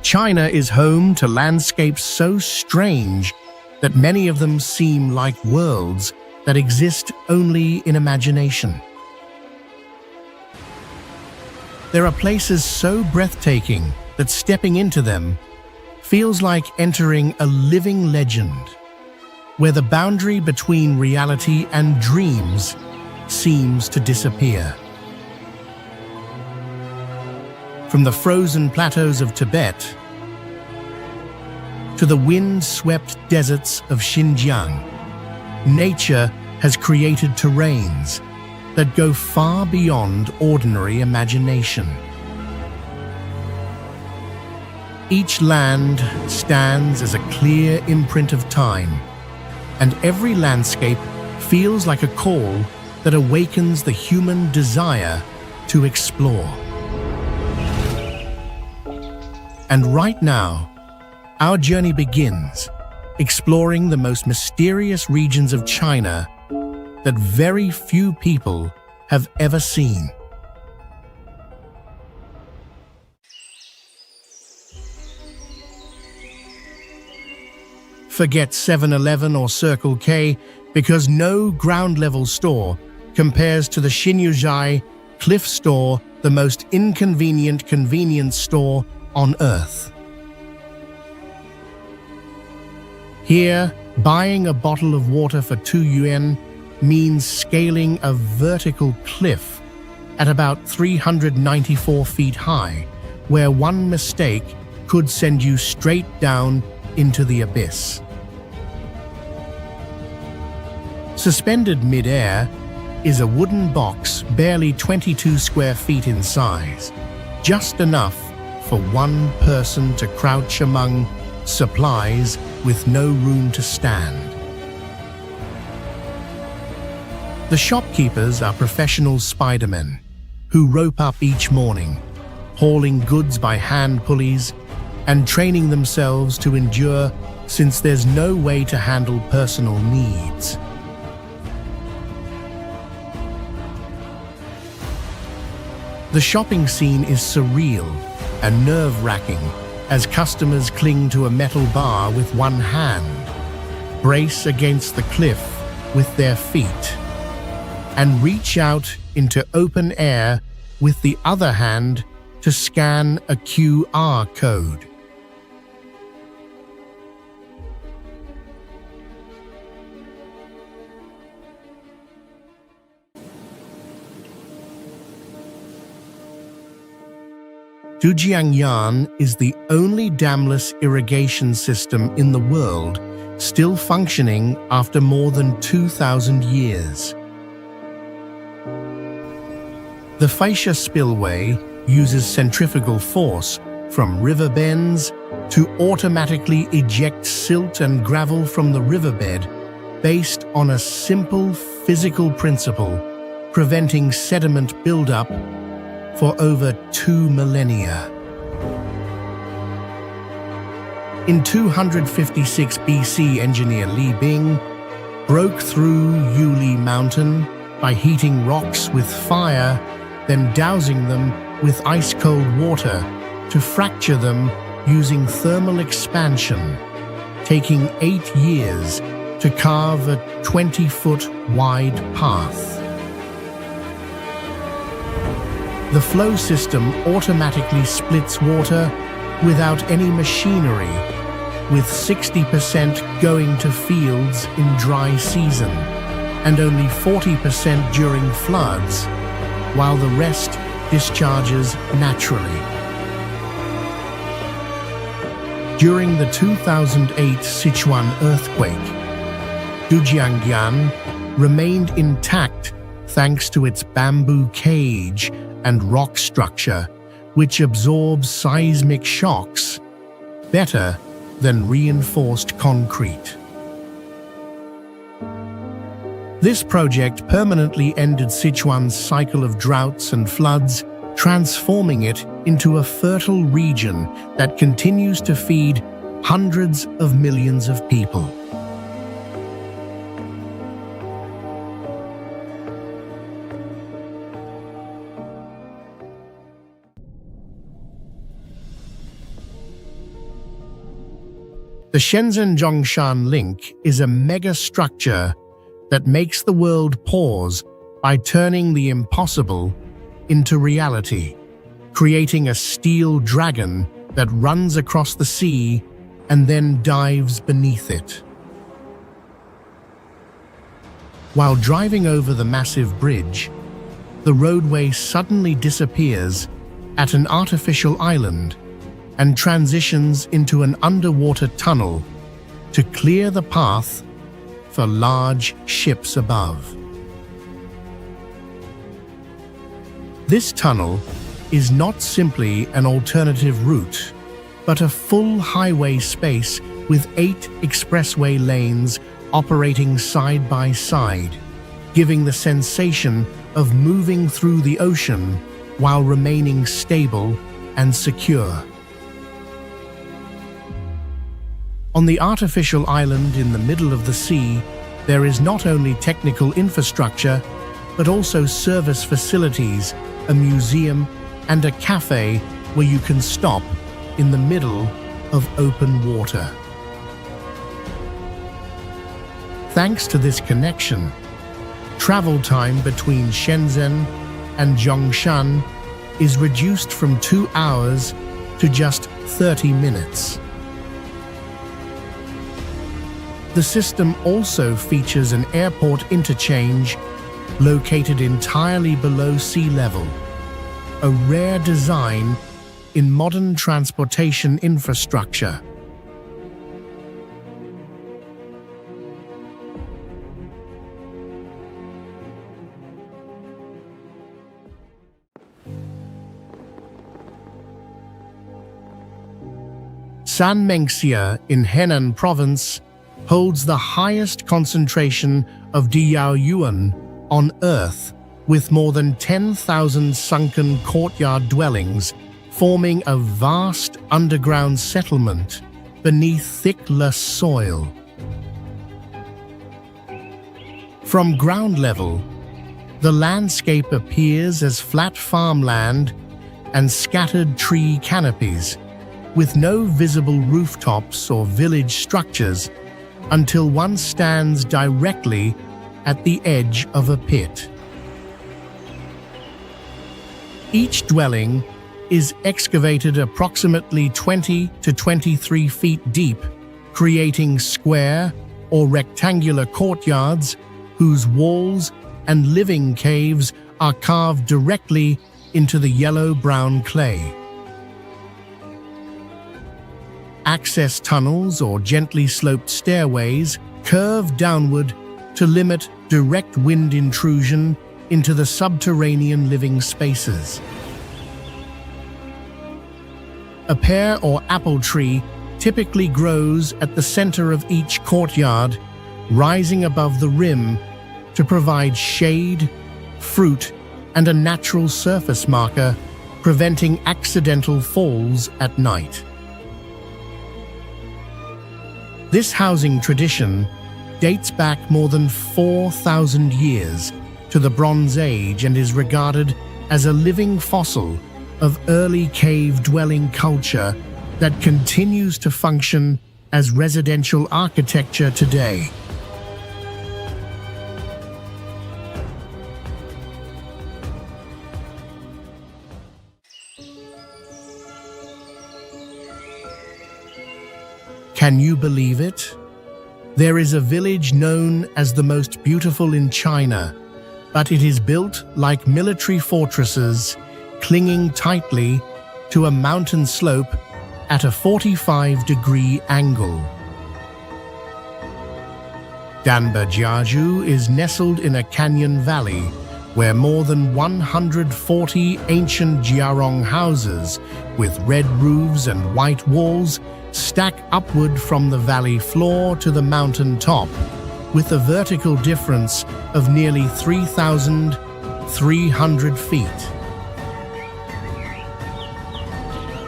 China is home to landscapes so strange that many of them seem like worlds that exist only in imagination. There are places so breathtaking that stepping into them feels like entering a living legend, where the boundary between reality and dreams seems to disappear. From the frozen plateaus of Tibet to the wind-swept deserts of Xinjiang, nature has created terrains that go far beyond ordinary imagination. Each land stands as a clear imprint of time, and every landscape feels like a call that awakens the human desire to explore. And right now, our journey begins, exploring the most mysterious regions of China that very few people have ever seen. Forget 7-Eleven or Circle K, because no ground-level store compares to the Xinyuzhai Cliff Store, the most inconvenient convenience store on Earth. Here, buying a bottle of water for 2 yuan means scaling a vertical cliff at about 394 feet high, where one mistake could send you straight down into the abyss. Suspended mid-air is a wooden box barely 22 square feet in size, just enough for one person to crouch among supplies with no room to stand. The shopkeepers are professional Spidermen who rope up each morning, hauling goods by hand pulleys and training themselves to endure since there's no way to handle personal needs. The shopping scene is surreal and nerve-wracking as customers cling to a metal bar with one hand, brace against the cliff with their feet, and reach out into open air with the other hand to scan a QR code. Dujiangyan is the only damless irrigation system in the world still functioning after more than 2,000 years. The Faixia spillway uses centrifugal force from river bends to automatically eject silt and gravel from the riverbed based on a simple physical principle, preventing sediment buildup for over 2 millennia. In 256 BC, engineer Li Bing broke through Yuli Mountain by heating rocks with fire, then dousing them with ice-cold water to fracture them using thermal expansion, taking 8 years to carve a 20-foot wide path. The flow system automatically splits water without any machinery, with 60% going to fields in dry season and only 40% during floods, while the rest discharges naturally. During the 2008 Sichuan earthquake, Dujiangyan remained intact thanks to its bamboo cage and rock structure, which absorbs seismic shocks better than reinforced concrete. This project permanently ended Sichuan's cycle of droughts and floods, transforming it into a fertile region that continues to feed hundreds of millions of people. The Shenzhen-Zhongshan link is a mega structure that makes the world pause by turning the impossible into reality, creating a steel dragon that runs across the sea and then dives beneath it. While driving over the massive bridge, the roadway suddenly disappears at an artificial island and transitions into an underwater tunnel to clear the path for large ships above. This tunnel is not simply an alternative route, but a full highway space with 8 expressway lanes operating side by side, giving the sensation of moving through the ocean while remaining stable and secure. On the artificial island in the middle of the sea, there is not only technical infrastructure, but also service facilities, a museum, and a cafe where you can stop in the middle of open water. Thanks to this connection, travel time between Shenzhen and Zhongshan is reduced from 2 hours to just 30 minutes. The system also features an airport interchange located entirely below sea level, a rare design in modern transportation infrastructure. Sanmenxia in Henan Province holds the highest concentration of Diaoyuan on Earth, with more than 10,000 sunken courtyard dwellings forming a vast underground settlement beneath thick lush soil. From ground level, the landscape appears as flat farmland and scattered tree canopies, with no visible rooftops or village structures until one stands directly at the edge of a pit. Each dwelling is excavated approximately 20 to 23 feet deep, creating square or rectangular courtyards whose walls and living caves are carved directly into the yellow-brown clay. Access tunnels or gently sloped stairways curve downward to limit direct wind intrusion into the subterranean living spaces. A pear or apple tree typically grows at the center of each courtyard, rising above the rim to provide shade, fruit, and a natural surface marker, preventing accidental falls at night. This housing tradition dates back more than 4,000 years to the Bronze Age and is regarded as a living fossil of early cave-dwelling culture that continues to function as residential architecture today. Can you believe it? There is a village known as the most beautiful in China, but it is built like military fortresses, clinging tightly to a mountain slope at a 45-degree angle. Danbajiaju is nestled in a canyon valley where more than 140 ancient Jiarong houses with red roofs and white walls stack upward from the valley floor to the mountain top, with a vertical difference of nearly 3,300 feet.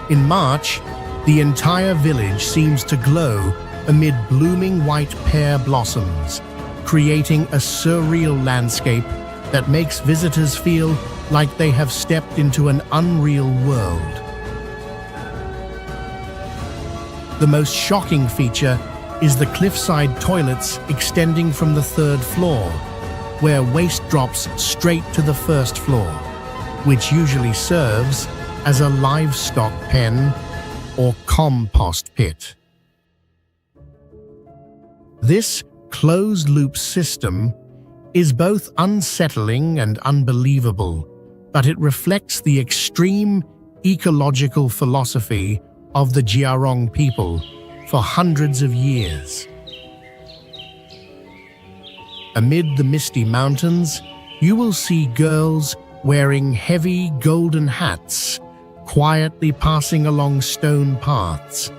In March, the entire village seems to glow amid blooming white pear blossoms, creating a surreal landscape that makes visitors feel like they have stepped into an unreal world. The most shocking feature is the cliffside toilets extending from the third floor, where waste drops straight to the first floor, which usually serves as a livestock pen or compost pit. This closed-loop system is both unsettling and unbelievable, but it reflects the extreme ecological philosophy of the Jiarong people for hundreds of years. Amid the misty mountains, you will see girls wearing heavy golden hats, quietly passing along stone paths,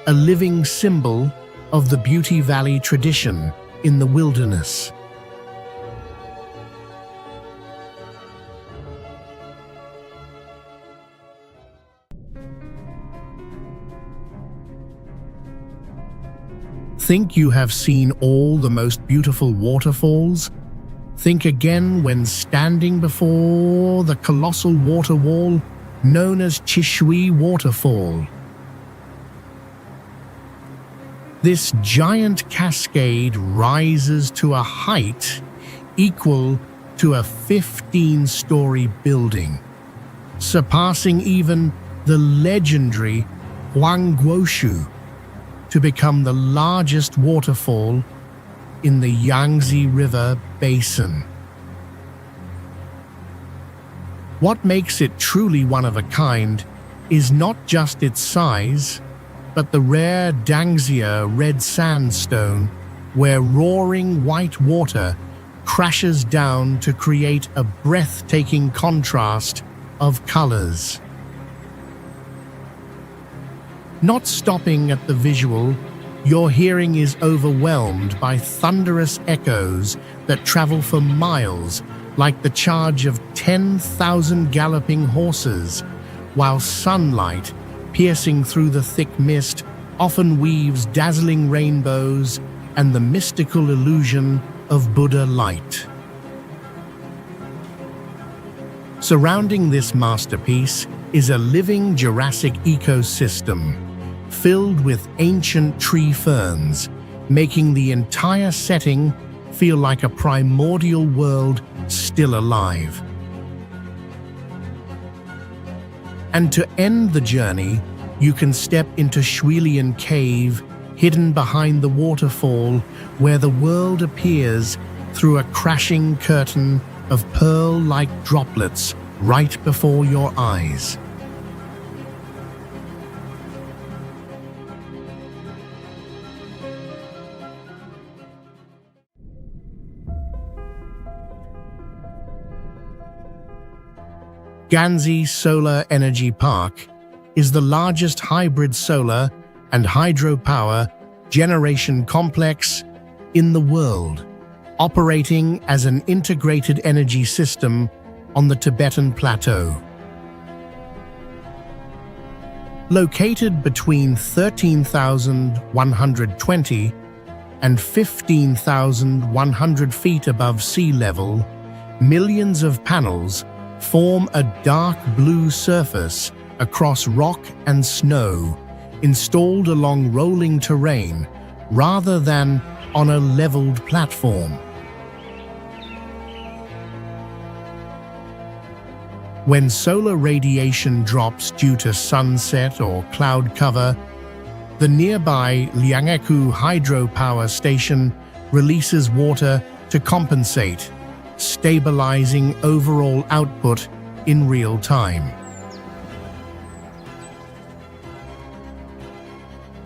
a living symbol of the Beauty Valley tradition in the wilderness. Think you have seen all the most beautiful waterfalls? Think again when standing before the colossal water wall known as Chishui Waterfall. This giant cascade rises to a height equal to a 15-story building, surpassing even the legendary Huangguoshu, to become the largest waterfall in the Yangtze River Basin. What makes it truly one of a kind is not just its size, but the rare Dangxia red sandstone, where roaring white water crashes down to create a breathtaking contrast of colors. Not stopping at the visual, your hearing is overwhelmed by thunderous echoes that travel for miles like the charge of 10,000 galloping horses, while sunlight, piercing through the thick mist, often weaves dazzling rainbows and the mystical illusion of Buddha light. Surrounding this masterpiece is a living Jurassic ecosystem, filled with ancient tree ferns, making the entire setting feel like a primordial world still alive. And to end the journey, you can step into Shwanghei Cave, hidden behind the waterfall, where the world appears through a crashing curtain of pearl-like droplets right before your eyes. Ganzi Solar Energy Park is the largest hybrid solar and hydropower generation complex in the world, operating as an integrated energy system on the Tibetan Plateau. Located between 13,120 and 15,100 feet above sea level, millions of panels form a dark blue surface across rock and snow, installed along rolling terrain rather than on a leveled platform. When solar radiation drops due to sunset or cloud cover, the nearby Liangekou hydropower station releases water to compensate, stabilizing overall output in real time.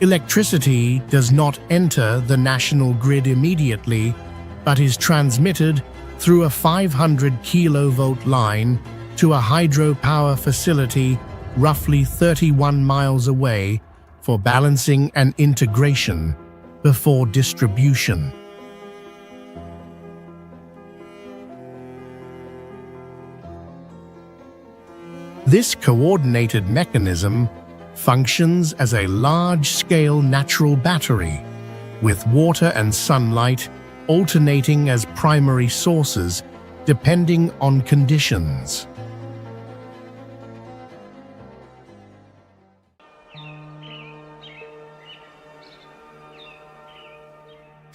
Electricity does not enter the national grid immediately, but is transmitted through a 500 kilovolt line to a hydropower facility roughly 31 miles away for balancing and integration before distribution. This coordinated mechanism functions as a large-scale natural battery, with water and sunlight alternating as primary sources depending on conditions.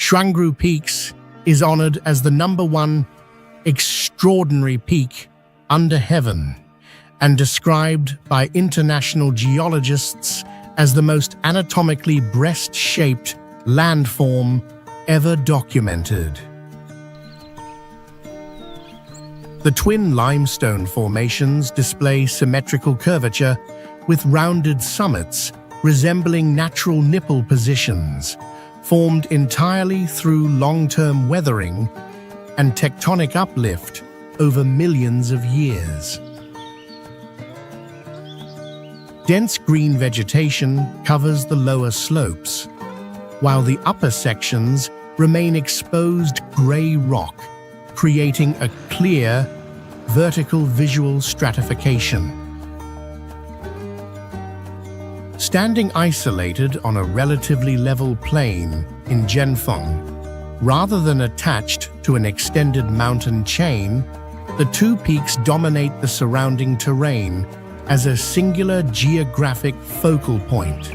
Shuangru Peaks is honored as the #1 extraordinary peak under heaven and described by international geologists as the most anatomically breast-shaped landform ever documented. The twin limestone formations display symmetrical curvature with rounded summits resembling natural nipple positions, formed entirely through long-term weathering and tectonic uplift over millions of years. Dense green vegetation covers the lower slopes, while the upper sections remain exposed gray rock, creating a clear, vertical visual stratification. Standing isolated on a relatively level plain in Zhenfeng, rather than attached to an extended mountain chain, the two peaks dominate the surrounding terrain as a singular geographic focal point.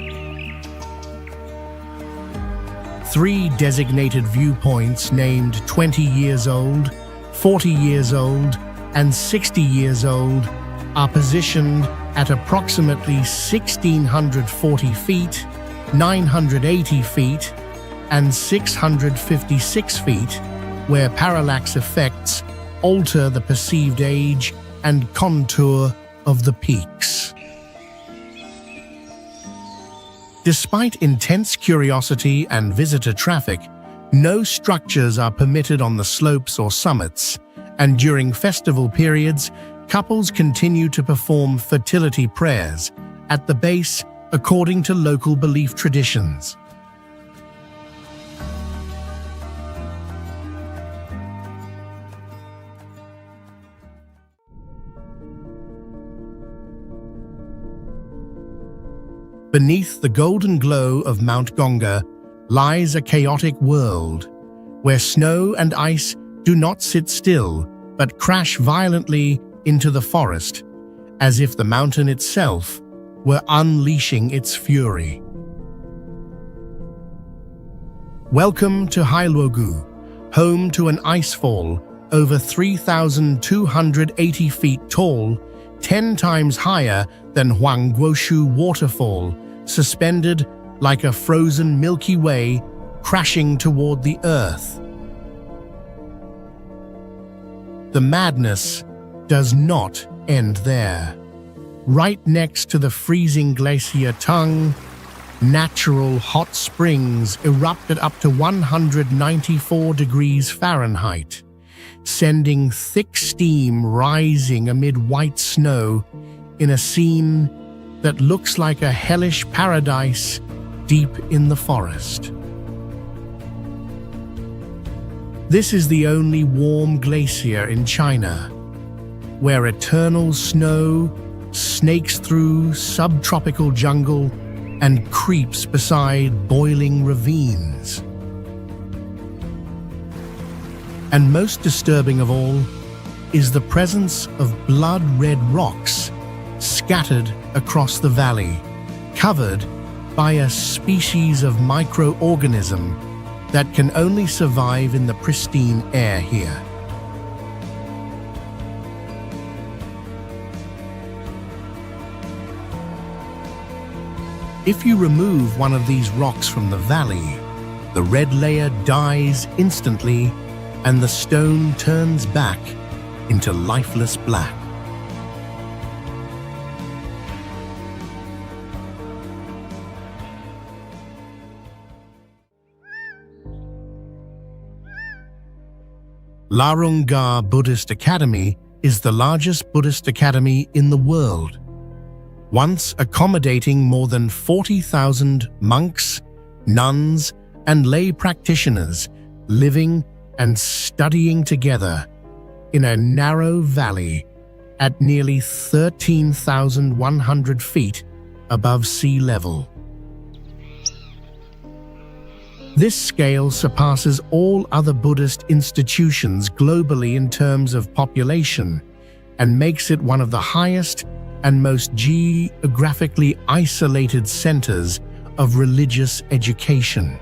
Three designated viewpoints named 20 years old, 40 years old, and 60 years old are positioned at approximately 1,640 feet, 980 feet, and 656 feet, where parallax effects alter the perceived age and contour of the peaks. Despite intense curiosity and visitor traffic, no structures are permitted on the slopes or summits, and during festival periods, couples continue to perform fertility prayers at the base according to local belief traditions. Beneath the golden glow of Mount Gongga lies a chaotic world, where snow and ice do not sit still, but crash violently into the forest, as if the mountain itself were unleashing its fury. Welcome to Hailuogou, home to an icefall over 3,280 feet tall, 10 times higher than Huangguoshu Waterfall, suspended like a frozen Milky Way crashing toward the earth. The madness does not end there. Right next to the freezing glacier tongue, natural hot springs erupted up to 194 degrees Fahrenheit, sending thick steam rising amid white snow in a scene that looks like a hellish paradise deep in the forest. This is the only warm glacier in China, where eternal snow snakes through subtropical jungle and creeps beside boiling ravines. And most disturbing of all is the presence of blood-red rocks scattered across the valley, covered by a species of microorganism that can only survive in the pristine air here. If you remove one of these rocks from the valley, the red layer dies instantly and the stone turns back into lifeless black. Larungga Buddhist Academy is the largest Buddhist academy in the world, once accommodating more than 40,000 monks, nuns, and lay practitioners living and studying together in a narrow valley at nearly 13,100 feet above sea level. This scale surpasses all other Buddhist institutions globally in terms of population and makes it one of the highest and most geographically isolated centers of religious education.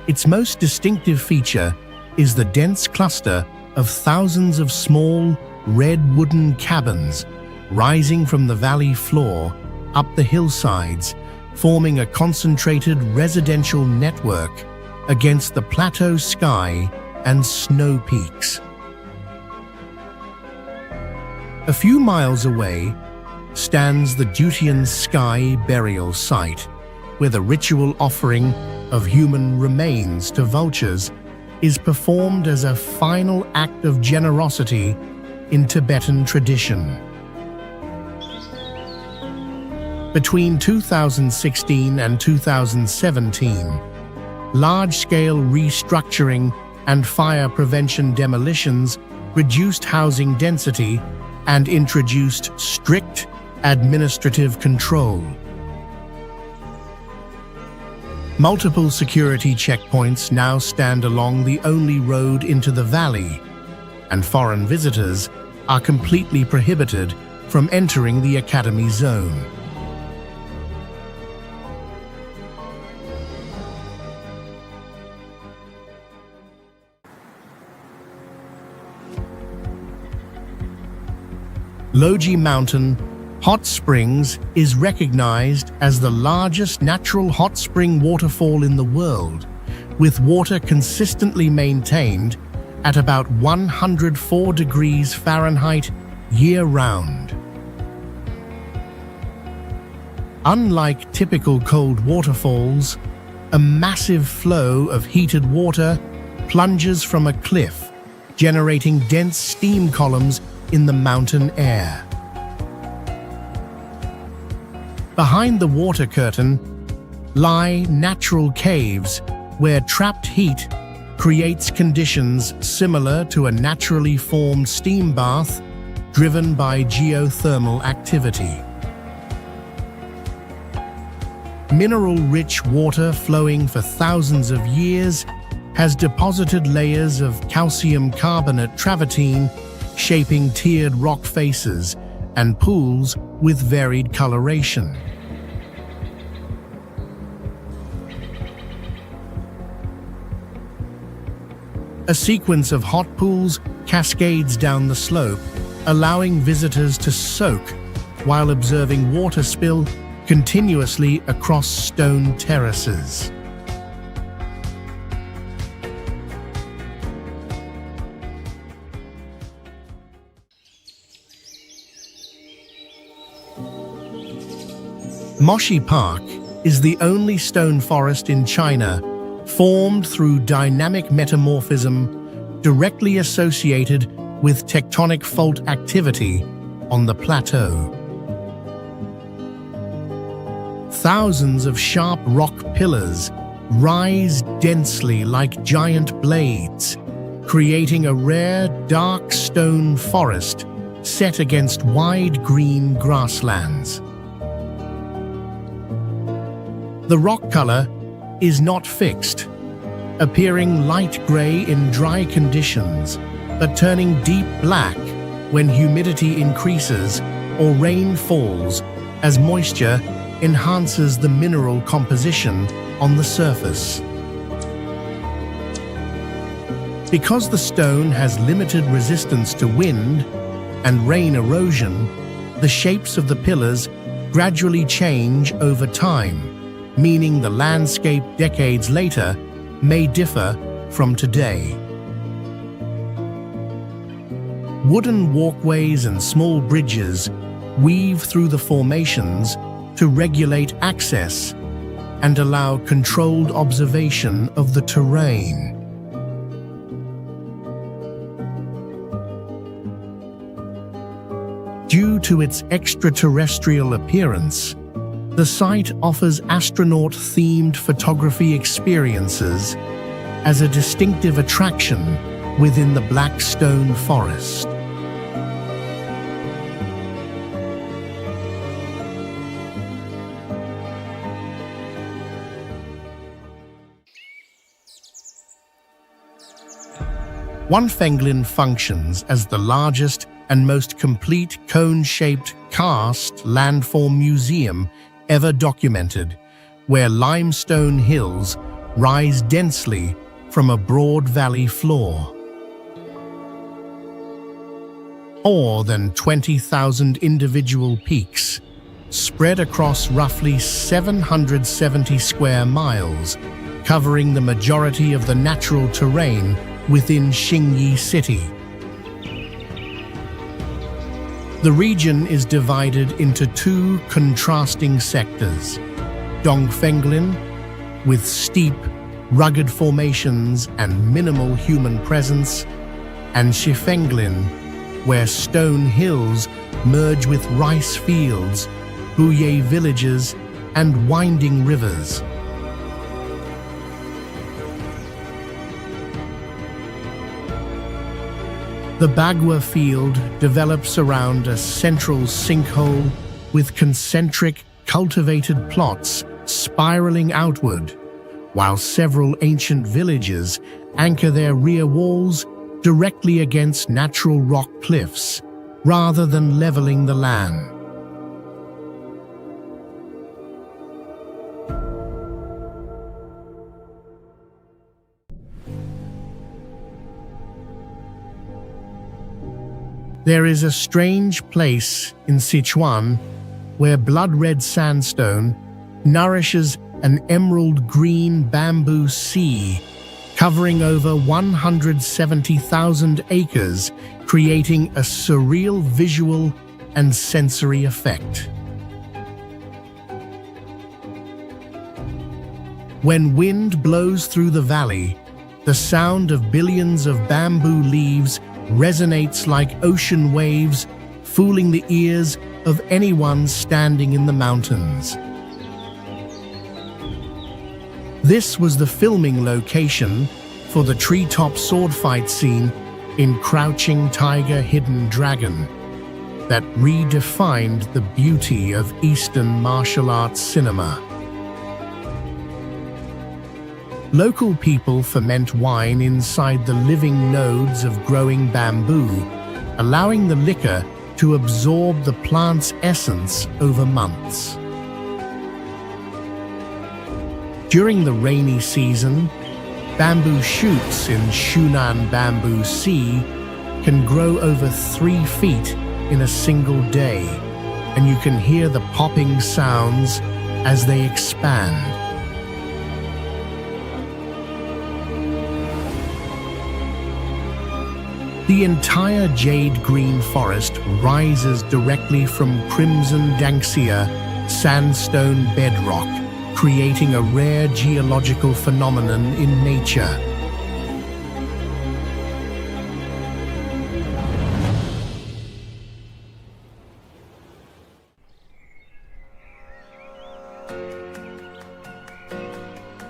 Its most distinctive feature is the dense cluster of thousands of small, red wooden cabins rising from the valley floor up the hillsides, forming a concentrated residential network against the plateau sky and snow peaks. A few miles away stands the Daocheng Sky burial site, where the ritual offering of human remains to vultures is performed as a final act of generosity in Tibetan tradition. Between 2016 and 2017, large-scale restructuring and fire prevention demolitions reduced housing density and introduced strict administrative control. Multiple security checkpoints now stand along the only road into the valley, and foreign visitors are completely prohibited from entering the Academy Zone. Loji Mountain Hot Springs is recognized as the largest natural hot spring waterfall in the world, with water consistently maintained at about 104 degrees Fahrenheit year-round. Unlike typical cold waterfalls, a massive flow of heated water plunges from a cliff, generating dense steam columns in the mountain air. Behind the water curtain lie natural caves where trapped heat creates conditions similar to a naturally formed steam bath driven by geothermal activity. Mineral-rich water flowing for thousands of years has deposited layers of calcium carbonate travertine, shaping tiered rock faces and pools with varied coloration. A sequence of hot pools cascades down the slope, allowing visitors to soak while observing water spill continuously across stone terraces. Moshi Park is the only stone forest in China formed through dynamic metamorphism directly associated with tectonic fault activity on the plateau. Thousands of sharp rock pillars rise densely like giant blades, creating a rare dark stone forest set against wide green grasslands. The rock color is not fixed, appearing light gray in dry conditions, but turning deep black when humidity increases or rain falls as moisture enhances the mineral composition on the surface. Because the stone has limited resistance to wind and rain erosion, the shapes of the pillars gradually change over time, meaning the landscape decades later may differ from today. Wooden walkways and small bridges weave through the formations to regulate access and allow controlled observation of the terrain. Due to its extraterrestrial appearance, the site offers astronaut-themed photography experiences as a distinctive attraction within the Black Stone Forest. Wanfenglin functions as the largest and most complete cone-shaped karst landform museum ever documented, where limestone hills rise densely from a broad valley floor. More than 20,000 individual peaks spread across roughly 770 square miles, covering the majority of the natural terrain within Xingyi City. The region is divided into two contrasting sectors: Dongfenglin, with steep, rugged formations and minimal human presence, and Shifenglin, where stone hills merge with rice fields, Huye villages, and winding rivers. The Bagua field develops around a central sinkhole with concentric cultivated plots spiraling outward, while several ancient villages anchor their rear walls directly against natural rock cliffs, rather than leveling the land. There is a strange place in Sichuan where blood-red sandstone nourishes an emerald-green bamboo sea covering over 170,000 acres, creating a surreal visual and sensory effect. When wind blows through the valley, the sound of billions of bamboo leaves resonates like ocean waves, fooling the ears of anyone standing in the mountains. This was the filming location for the treetop sword fight scene in Crouching Tiger, Hidden Dragon that redefined the beauty of Eastern martial arts cinema. Local people ferment wine inside the living nodes of growing bamboo, allowing the liquor to absorb the plant's essence over months. During the rainy season, bamboo shoots in Shunan Bamboo Sea can grow over 3 feet in a single day, and you can hear the popping sounds as they expand. The entire jade green forest rises directly from crimson Danxia sandstone bedrock, creating a rare geological phenomenon in nature.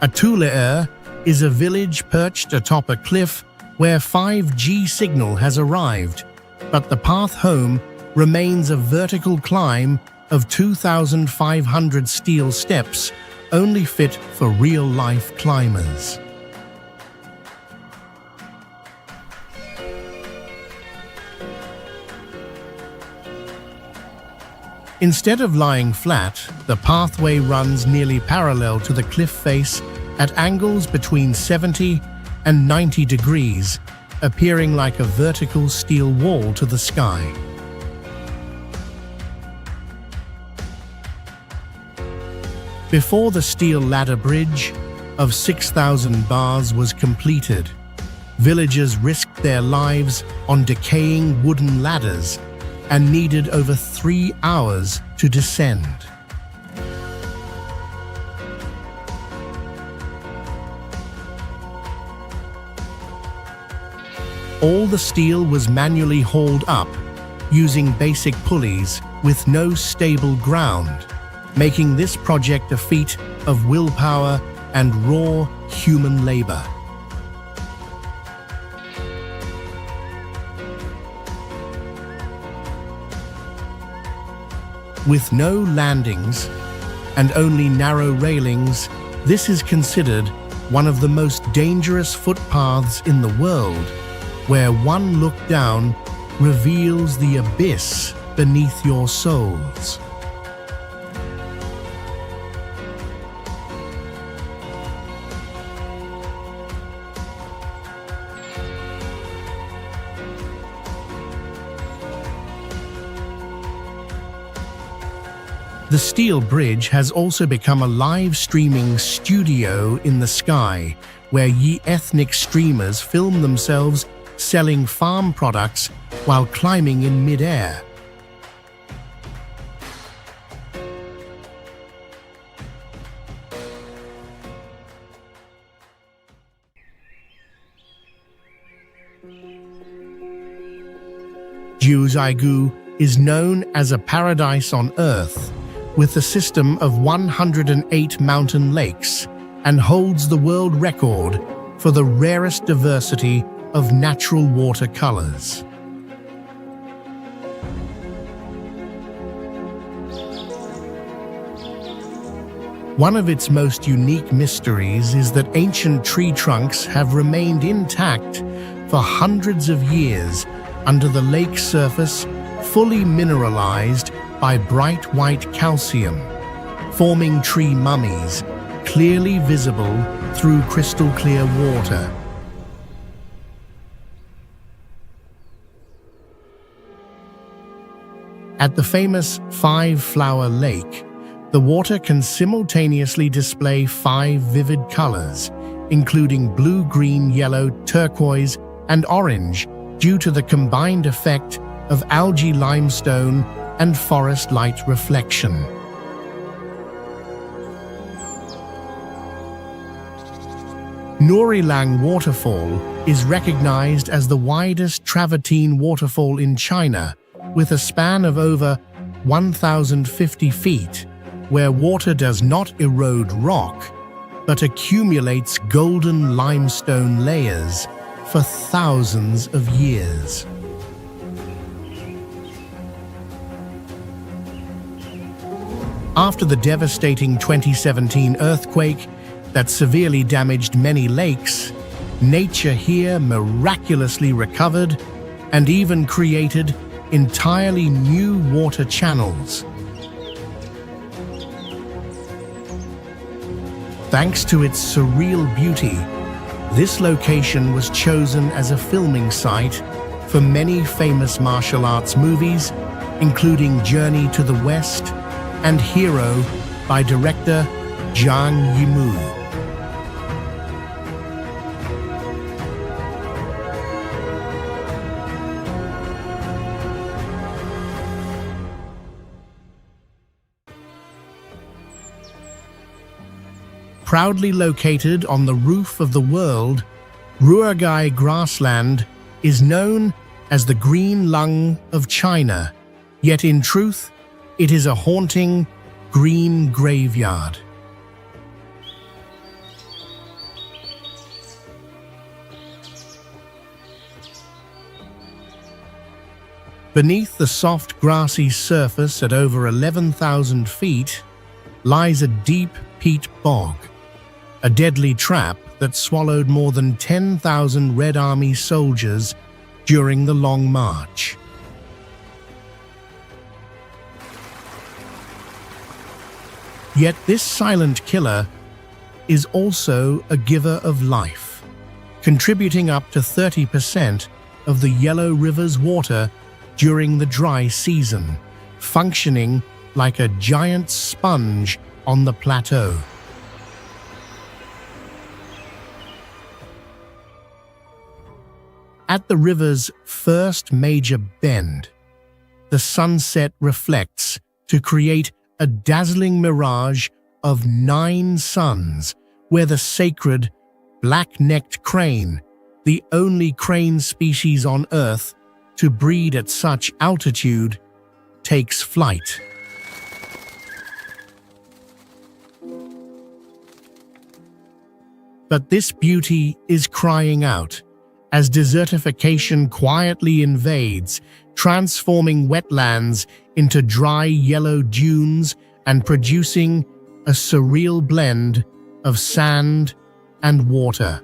Atule'er is a village perched atop a cliff where 5G signal has arrived, but the path home remains a vertical climb of 2,500 steel steps, only fit for real-life climbers. Instead of lying flat, the pathway runs nearly parallel to the cliff face at angles between 70 and 90 degrees, appearing like a vertical steel wall to the sky. Before the steel ladder bridge of 6,000 bars was completed, villagers risked their lives on decaying wooden ladders and needed over 3 hours to descend. All the steel was manually hauled up using basic pulleys with no stable ground, making this project a feat of willpower and raw human labor. With no landings and only narrow railings, this is considered one of the most dangerous footpaths in the world, where one look down reveals the abyss beneath your soles. The steel bridge has also become a live streaming studio in the sky, where ethnic streamers film themselves selling farm products while climbing in mid-air. Jiuzhaigou is known as a paradise on Earth, with a system of 108 mountain lakes, and holds the world record for the rarest diversity of natural watercolors. One of its most unique mysteries is that ancient tree trunks have remained intact for hundreds of years under the lake's surface, fully mineralized by bright white calcium, forming tree mummies, clearly visible through crystal-clear water. At the famous Five-Flower Lake, the water can simultaneously display 5 vivid colors, including blue, green, yellow, turquoise, and orange, due to the combined effect of algae limestone and forest light reflection. Nurilang Waterfall is recognized as the widest travertine waterfall in China, with a span of over 1,050 feet, where water does not erode rock, but accumulates golden limestone layers for thousands of years. After the devastating 2017 earthquake that severely damaged many lakes, nature here miraculously recovered and even created entirely new water channels. Thanks to its surreal beauty, this location was chosen as a filming site for many famous martial arts movies, including Journey to the West and Hero by director Zhang Yimou. Proudly located on the roof of the world, Ruogai grassland is known as the Green Lung of China, yet in truth, it is a haunting green graveyard. Beneath the soft grassy surface at over 11,000 feet lies a deep peat bog, a deadly trap that swallowed more than 10,000 Red Army soldiers during the Long March. Yet this silent killer is also a giver of life, contributing up to 30% of the Yellow River's water during the dry season, functioning like a giant sponge on the plateau. At the river's first major bend, the sunset reflects to create a dazzling mirage of 9 suns, where the sacred black-necked crane, the only crane species on Earth to breed at such altitude, takes flight. But this beauty is crying out as desertification quietly invades, transforming wetlands into dry yellow dunes and producing a surreal blend of sand and water.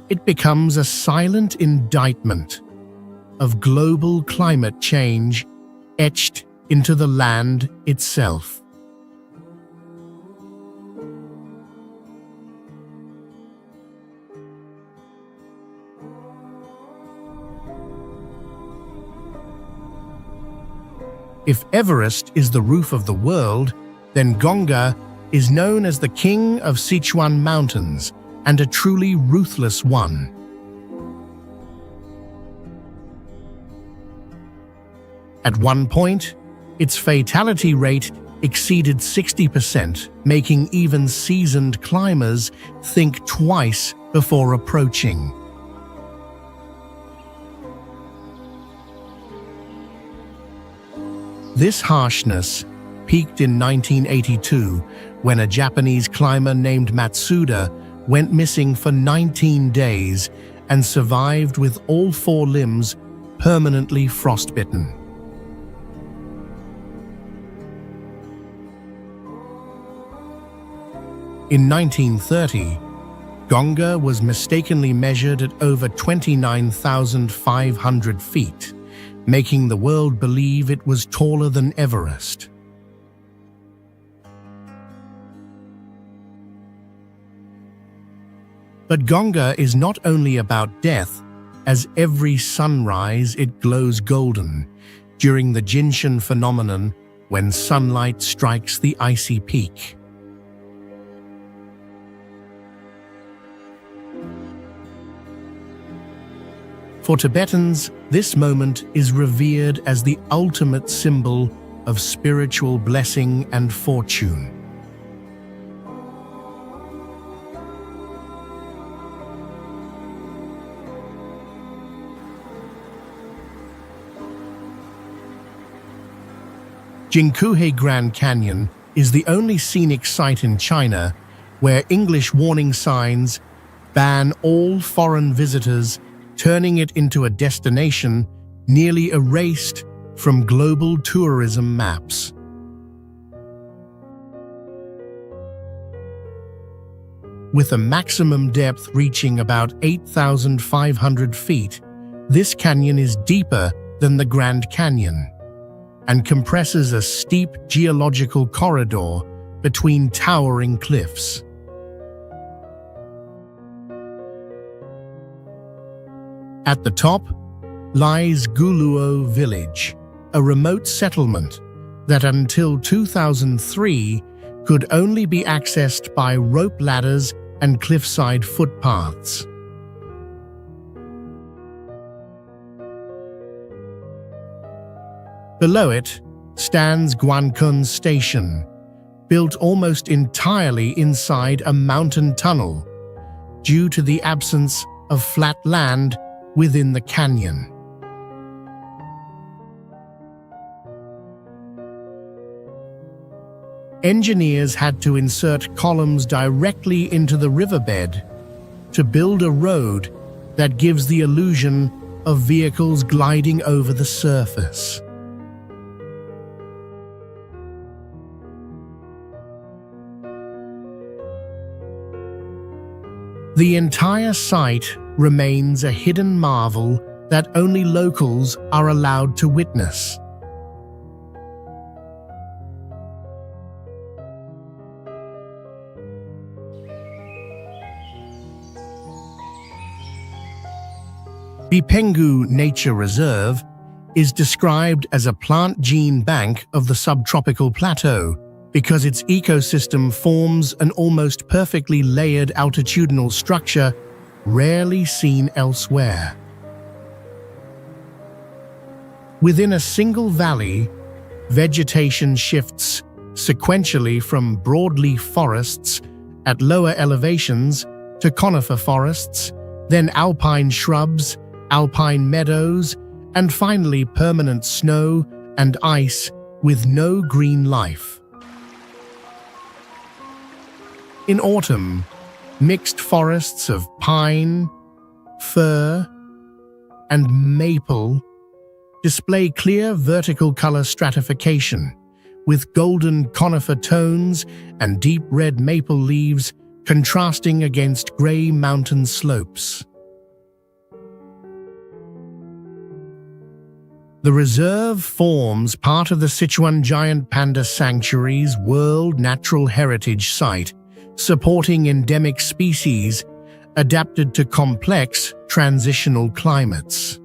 It becomes a silent indictment of global climate change etched into the land itself. If Everest is the roof of the world, then Gonga is known as the king of Sichuan mountains and a truly ruthless one. At one point, its fatality rate exceeded 60%, making even seasoned climbers think twice before approaching. This harshness peaked in 1982 when a Japanese climber named Matsuda went missing for 19 days and survived with all 4 limbs permanently frostbitten. In 1930, Gonga was mistakenly measured at over 29,500 feet, making the world believe it was taller than Everest. But Gonga is not only about death, as every sunrise it glows golden during the Jinshan phenomenon when sunlight strikes the icy peak. For Tibetans, this moment is revered as the ultimate symbol of spiritual blessing and fortune. Jingkuhe Grand Canyon is the only scenic site in China where English warning signs ban all foreign visitors, turning it into a destination nearly erased from global tourism maps. With a maximum depth reaching about 8,500 feet, this canyon is deeper than the Grand Canyon and compresses a steep geological corridor between towering cliffs. At the top lies Hailuogou Village, a remote settlement that until 2003 could only be accessed by rope ladders and cliffside footpaths. Below it stands Guankun Station, built almost entirely inside a mountain tunnel due to the absence of flat land within the canyon. Engineers had to insert columns directly into the riverbed to build a road that gives the illusion of vehicles gliding over the surface. The entire site remains a hidden marvel that only locals are allowed to witness. Bipanjiang Nature Reserve is described as a plant gene bank of the subtropical plateau because its ecosystem forms an almost perfectly layered altitudinal structure rarely seen elsewhere. Within a single valley, vegetation shifts sequentially from broadleaf forests at lower elevations to conifer forests, then alpine shrubs, alpine meadows, and finally permanent snow and ice with no green life. In autumn, mixed forests of pine, fir, and maple display clear vertical color stratification, with golden conifer tones and deep red maple leaves contrasting against gray mountain slopes. The reserve forms part of the Sichuan Giant Panda Sanctuary's World Natural Heritage Site, supporting endemic species adapted to complex transitional climates.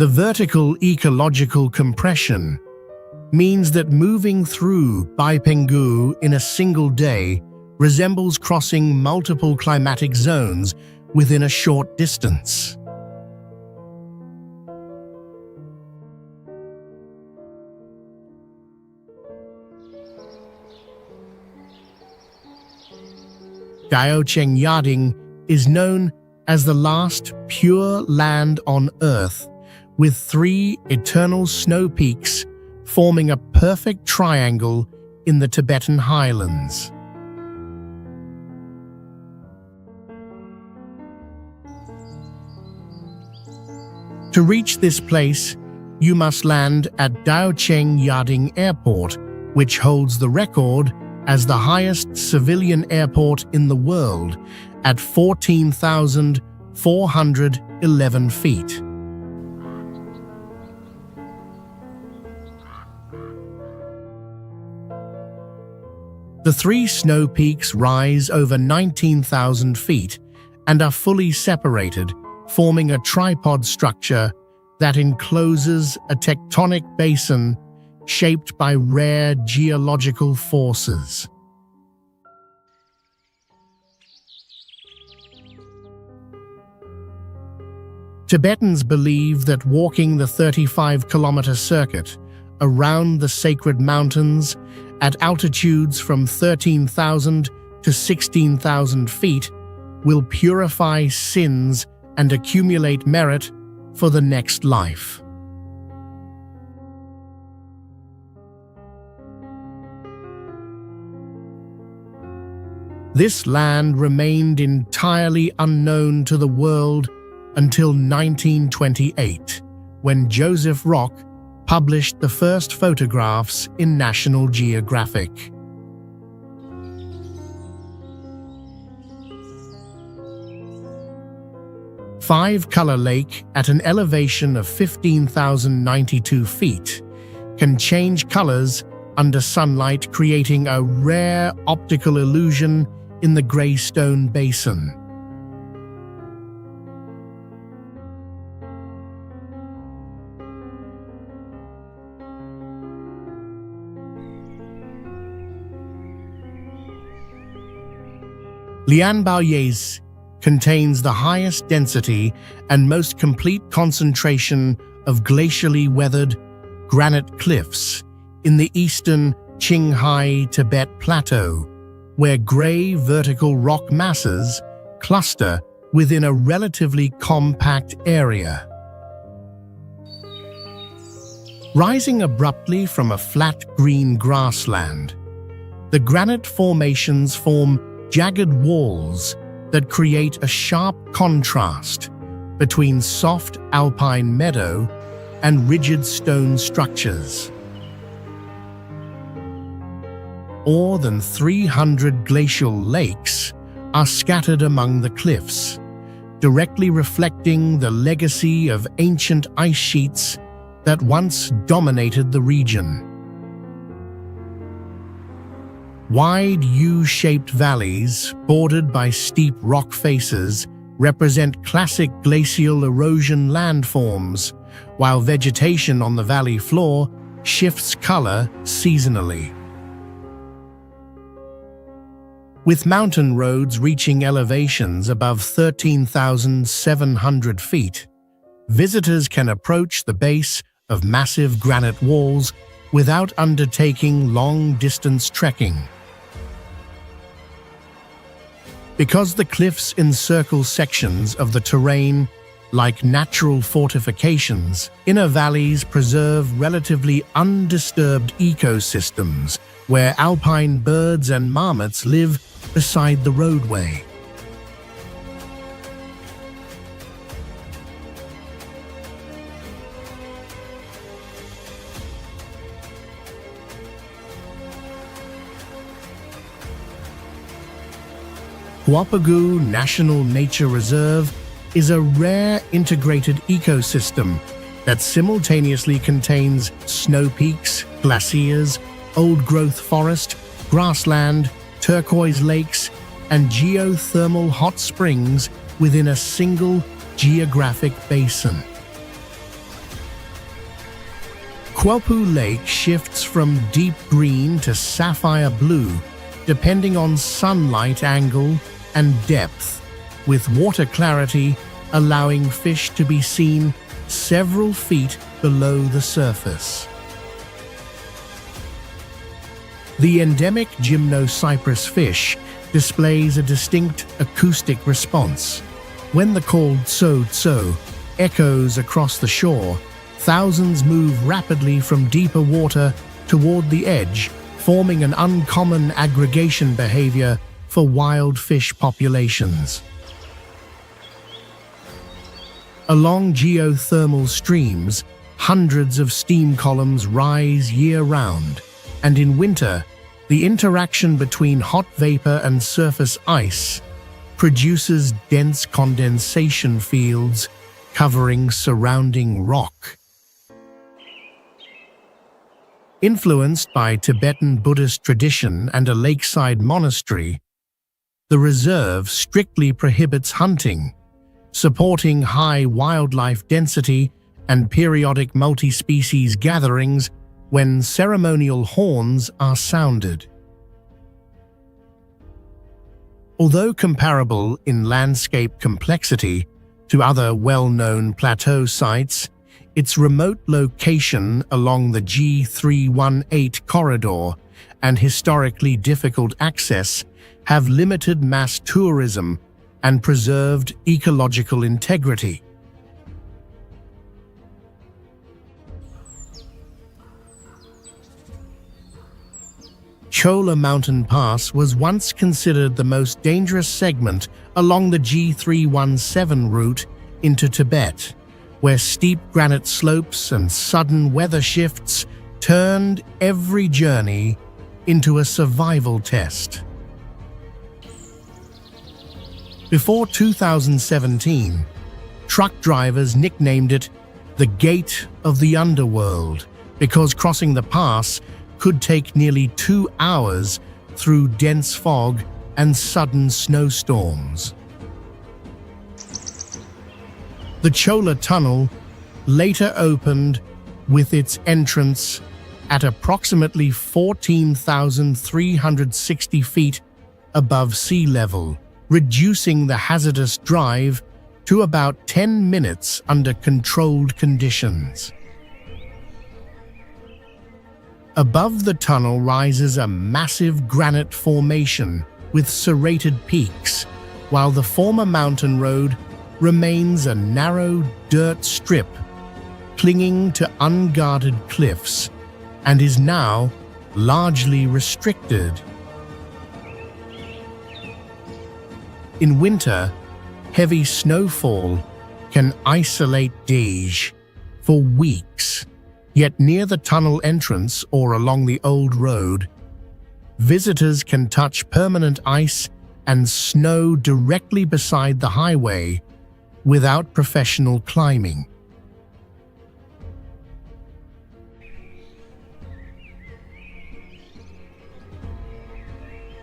The vertical ecological compression means that moving through Bipanjiang in a single day resembles crossing multiple climatic zones within a short distance. Daocheng Yading is known as the last pure land on Earth, with 3 eternal snow peaks forming a perfect triangle in the Tibetan highlands. To reach this place, you must land at Daocheng Yading Airport, which holds the record as the highest civilian airport in the world at 14,411 feet. The 3 snow peaks rise over 19,000 feet and are fully separated, forming a tripod structure that encloses a tectonic basin shaped by rare geological forces. Tibetans believe that walking the 35-kilometer circuit around the sacred mountains at altitudes from 13,000 to 16,000 feet will purify sins and accumulate merit for the next life. This land remained entirely unknown to the world until 1928, when Joseph Rock published the first photographs in National Geographic. Five-Color Lake, at an elevation of 15,092 feet, can change colors under sunlight, creating a rare optical illusion in the Greystone Basin. Lianbaoyes contains the highest density and most complete concentration of glacially weathered granite cliffs in the eastern Qinghai Tibet Plateau, where gray vertical rock masses cluster within a relatively compact area. Rising abruptly from a flat green grassland, the granite formations form jagged walls that create a sharp contrast between soft alpine meadow and rigid stone structures. More than 300 glacial lakes are scattered among the cliffs, directly reflecting the legacy of ancient ice sheets that once dominated the region. Wide U-shaped valleys, bordered by steep rock faces, represent classic glacial erosion landforms, while vegetation on the valley floor shifts color seasonally. With mountain roads reaching elevations above 13,700 feet, visitors can approach the base of massive granite walls without undertaking long-distance trekking. Because the cliffs encircle sections of the terrain like natural fortifications, inner valleys preserve relatively undisturbed ecosystems where alpine birds and marmots live beside the roadway. Hailuogou National Nature Reserve is a rare integrated ecosystem that simultaneously contains snow peaks, glaciers, old-growth forest, grassland, turquoise lakes, and geothermal hot springs within a single geographic basin. Kuopu Lake shifts from deep green to sapphire blue, depending on sunlight angle and depth, with water clarity allowing fish to be seen several feet below the surface. The endemic gymnocypress fish displays a distinct acoustic response. When the call tso-tso echoes across the shore, thousands move rapidly from deeper water toward the edge, forming an uncommon aggregation behavior for wild fish populations. Along geothermal streams, hundreds of steam columns rise year-round, and in winter, the interaction between hot vapor and surface ice produces dense condensation fields covering surrounding rock. Influenced by Tibetan Buddhist tradition and a lakeside monastery, the reserve strictly prohibits hunting, supporting high wildlife density and periodic multi-species gatherings when ceremonial horns are sounded. Although comparable in landscape complexity to other well-known plateau sites, its remote location along the G318 corridor and historically difficult access have limited mass tourism and preserved ecological integrity. Chola Mountain Pass was once considered the most dangerous segment along the G317 route into Tibet, where steep granite slopes and sudden weather shifts turned every journey into a survival test. Before 2017, truck drivers nicknamed it the Gate of the Underworld because crossing the pass could take nearly 2 hours through dense fog and sudden snowstorms. The Chola Tunnel later opened with its entrance at approximately 14,360 feet above sea level, reducing the hazardous drive to about 10 minutes under controlled conditions. Above the tunnel rises a massive granite formation with serrated peaks, while the former mountain road remains a narrow dirt strip clinging to unguarded cliffs and is now largely restricted. In winter, heavy snowfall can isolate Daesh for weeks, yet near the tunnel entrance or along the old road, visitors can touch permanent ice and snow directly beside the highway without professional climbing.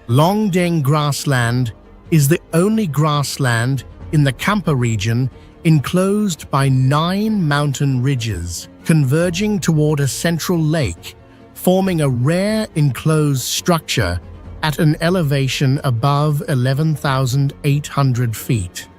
Longdeng grassland is the only grassland in the Kampa region enclosed by 9 mountain ridges, converging toward a central lake, forming a rare enclosed structure at an elevation above 11,800 feet.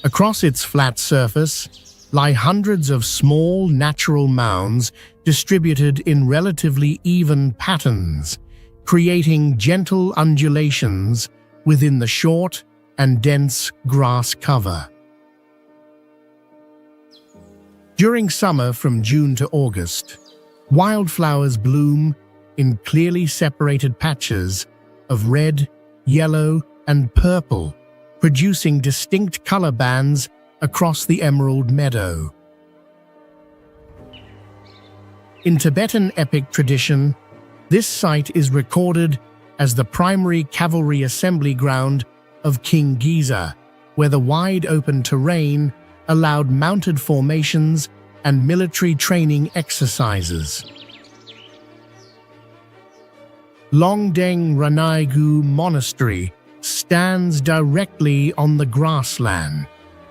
Across its flat surface lie hundreds of small natural mounds distributed in relatively even patterns, creating gentle undulations within the short and dense grass cover. During summer from June to August, wildflowers bloom in clearly separated patches of red, yellow, and purple, producing distinct color bands across the emerald meadow. In Tibetan epic tradition, this site is recorded as the primary cavalry assembly ground of King Giza, where the wide-open terrain allowed mounted formations and military training exercises. Longdeng Ranaigu Monastery stands directly on the grassland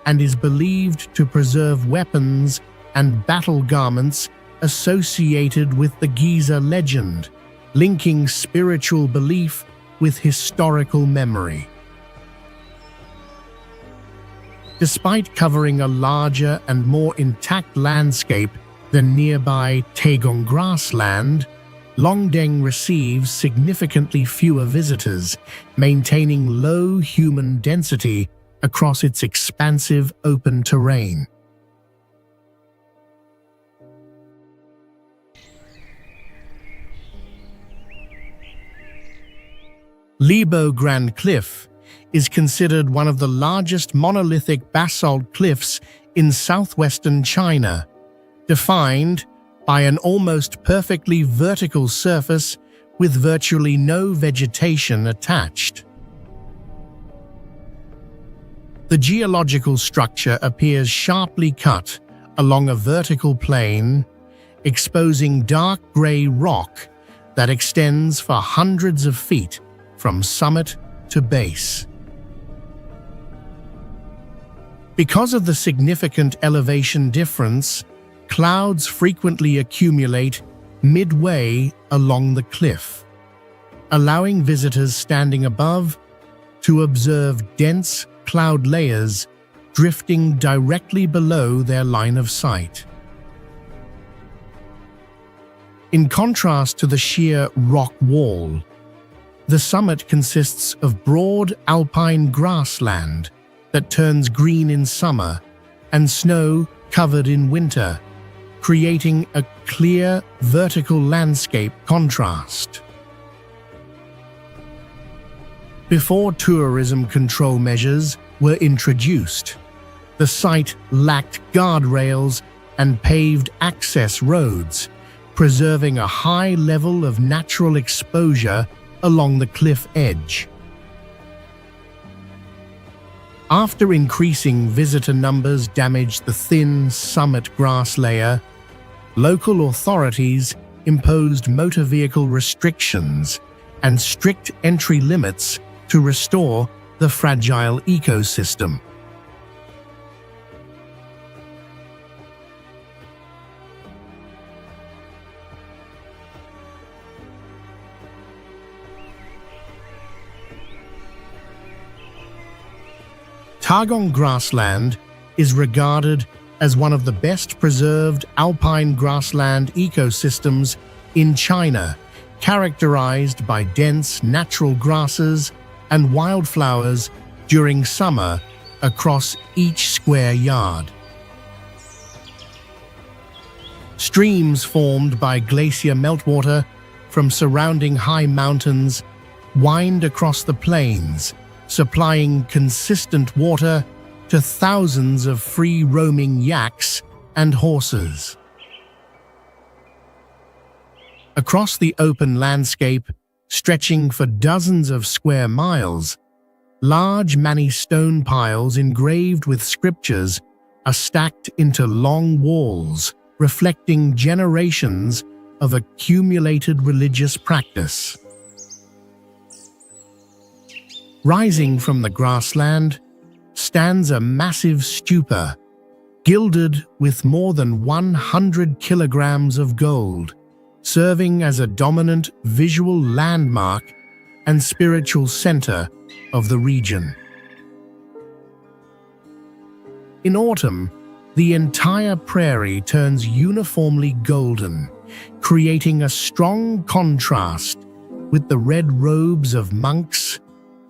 and is believed to preserve weapons and battle garments associated with the Giza legend, linking spiritual belief with historical memory. Despite covering a larger and more intact landscape than nearby Taegong grassland, Longdeng receives significantly fewer visitors, maintaining low human density across its expansive open terrain. Libo Grand Cliff is considered one of the largest monolithic basalt cliffs in southwestern China, defined by an almost perfectly vertical surface with virtually no vegetation attached. The geological structure appears sharply cut along a vertical plane, exposing dark gray rock that extends for hundreds of feet from summit to base. Because of the significant elevation difference, clouds frequently accumulate midway along the cliff, allowing visitors standing above to observe dense cloud layers drifting directly below their line of sight. In contrast to the sheer rock wall, the summit consists of broad alpine grassland that turns green in summer and snow-covered in winter, creating a clear vertical landscape contrast. Before tourism control measures were introduced, the site lacked guardrails and paved access roads, preserving a high level of natural exposure along the cliff edge. After increasing visitor numbers damaged the thin summit grass layer, local authorities imposed motor vehicle restrictions and strict entry limits to restore the fragile ecosystem. Taegong grassland is regarded as one of the best preserved alpine grassland ecosystems in China, characterized by dense natural grasses and wildflowers during summer across each square yard. Streams formed by glacier meltwater from surrounding high mountains wind across the plains, supplying consistent water to thousands of free-roaming yaks and horses. Across the open landscape, stretching for dozens of square miles, large many stone piles engraved with scriptures are stacked into long walls, reflecting generations of accumulated religious practice. Rising from the grassland stands a massive stupa, gilded with more than 100 kilograms of gold, serving as a dominant visual landmark and spiritual center of the region. In autumn, the entire prairie turns uniformly golden, creating a strong contrast with the red robes of monks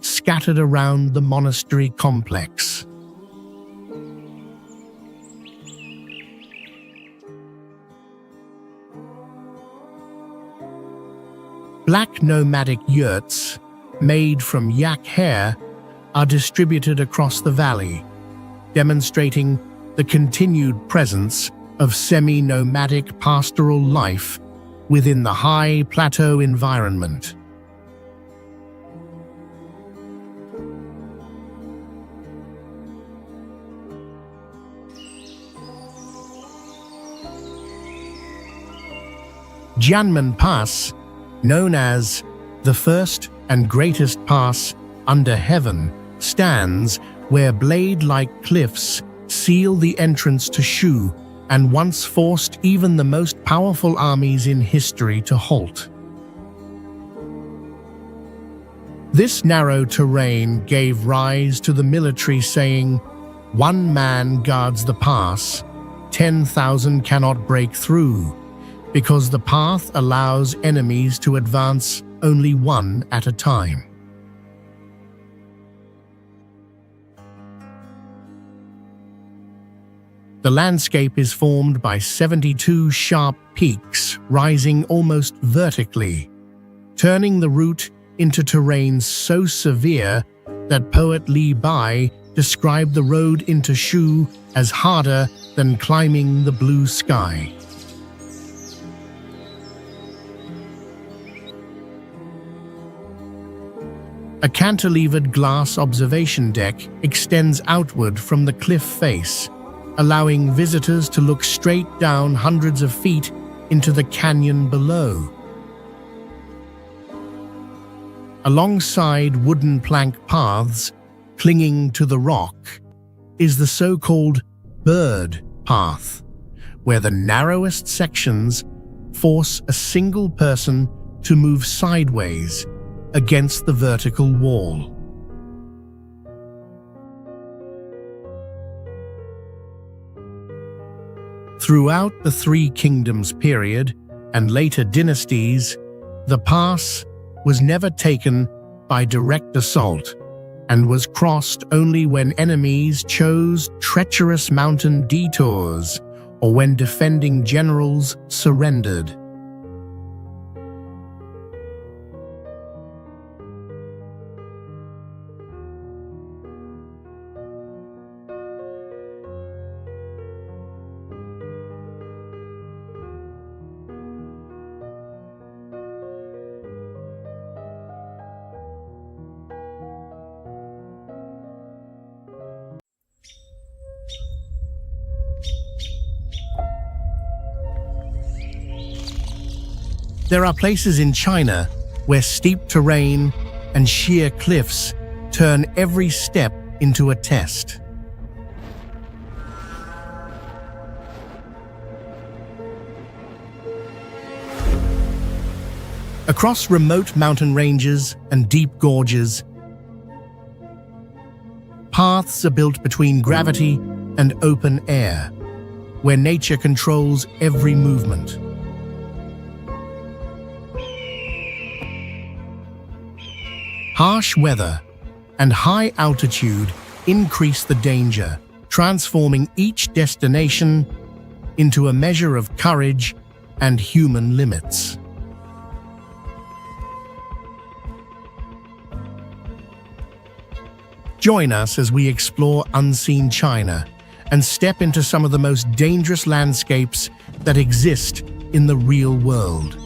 scattered around the monastery complex. Black nomadic yurts, made from yak hair, are distributed across the valley, demonstrating the continued presence of semi-nomadic pastoral life within the high plateau environment. Janman Pass, known as the first and greatest pass under heaven, stands where blade-like cliffs seal the entrance to Shu, and once forced even the most powerful armies in history to halt. This narrow terrain gave rise to the military saying, "One man guards the pass, 10,000 cannot break through," because the path allows enemies to advance only one at a time. The landscape is formed by 72 sharp peaks rising almost vertically, turning the route into terrain so severe that poet Li Bai described the road into Shu as harder than climbing the blue sky. A cantilevered glass observation deck extends outward from the cliff face, allowing visitors to look straight down hundreds of feet into the canyon below. Alongside wooden plank paths clinging to the rock is the so-called bird path, where the narrowest sections force a single person to move sideways against the vertical wall. Throughout the Three Kingdoms period and later dynasties, the pass was never taken by direct assault and was crossed only when enemies chose treacherous mountain detours or when defending generals surrendered. There are places in China where steep terrain and sheer cliffs turn every step into a test. Across remote mountain ranges and deep gorges, paths are built between gravity and open air, where nature controls every movement. Harsh weather and high altitude increase the danger, transforming each destination into a measure of courage and human limits. Join us as we explore unseen China and step into some of the most dangerous landscapes that exist in the real world.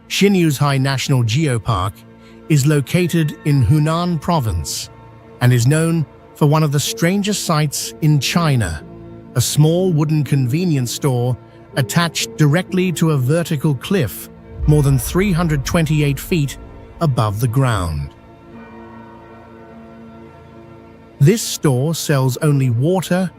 Xinyuzhai National Geopark is located in Hunan Province and is known for one of the strangest sights in China, a small wooden convenience store attached directly to a vertical cliff more than 328 feet above the ground. This store sells only water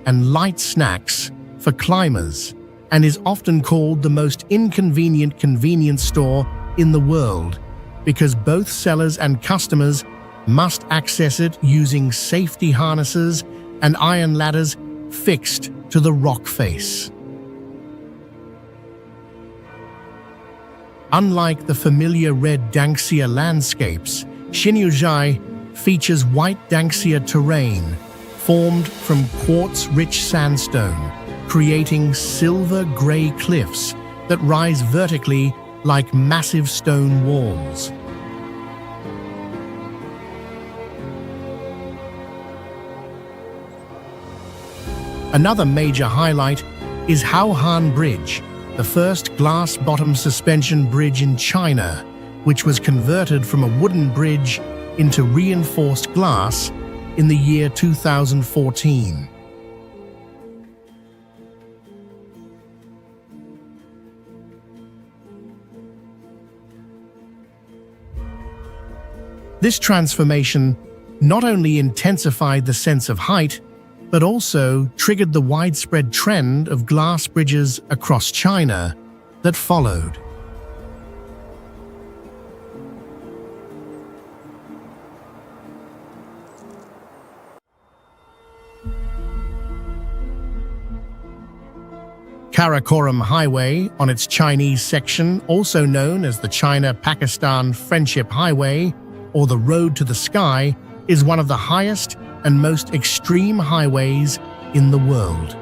and light snacks for climbers and is often called the most inconvenient convenience store in the world because both sellers and customers must access it using safety harnesses and iron ladders fixed to the rock face. Unlike the familiar red Dangxia landscapes, Xinyuzhai features white Dangxia terrain formed from quartz-rich sandstone, creating silver-gray cliffs that rise vertically like massive stone walls. Another major highlight is Haohan Bridge, the first glass-bottom suspension bridge in China, which was converted from a wooden bridge into reinforced glass in the year 2014. This transformation not only intensified the sense of height, but also triggered the widespread trend of glass bridges across China that followed. Karakorum Highway, on its Chinese section, also known as the China-Pakistan Friendship Highway or the Road to the Sky, is one of the highest and most extreme highways in the world.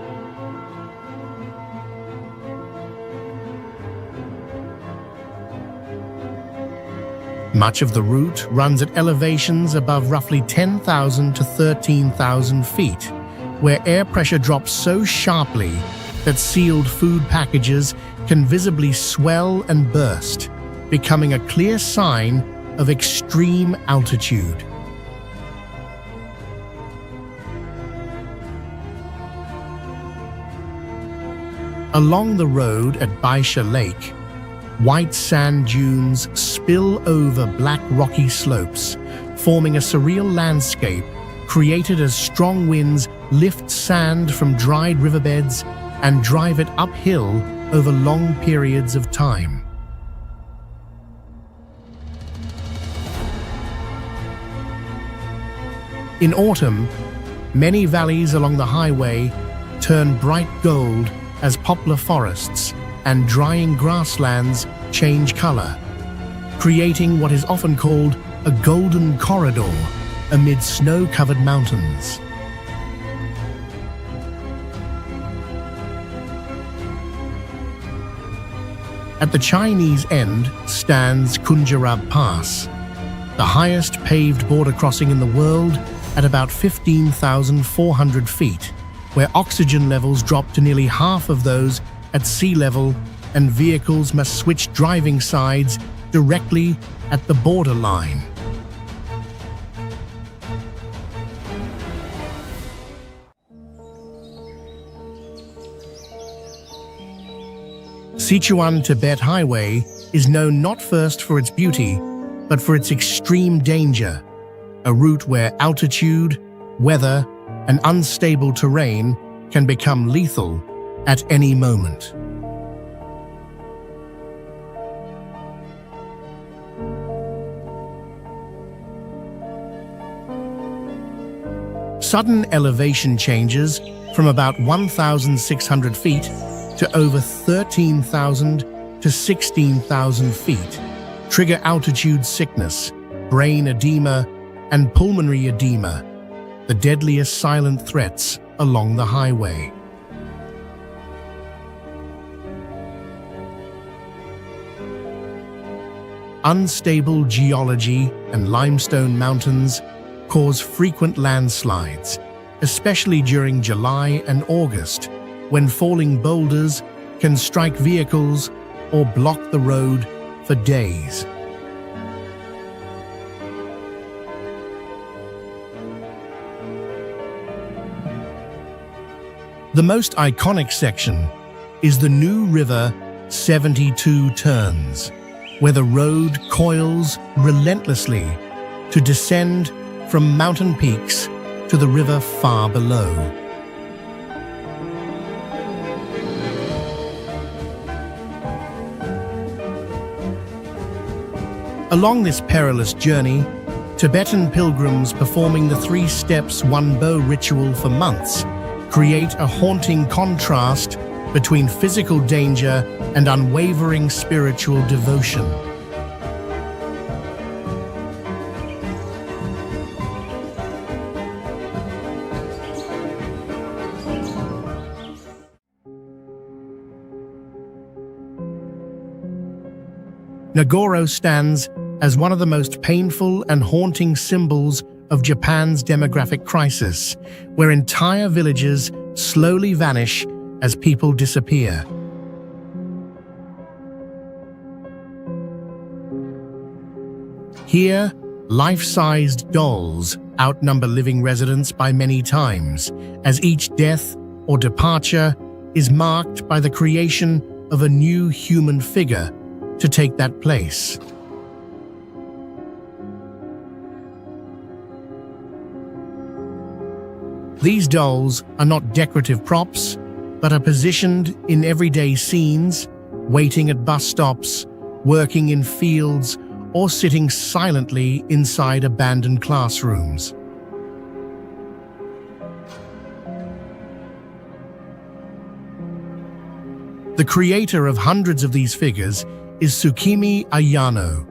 Much of the route runs at elevations above roughly 10,000 to 13,000 feet, where air pressure drops so sharply that sealed food packages can visibly swell and burst, becoming a clear sign of extreme altitude. Along the road at Baisha Lake, white sand dunes spill over black rocky slopes, forming a surreal landscape created as strong winds lift sand from dried riverbeds and drive it uphill over long periods of time. In autumn, many valleys along the highway turn bright gold as poplar forests and drying grasslands change color, creating what is often called a golden corridor amid snow-covered mountains. At the Chinese end stands Kunlun Pass, the highest paved border crossing in the world at about 15,400 feet, where oxygen levels drop to nearly half of those at sea level and vehicles must switch driving sides directly at the border line. Sichuan-Tibet Highway is known not first for its beauty, but for its extreme danger, a route where altitude, weather, and unstable terrain can become lethal at any moment. Sudden elevation changes from about 1,600 feet to over 13,000 to 16,000 feet trigger altitude sickness, brain edema, and pulmonary edema, the deadliest silent threats along the highway. Unstable geology and limestone mountains cause frequent landslides, especially during July and August, when falling boulders can strike vehicles or block the road for days. The most iconic section is the New River 72 Turns, where the road coils relentlessly to descend from mountain peaks to the river far below. Along this perilous journey, Tibetan pilgrims performing the 3 steps 1 bow ritual for months create a haunting contrast between physical danger and unwavering spiritual devotion. Nagoro stands as one of the most painful and haunting symbols of Japan's demographic crisis, where entire villages slowly vanish as people disappear. Here, life-sized dolls outnumber living residents by many times, as each death or departure is marked by the creation of a new human figure to take that place. These dolls are not decorative props, but are positioned in everyday scenes, waiting at bus stops, working in fields, or sitting silently inside abandoned classrooms. The creator of hundreds of these figures is Tsukimi Ayano,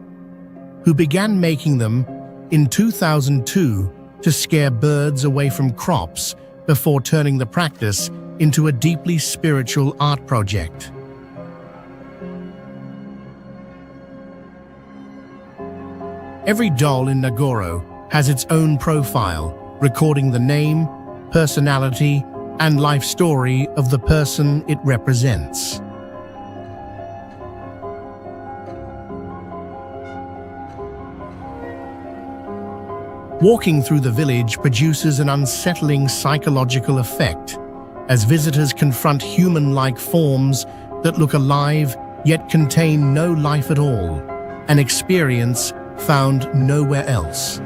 who began making them in 2002 to scare birds away from crops before turning the practice into a deeply spiritual art project. Every doll in Nagoro has its own profile, recording the name, personality, and life story of the person it represents. Walking through the village produces an unsettling psychological effect, as visitors confront human-like forms that look alive yet contain no life at all, an experience found nowhere else.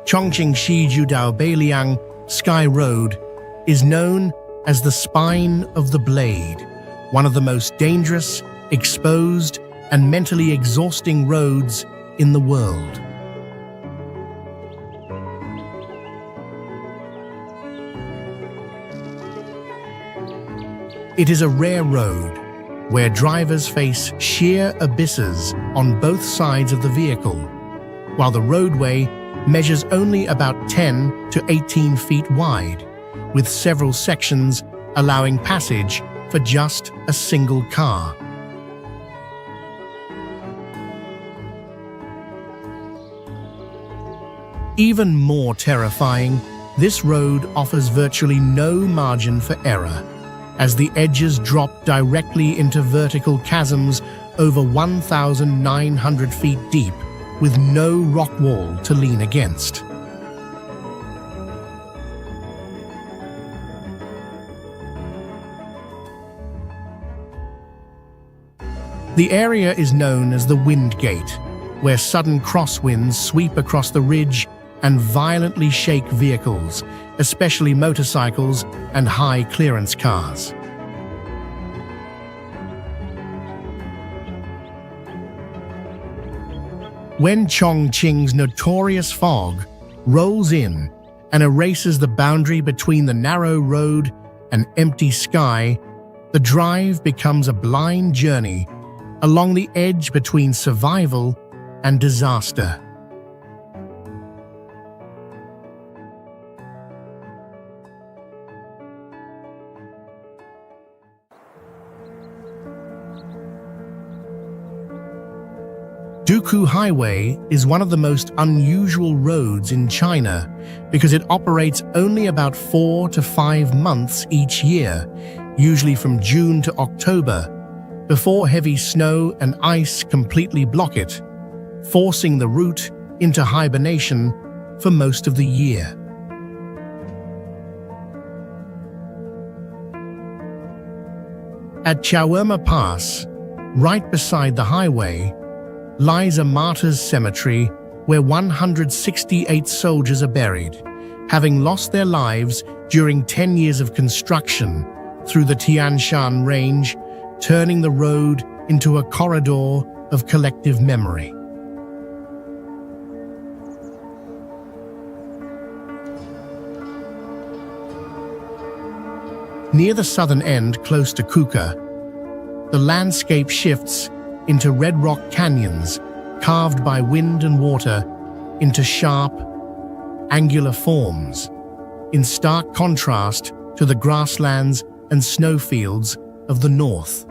Chongqing Shiju Dao Beiliang Sky Road is known as the Spine of the Blade, one of the most dangerous, exposed, and mentally exhausting roads in the world. It is a rare road where drivers face sheer abysses on both sides of the vehicle, while the roadway measures only about 10 to 18 feet wide, with several sections allowing passage for just a single car. Even more terrifying, this road offers virtually no margin for error, as the edges drop directly into vertical chasms over 1,900 feet deep, with no rock wall to lean against. The area is known as the Wind Gate, where sudden crosswinds sweep across the ridge and violently shake vehicles, especially motorcycles and high-clearance cars. When Chongqing's notorious fog rolls in and erases the boundary between the narrow road and empty sky, the drive becomes a blind journey along the edge between survival and disaster. Duku Highway is one of the most unusual roads in China because it operates only about 4 to 5 months each year, usually from June to October, before heavy snow and ice completely block it, forcing the route into hibernation for most of the year. At Chawerma Pass, right beside the highway, lies a martyrs' cemetery where 168 soldiers are buried, having lost their lives during 10 years of construction through the Tian Shan Range, turning the road into a corridor of collective memory. Near the southern end, close to Kuka, the landscape shifts into red rock canyons carved by wind and water into sharp, angular forms, in stark contrast to the grasslands and snowfields of the north.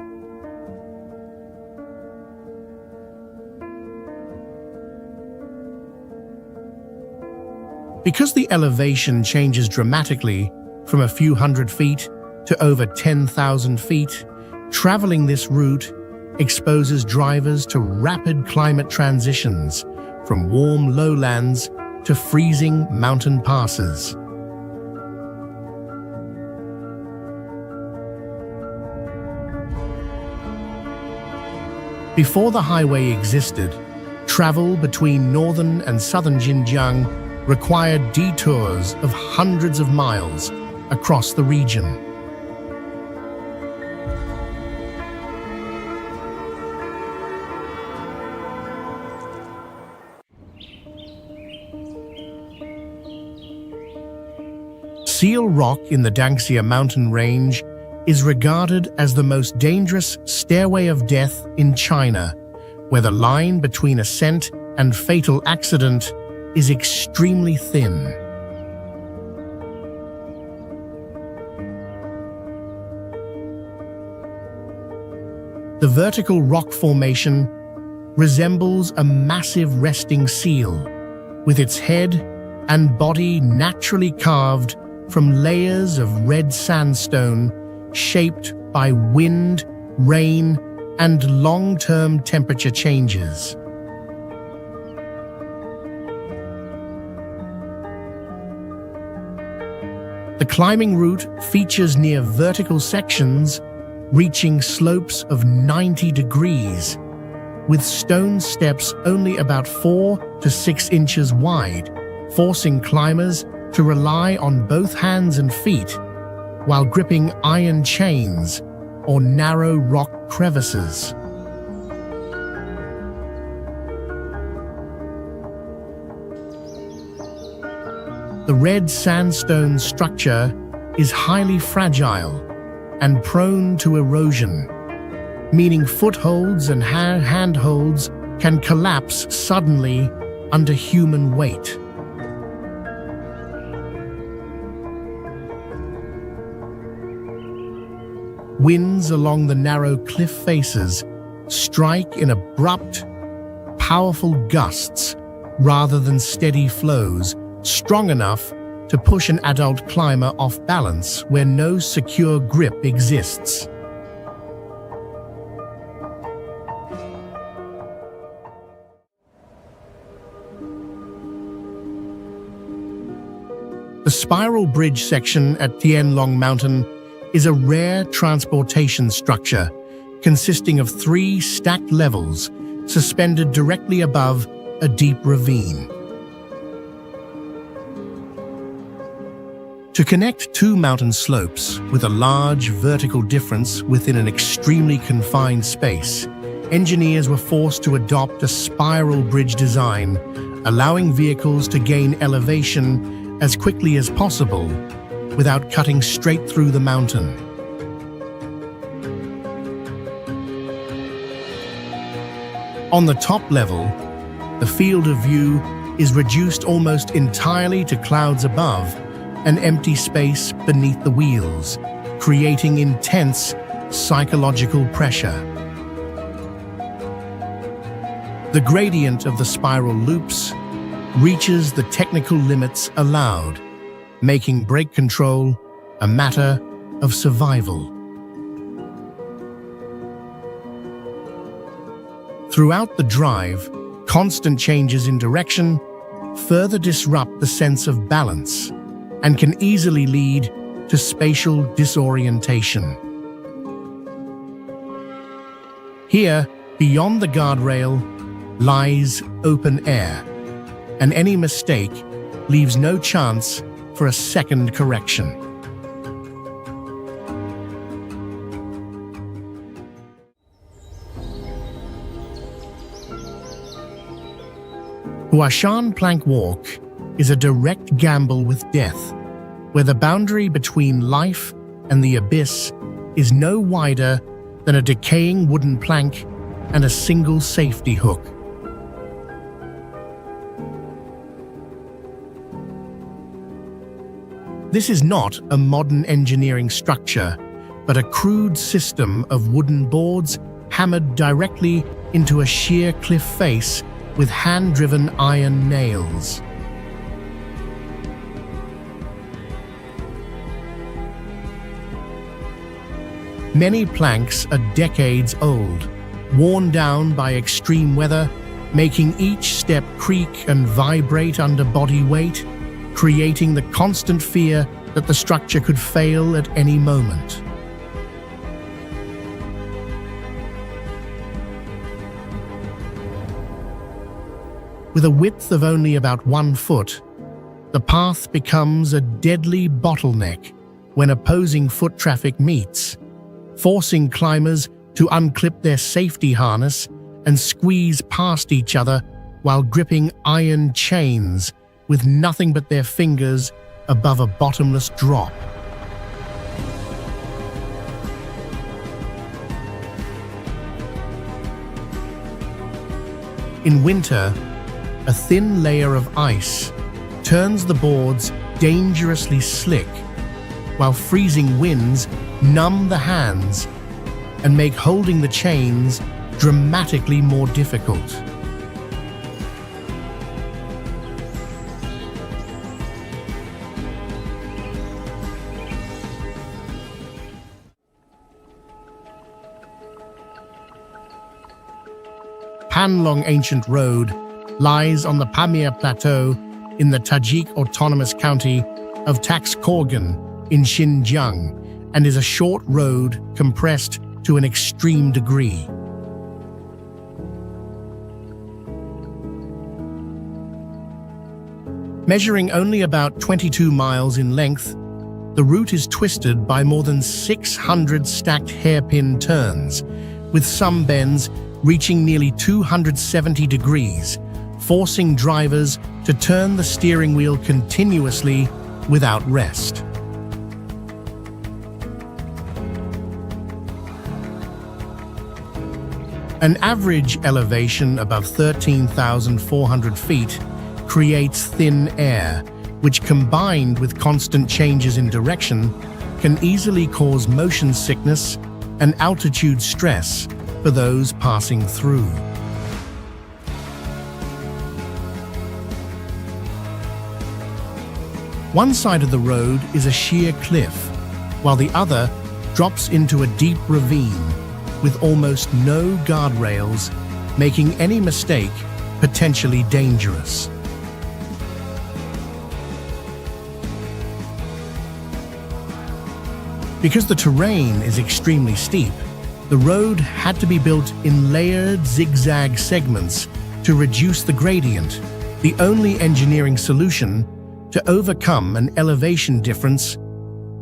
Because the elevation changes dramatically from a few hundred feet to over 10,000 feet, traveling this route exposes drivers to rapid climate transitions, from warm lowlands to freezing mountain passes. Before the highway existed, travel between northern and southern Xinjiang required detours of hundreds of miles across the region. Seal Rock in the Danxia mountain range is regarded as the most dangerous stairway of death in China, where the line between ascent and fatal accident is extremely thin. The vertical rock formation resembles a massive resting seal, with its head and body naturally carved from layers of red sandstone shaped by wind, rain, and long-term temperature changes. The climbing route features near vertical sections reaching slopes of 90 degrees, with stone steps only about 4 to 6 inches wide, forcing climbers to rely on both hands and feet while gripping iron chains or narrow rock crevices. The red sandstone structure is highly fragile and prone to erosion, meaning footholds and handholds can collapse suddenly under human weight. Winds along the narrow cliff faces strike in abrupt, powerful gusts rather than steady flows, strong enough to push an adult climber off balance where no secure grip exists. The spiral bridge section at Tienl Long Mountain is a rare transportation structure consisting of 3 stacked levels suspended directly above a deep ravine. To connect 2 mountain slopes with a large vertical difference within an extremely confined space, engineers were forced to adopt a spiral bridge design, allowing vehicles to gain elevation as quickly as possible without cutting straight through the mountain. On the top level, the field of view is reduced almost entirely to clouds above and empty space beneath the wheels, creating intense psychological pressure. The gradient of the spiral loops reaches the technical limits allowed, making brake control a matter of survival. Throughout the drive, constant changes in direction further disrupt the sense of balance and can easily lead to spatial disorientation. Here, beyond the guardrail, lies open air, and any mistake leaves no chance for a second correction. Huashan Plank Walk is a direct gamble with death, where the boundary between life and the abyss is no wider than a decaying wooden plank and a single safety hook. This is not a modern engineering structure, but a crude system of wooden boards hammered directly into a sheer cliff face with hand-driven iron nails. Many planks are decades old, worn down by extreme weather, making each step creak and vibrate under body weight, creating the constant fear that the structure could fail at any moment. With a width of only about 1 foot, the path becomes a deadly bottleneck when opposing foot traffic meets, forcing climbers to unclip their safety harness and squeeze past each other while gripping iron chains with nothing but their fingers above a bottomless drop. In winter, a thin layer of ice turns the boards dangerously slick, while freezing winds numb the hands and make holding the chains dramatically more difficult. Tienl Long Ancient Road lies on the Pamir Plateau in the Tajik Autonomous County of Taxkorgan in Xinjiang and is a short road compressed to an extreme degree. Measuring only about 22 miles in length, the route is twisted by more than 600 stacked hairpin turns, with some bends reaching nearly 270 degrees, forcing drivers to turn the steering wheel continuously without rest. An average elevation above 13,400 feet creates thin air, which combined with constant changes in direction can easily cause motion sickness and altitude stress for those passing through. One side of the road is a sheer cliff, while the other drops into a deep ravine with almost no guardrails, making any mistake potentially dangerous. Because the terrain is extremely steep, the road had to be built in layered zigzag segments to reduce the gradient, the only engineering solution to overcome an elevation difference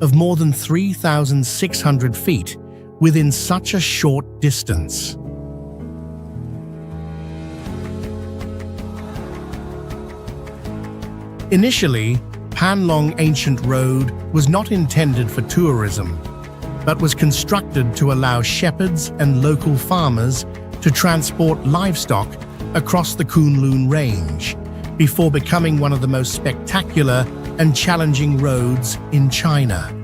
of more than 3,600 feet within such a short distance. Initially, Tienl Long Ancient Road was not intended for tourism, but was constructed to allow shepherds and local farmers to transport livestock across the Kunlun Range, before becoming one of the most spectacular and challenging roads in China.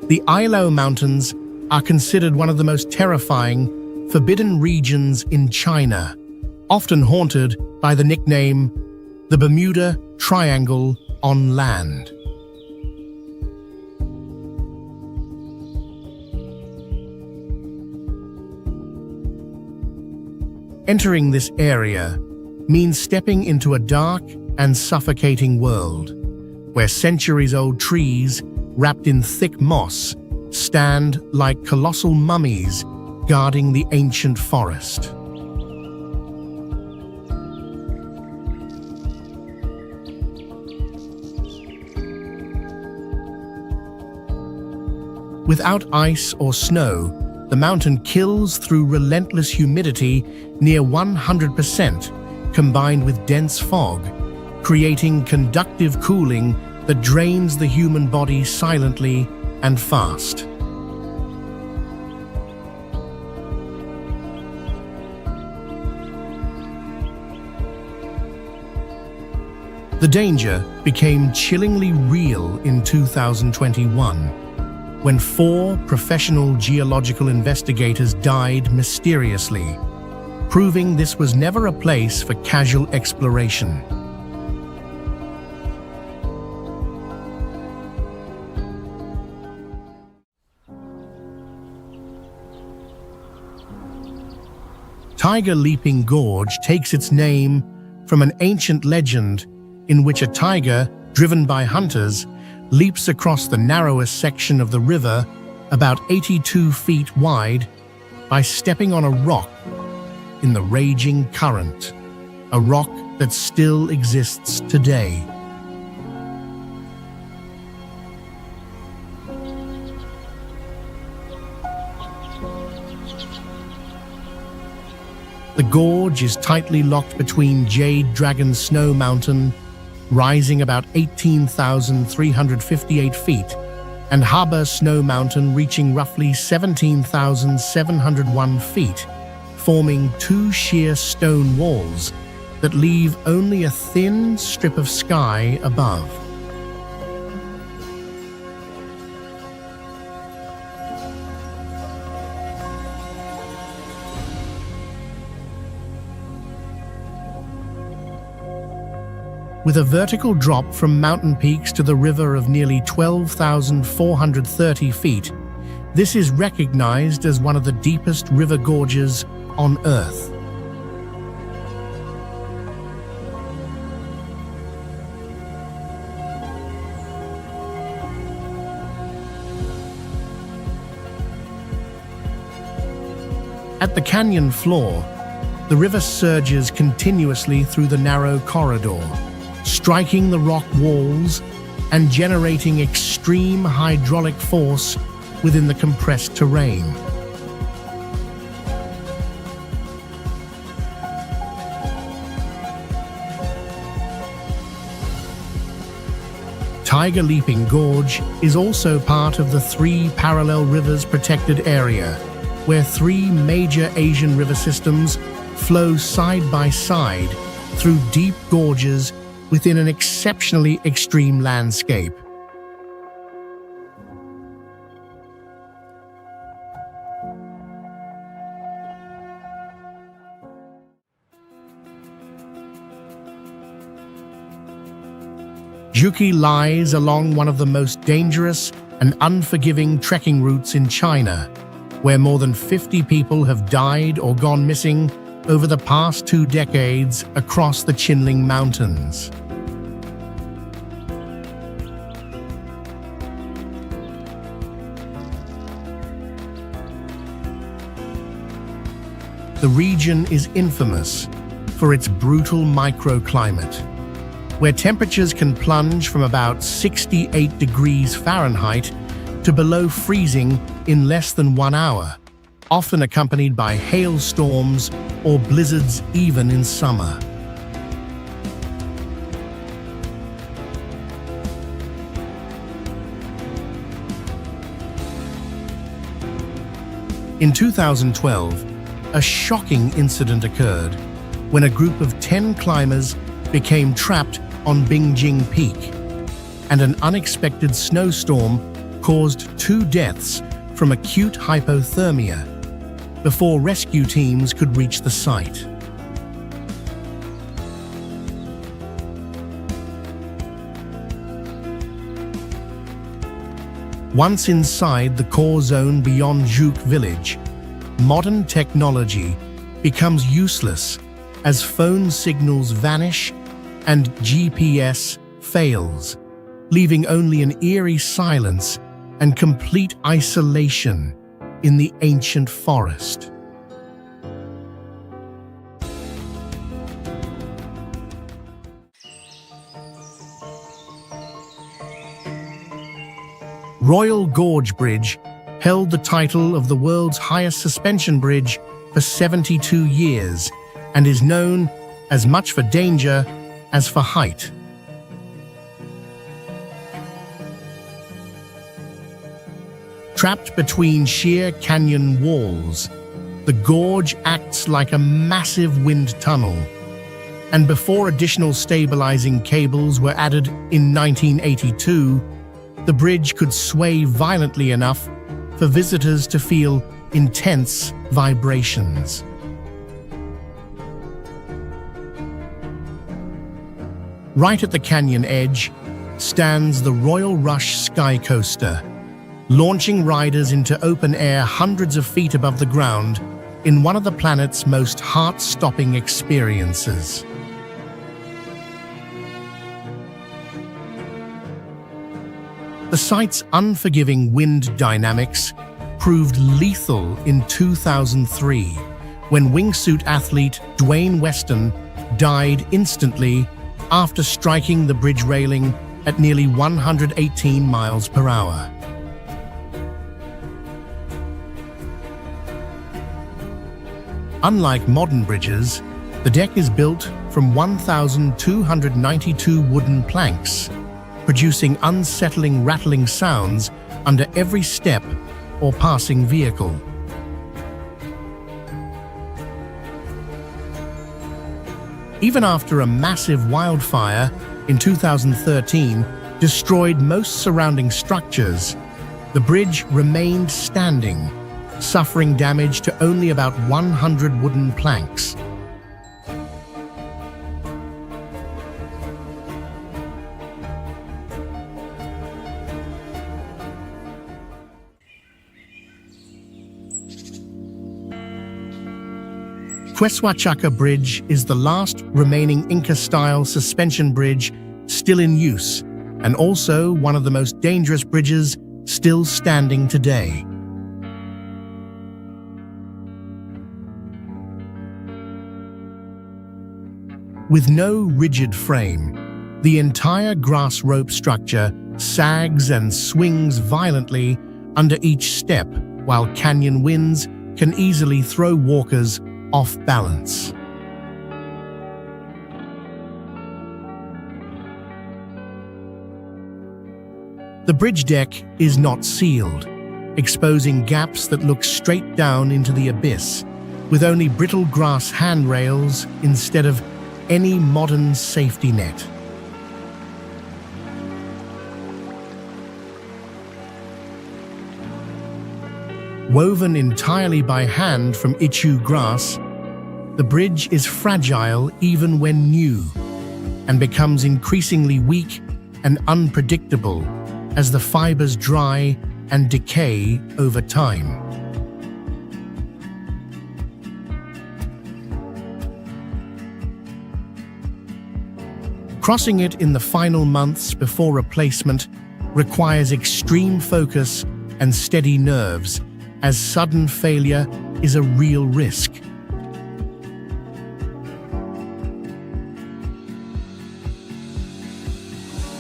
The Hailuogou Mountains are considered one of the most terrifying, forbidden regions in China, often haunted by the nickname the Bermuda Triangle on land. Entering this area means stepping into a dark and suffocating world, where centuries-old trees wrapped in thick moss stand like colossal mummies guarding the ancient forest. Without ice or snow, the mountain kills through relentless humidity near 100%, combined with dense fog, creating conductive cooling that drains the human body silently and fast. The danger became chillingly real in 2021, when 4 professional geological investigators died mysteriously, proving this was never a place for casual exploration. Tiger Leaping Gorge takes its name from an ancient legend in which a tiger, driven by hunters, leaps across the narrowest section of the river, about 82 feet wide, by stepping on a rock in the raging current, a rock that still exists today. The gorge is tightly locked between Jade Dragon Snow Mountain, rising about 18,358 feet, and Harbor Snow Mountain, reaching roughly 17,701 feet, forming two sheer stone walls that leave only a thin strip of sky above. With a vertical drop from mountain peaks to the river of nearly 12,430 feet, this is recognized as one of the deepest river gorges on Earth. At the canyon floor, the river surges continuously through the narrow corridor, striking the rock walls and generating extreme hydraulic force within the compressed terrain. Tiger Leaping Gorge is also part of the three parallel rivers protected area, where three major Asian river systems flow side by side through deep gorges within an exceptionally extreme landscape. Juki lies along one of the most dangerous and unforgiving trekking routes in China, where more than 50 people have died or gone missing over the past 2 decades across the Tienl Long Mountains. The region is infamous for its brutal microclimate, where temperatures can plunge from about 68 degrees Fahrenheit to below freezing in less than 1 hour, often accompanied by hailstorms or blizzards even in summer. In 2012, a shocking incident occurred when a group of 10 climbers became trapped on Bipanjiang Peak, and an unexpected snowstorm caused 2 deaths from acute hypothermia before rescue teams could reach the site. Once inside the core zone beyond Zigzag Village, modern technology becomes useless as phone signals vanish and GPS fails, leaving only an eerie silence and complete isolation in the ancient forest. Royal Gorge Bridge held the title of the world's highest suspension bridge for 72 years and is known as much for danger as for height. Trapped between sheer canyon walls, the gorge acts like a massive wind tunnel, and before additional stabilizing cables were added in 1982, the bridge could sway violently enough for visitors to feel intense vibrations. Right at the canyon edge stands the Royal Rush Sky Coaster, launching riders into open air hundreds of feet above the ground in one of the planet's most heart-stopping experiences. The site's unforgiving wind dynamics proved lethal in 2003, when wingsuit athlete Dwayne Weston died instantly after striking the bridge railing at nearly 118 miles per hour. Unlike modern bridges, the deck is built from 1,292 wooden planks, producing unsettling rattling sounds under every step or passing vehicle. Even after a massive wildfire in 2013 destroyed most surrounding structures, the bridge remained standing, suffering damage to only about 100 wooden planks. Queswachaka Bridge is the last remaining Inca-style suspension bridge still in use, and also one of the most dangerous bridges still standing today. With no rigid frame, the entire grass rope structure sags and swings violently under each step, while canyon winds can easily throw walkers off balance. The bridge deck is not sealed, exposing gaps that look straight down into the abyss, with only brittle grass handrails instead of any modern safety net. Woven entirely by hand from ichu grass, the bridge is fragile even when new, and becomes increasingly weak and unpredictable as the fibers dry and decay over time. Crossing it in the final months before replacement requires extreme focus and steady nerves, as sudden failure is a real risk.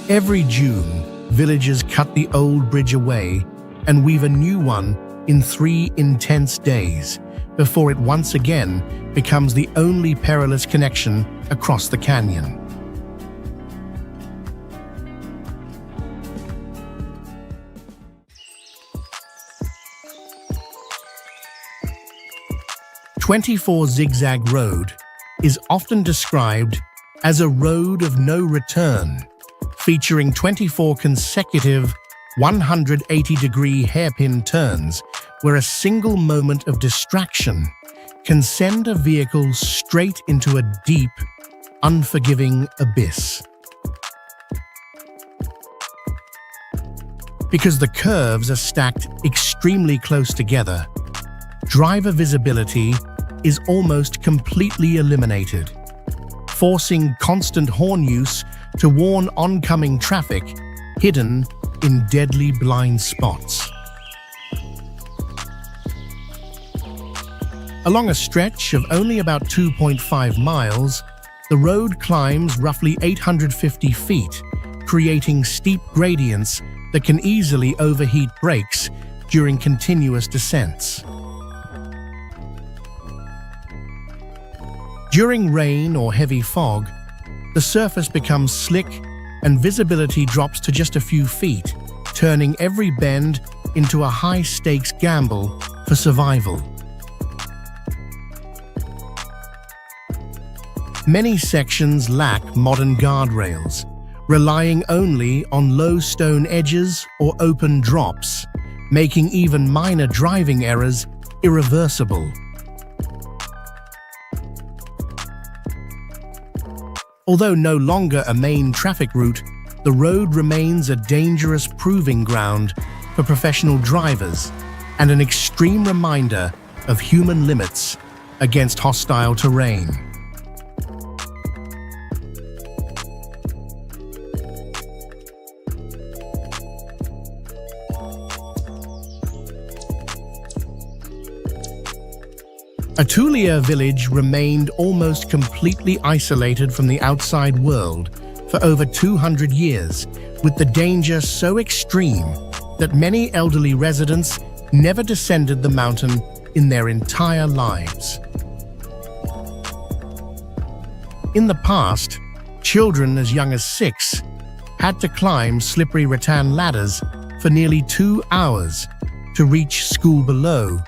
Every June, villagers cut the old bridge away and weave a new one in 3 intense days, before it once again becomes the only perilous connection across the canyon. Zigzag Road is often described as a road of no return, featuring 24 consecutive 180-degree hairpin turns where a single moment of distraction can send a vehicle straight into a deep, unforgiving abyss. Because the curves are stacked extremely close together, driver visibility is almost completely eliminated, forcing constant horn use to warn oncoming traffic hidden in deadly blind spots. Along a stretch of only about 2.5 miles, the road climbs roughly 850 feet, creating steep gradients that can easily overheat brakes during continuous descents. During rain or heavy fog, the surface becomes slick and visibility drops to just a few feet, turning every bend into a high-stakes gamble for survival. Many sections lack modern guardrails, relying only on low stone edges or open drops, making even minor driving errors irreversible. Although no longer a main traffic route, the road remains a dangerous proving ground for professional drivers and an extreme reminder of human limits against hostile terrain. Atule'er Village remained almost completely isolated from the outside world for over 200 years, with the danger so extreme that many elderly residents never descended the mountain in their entire lives. In the past, children as young as 6 had to climb slippery rattan ladders for nearly 2 hours to reach school below,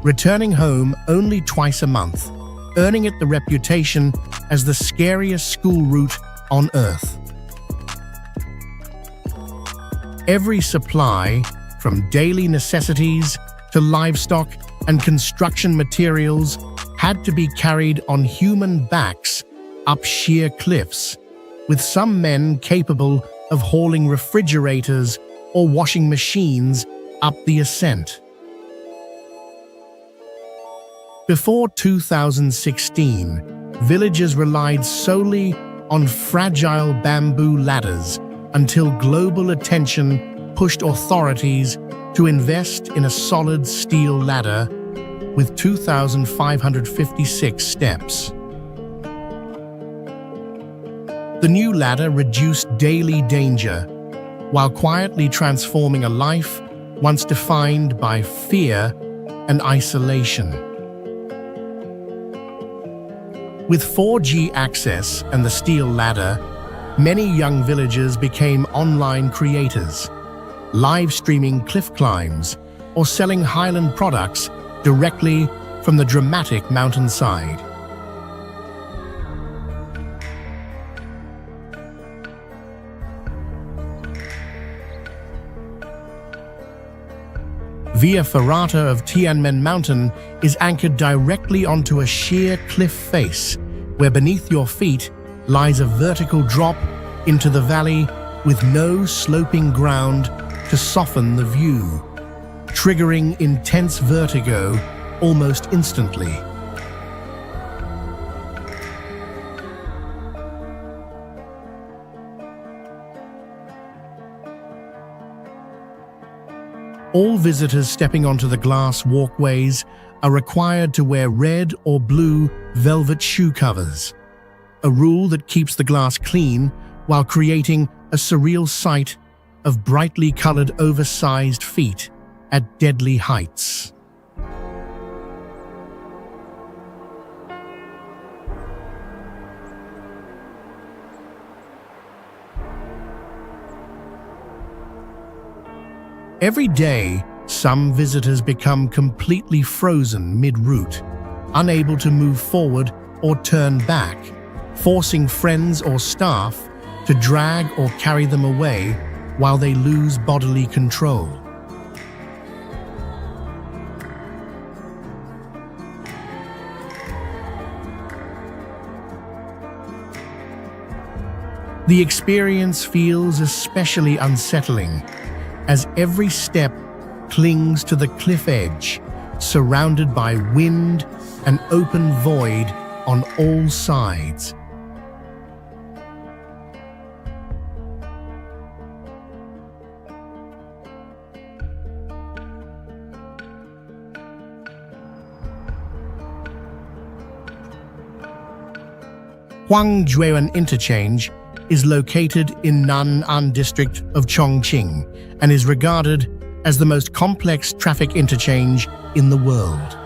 returning home only twice a month, earning it the reputation as the scariest school route on Earth. Every supply, from daily necessities to livestock and construction materials, had to be carried on human backs up sheer cliffs, with some men capable of hauling refrigerators or washing machines up the ascent. Before 2016, villagers relied solely on fragile bamboo ladders until global attention pushed authorities to invest in a solid steel ladder with 2,556 steps. The new ladder reduced daily danger while quietly transforming a life once defined by fear and isolation. With 4G access and the steel ladder, many young villagers became online creators, live streaming cliff climbs or selling highland products directly from the dramatic mountainside. Via Ferrata of Tianmen Mountain is anchored directly onto a sheer cliff face, where beneath your feet lies a vertical drop into the valley with no sloping ground to soften the view, triggering intense vertigo almost instantly. All visitors stepping onto the glass walkways are required to wear red or blue velvet shoe covers, a rule that keeps the glass clean while creating a surreal sight of brightly colored oversized feet at deadly heights. Every day, some visitors become completely frozen mid-route, unable to move forward or turn back, forcing friends or staff to drag or carry them away while they lose bodily control. The experience feels especially unsettling, as every step clings to the cliff edge, surrounded by wind and open void on all sides. Huangjuan Interchange is located in Nan'an district of Chongqing and is regarded as the most complex traffic interchange in the world.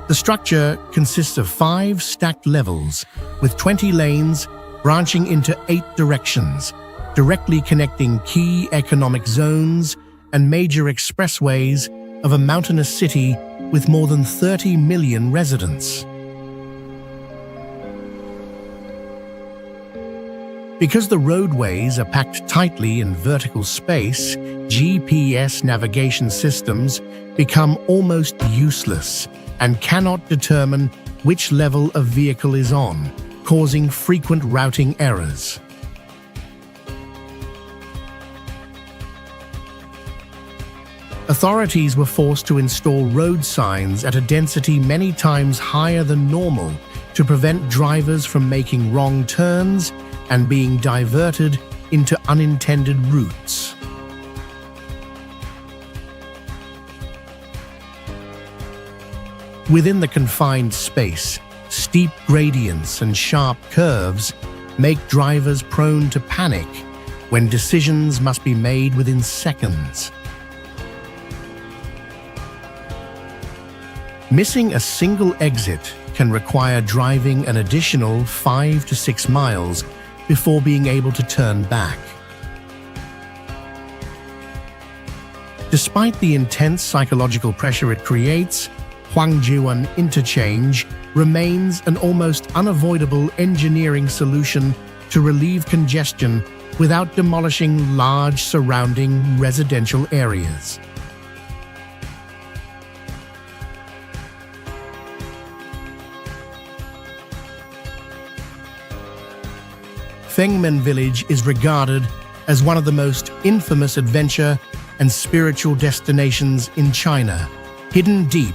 The structure consists of 5 stacked levels with 20 lanes branching into 8 directions, directly connecting key economic zones and major expressways of a mountainous city with more than 30 million residents. Because the roadways are packed tightly in vertical space, GPS navigation systems become almost useless and cannot determine which level a vehicle is on, causing frequent routing errors. Authorities were forced to install road signs at a density many times higher than normal to prevent drivers from making wrong turns and being diverted into unintended routes. Within the confined space, steep gradients and sharp curves make drivers prone to panic when decisions must be made within seconds. Missing a single exit can require driving an additional 5 to 6 miles before being able to turn back. Despite the intense psychological pressure it creates, Huangjiuan Interchange remains an almost unavoidable engineering solution to relieve congestion without demolishing large surrounding residential areas. Fengmen Village is regarded as one of the most infamous adventure and spiritual destinations in China, hidden deep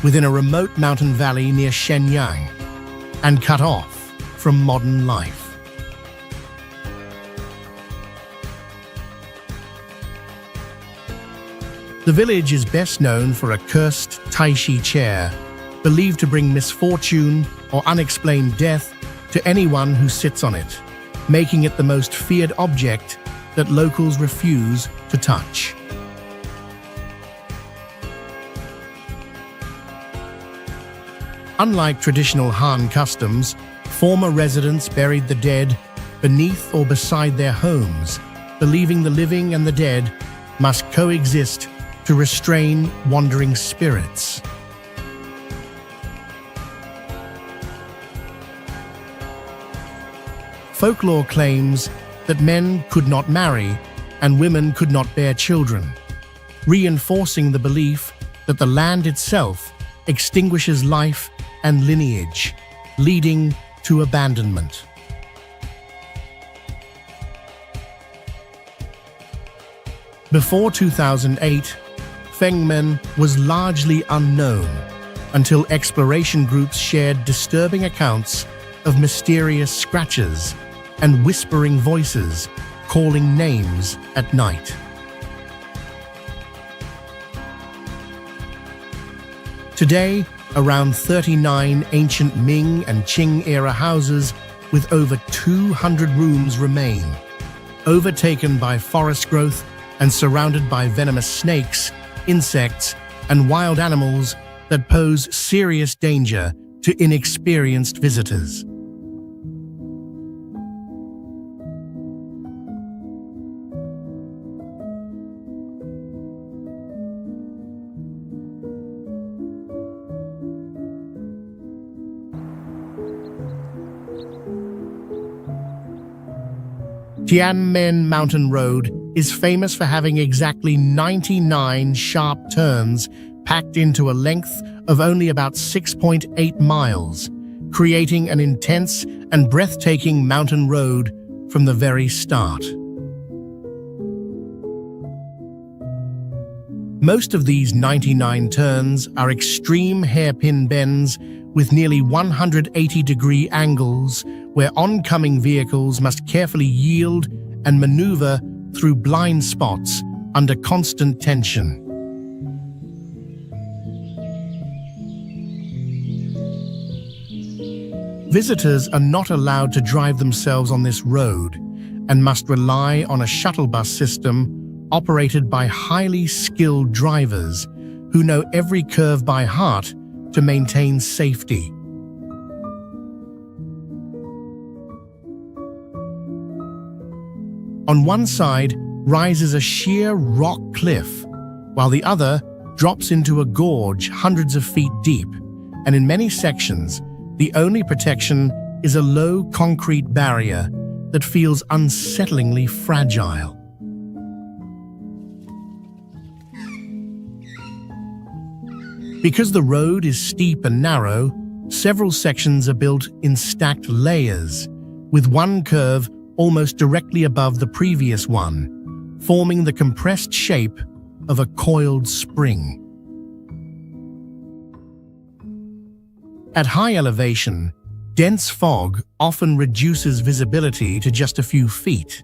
within a remote mountain valley near Shenyang and cut off from modern life. The village is best known for a cursed Taishi chair, believed to bring misfortune or unexplained death to anyone who sits on it, making it the most feared object that locals refuse to touch. Unlike traditional Han customs, former residents buried the dead beneath or beside their homes, believing the living and the dead must coexist to restrain wandering spirits. Folklore claims that men could not marry and women could not bear children, reinforcing the belief that the land itself extinguishes life and lineage, leading to abandonment. Before 2008, Fengmen was largely unknown until exploration groups shared disturbing accounts of mysterious scratches and whispering voices calling names at night. Today, around 39 ancient Ming and Qing-era houses with over 200 rooms remain, overtaken by forest growth and surrounded by venomous snakes, insects, and wild animals that pose serious danger to inexperienced visitors. Tianmen Mountain Road is famous for having exactly 99 sharp turns packed into a length of only about 6.8 miles, creating an intense and breathtaking mountain road from the very start. Most of these 99 turns are extreme hairpin bends with nearly 180-degree angles where oncoming vehicles must carefully yield and maneuver through blind spots under constant tension. Visitors are not allowed to drive themselves on this road and must rely on a shuttle bus system operated by highly skilled drivers who know every curve by heart to maintain safety. On one side rises a sheer rock cliff, while the other drops into a gorge hundreds of feet deep, and in many sections, the only protection is a low concrete barrier that feels unsettlingly fragile. Because the road is steep and narrow, several sections are built in stacked layers, with one curve almost directly above the previous one, forming the compressed shape of a coiled spring. At high elevation, dense fog often reduces visibility to just a few feet,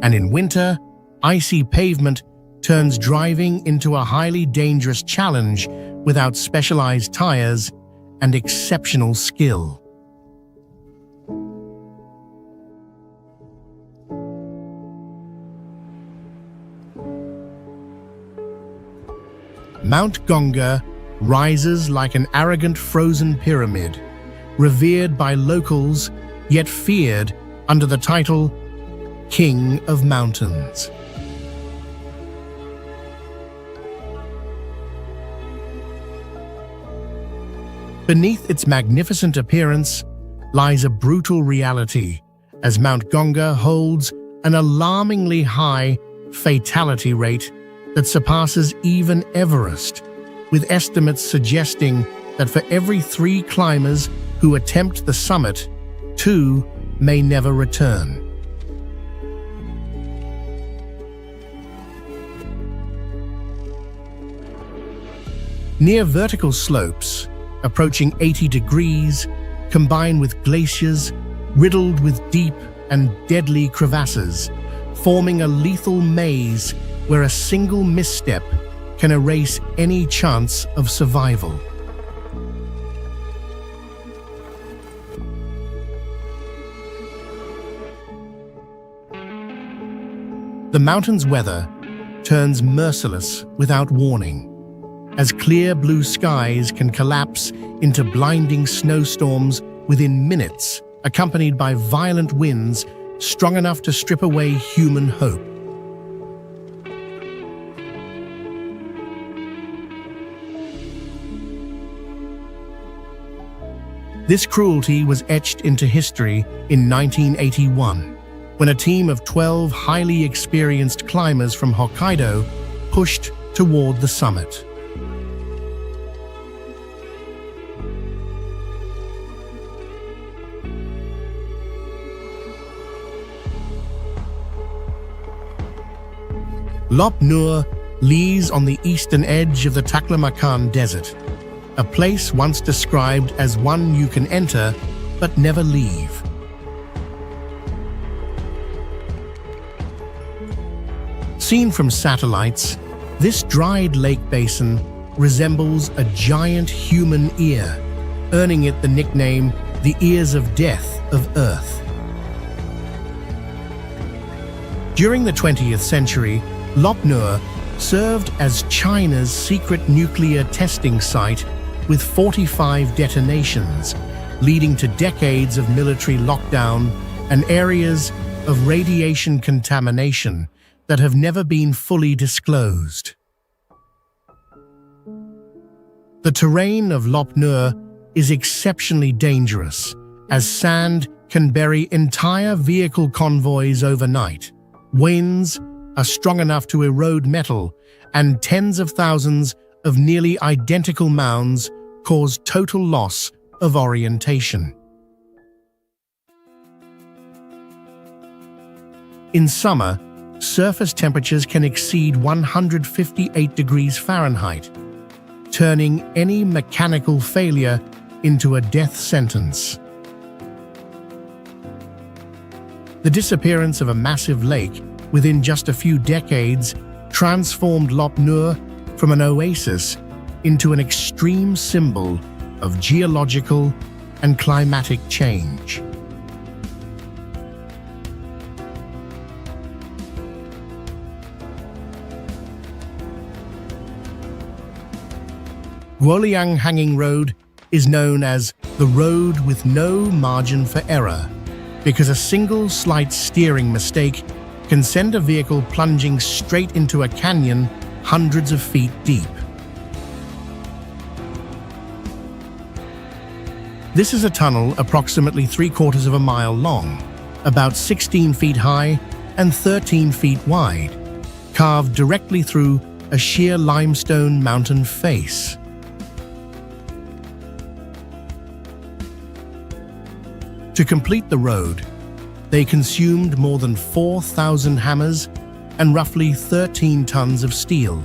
and in winter, icy pavement turns driving into a highly dangerous challenge without specialized tires and exceptional skill. Mount Gongga rises like an arrogant frozen pyramid, revered by locals yet feared under the title King of Mountains. Beneath its magnificent appearance lies a brutal reality, as Mount Gongga holds an alarmingly high fatality rate that surpasses even Everest, with estimates suggesting that for every 3 climbers who attempt the summit, 2 may never return. Near vertical slopes, approaching 80 degrees, combine with glaciers riddled with deep and deadly crevasses, forming a lethal maze where a single misstep can erase any chance of survival. The mountain's weather turns merciless without warning, as clear blue skies can collapse into blinding snowstorms within minutes, accompanied by violent winds strong enough to strip away human hope. This cruelty was etched into history in 1981, when a team of 12 highly experienced climbers from Hokkaido pushed toward the summit. Lop Nur lies on the eastern edge of the Taklamakan Desert, a place once described as one you can enter but never leave. Seen from satellites, this dried lake basin resembles a giant human ear, earning it the nickname the Ears of Death of Earth. During the 20th century, Lop Nur served as China's secret nuclear testing site with 45 detonations, leading to decades of military lockdown and areas of radiation contamination that have never been fully disclosed. The terrain of Lop Nur is exceptionally dangerous, as sand can bury entire vehicle convoys overnight. Winds are strong enough to erode metal, and tens of thousands of nearly identical mounds cause total loss of orientation. In summer, surface temperatures can exceed 158 degrees Fahrenheit, turning any mechanical failure into a death sentence. The disappearance of a massive lake within just a few decades transformed Lop Nur from an oasis into an extreme symbol of geological and climatic change. Guoliang Hanging Road is known as the road with no margin for error, because a single slight steering mistake can send a vehicle plunging straight into a canyon hundreds of feet deep. This is a tunnel approximately 3/4 of a mile long, about 16 feet high and 13 feet wide, carved directly through a sheer limestone mountain face. To complete the road, they consumed more than 4,000 hammers and roughly 13 tons of steel,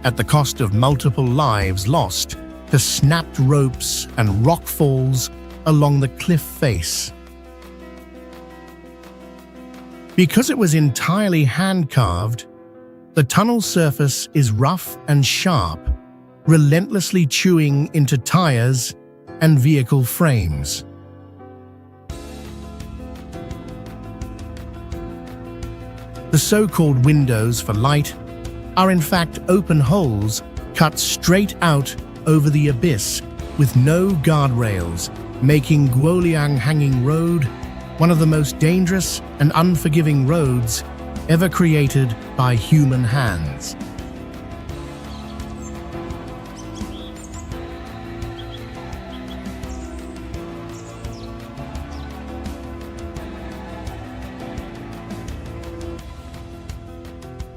at the cost of multiple lives lost to snapped ropes and rock falls along the cliff face. Because it was entirely hand-carved, the tunnel surface is rough and sharp, relentlessly chewing into tires and vehicle frames. The so-called windows for light are in fact open holes cut straight out over the abyss with no guardrails, making Guoliang Hanging Road one of the most dangerous and unforgiving roads ever created by human hands.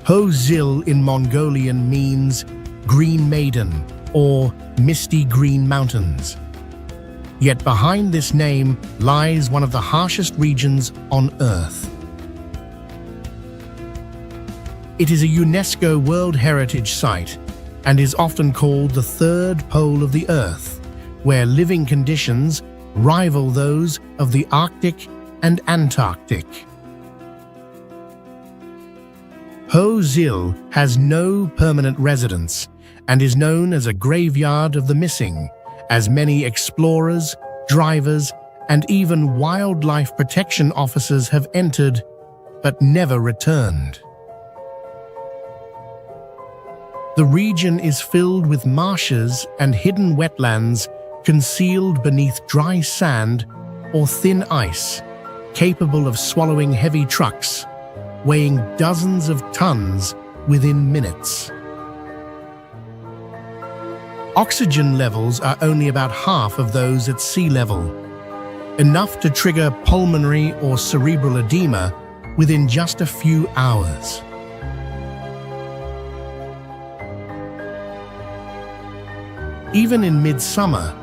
Hoh Xil in Mongolian means Green Maiden or Misty Green Mountains. Yet behind this name lies one of the harshest regions on Earth. It is a UNESCO World Heritage Site and is often called the third pole of the Earth, where living conditions rival those of the Arctic and Antarctic. Hoh Xil has no permanent residence and is known as a graveyard of the missing, as many explorers, drivers, and even wildlife protection officers have entered but never returned. The region is filled with marshes and hidden wetlands concealed beneath dry sand or thin ice, capable of swallowing heavy trucks, weighing dozens of tons within minutes. Oxygen levels are only about half of those at sea level, enough to trigger pulmonary or cerebral edema within just a few hours. Even in midsummer,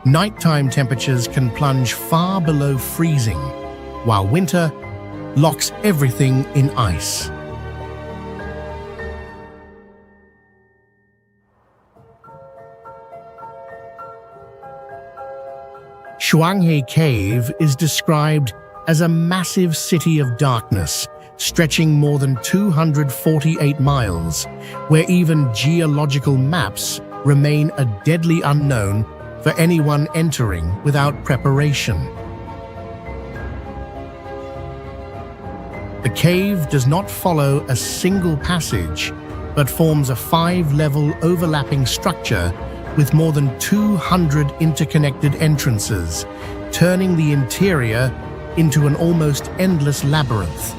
nighttime temperatures can plunge far below freezing, while winter locks everything in ice. Shwanghei Cave is described as a massive city of darkness stretching more than 248 miles, where even geological maps remain a deadly unknown for anyone entering without preparation. The cave does not follow a single passage, but forms a 5-level overlapping structure with more than 200 interconnected entrances, turning the interior into an almost endless labyrinth.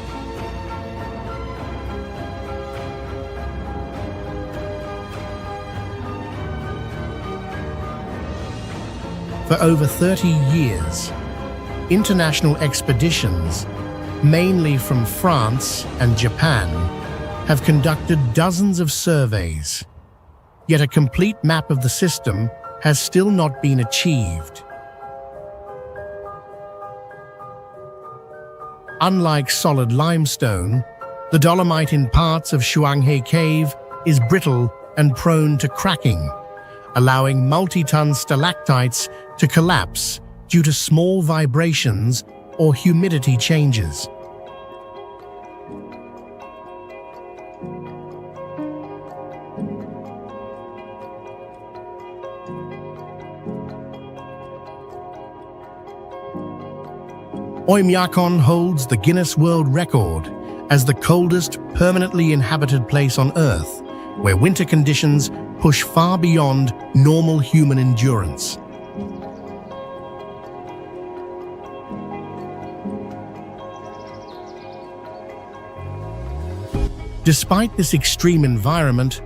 For over 30 years, international expeditions, mainly from France and Japan, have conducted dozens of surveys. Yet a complete map of the system has still not been achieved. Unlike solid limestone, the dolomite in parts of Shwanghei Cave is brittle and prone to cracking, allowing multi-ton stalactites to collapse due to small vibrations or humidity changes. Oymyakon holds the Guinness World Record as the coldest permanently inhabited place on Earth, where winter conditions push far beyond normal human endurance. Despite this extreme environment,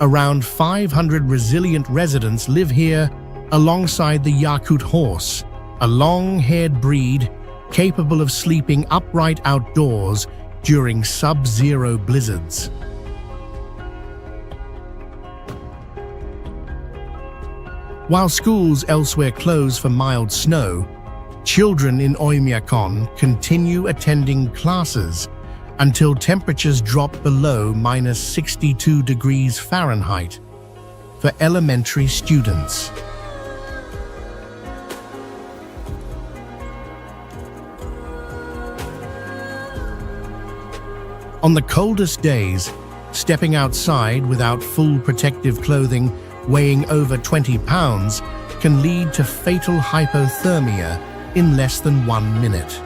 around 500 resilient residents live here alongside the Yakut horse, a long-haired breed capable of sleeping upright outdoors during sub-zero blizzards. While schools elsewhere close for mild snow, children in Oymyakon continue attending classes until temperatures drop below -62 degrees Fahrenheit for elementary students. On the coldest days, stepping outside without full protective clothing weighing over 20 pounds, can lead to fatal hypothermia in less than 1 minute.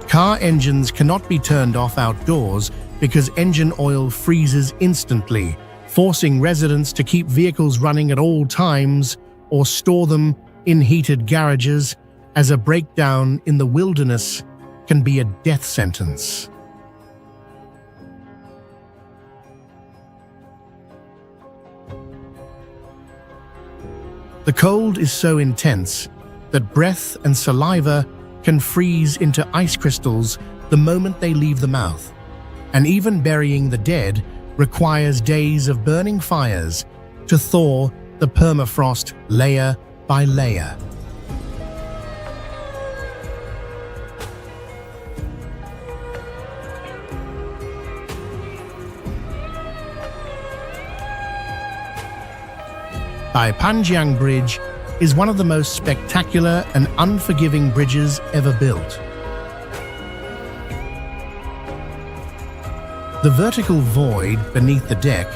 Car engines cannot be turned off outdoors because engine oil freezes instantly, forcing residents to keep vehicles running at all times or store them in heated garages, as a breakdown in the wilderness can be a death sentence. The cold is so intense that breath and saliva can freeze into ice crystals the moment they leave the mouth, and even burying the dead requires days of burning fires to thaw the permafrost layer by layer. Bipanjiang Bridge is one of the most spectacular and unforgiving bridges ever built. The vertical void beneath the deck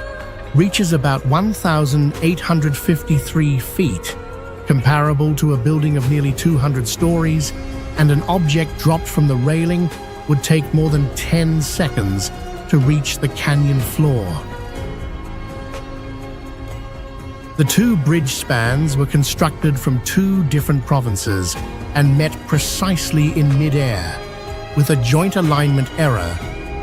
reaches about 1,853 feet, comparable to a building of nearly 200 stories, and an object dropped from the railing would take more than 10 seconds to reach the canyon floor. The two bridge spans were constructed from two different provinces and met precisely in mid-air, with a joint alignment error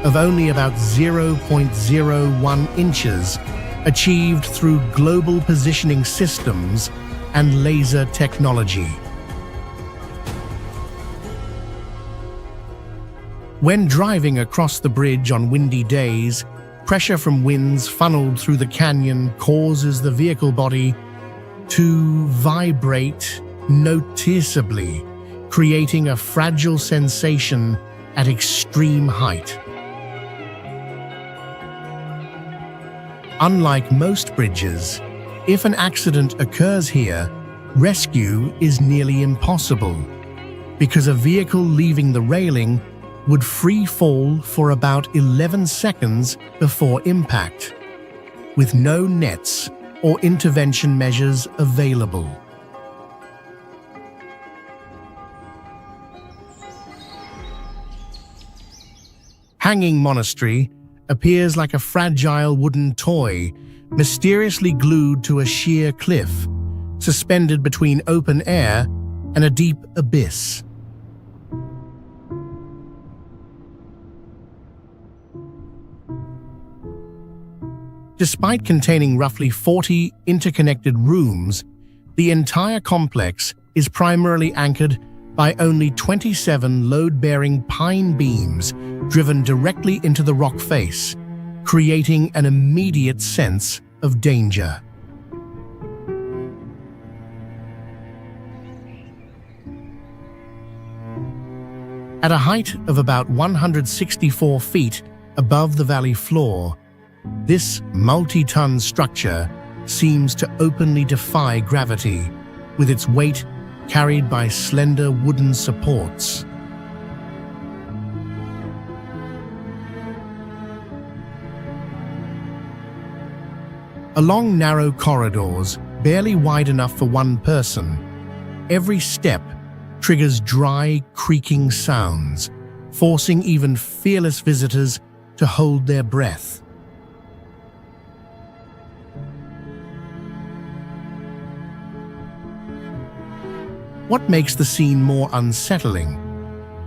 of only about 0.01 inches, achieved through global positioning systems and laser technology. When driving across the bridge on windy days, pressure from winds funneled through the canyon causes the vehicle body to vibrate noticeably, creating a fragile sensation at extreme height. Unlike most bridges, if an accident occurs here, rescue is nearly impossible, because a vehicle leaving the railing would free fall for about 11 seconds before impact, with no nets or intervention measures available. Hanging Monastery appears like a fragile wooden toy, mysteriously glued to a sheer cliff, suspended between open air and a deep abyss. Despite containing roughly 40 interconnected rooms, the entire complex is primarily anchored by only 27 load-bearing pine beams driven directly into the rock face, creating an immediate sense of danger. At a height of about 164 feet above the valley floor, this multi-ton structure seems to openly defy gravity, with its weight carried by slender wooden supports. Along narrow corridors, barely wide enough for one person, every step triggers dry, creaking sounds, forcing even fearless visitors to hold their breath. What makes the scene more unsettling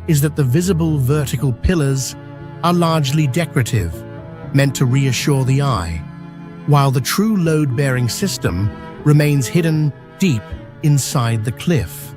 is that the visible vertical pillars are largely decorative, meant to reassure the eye, while the true load-bearing system remains hidden deep inside the cliff.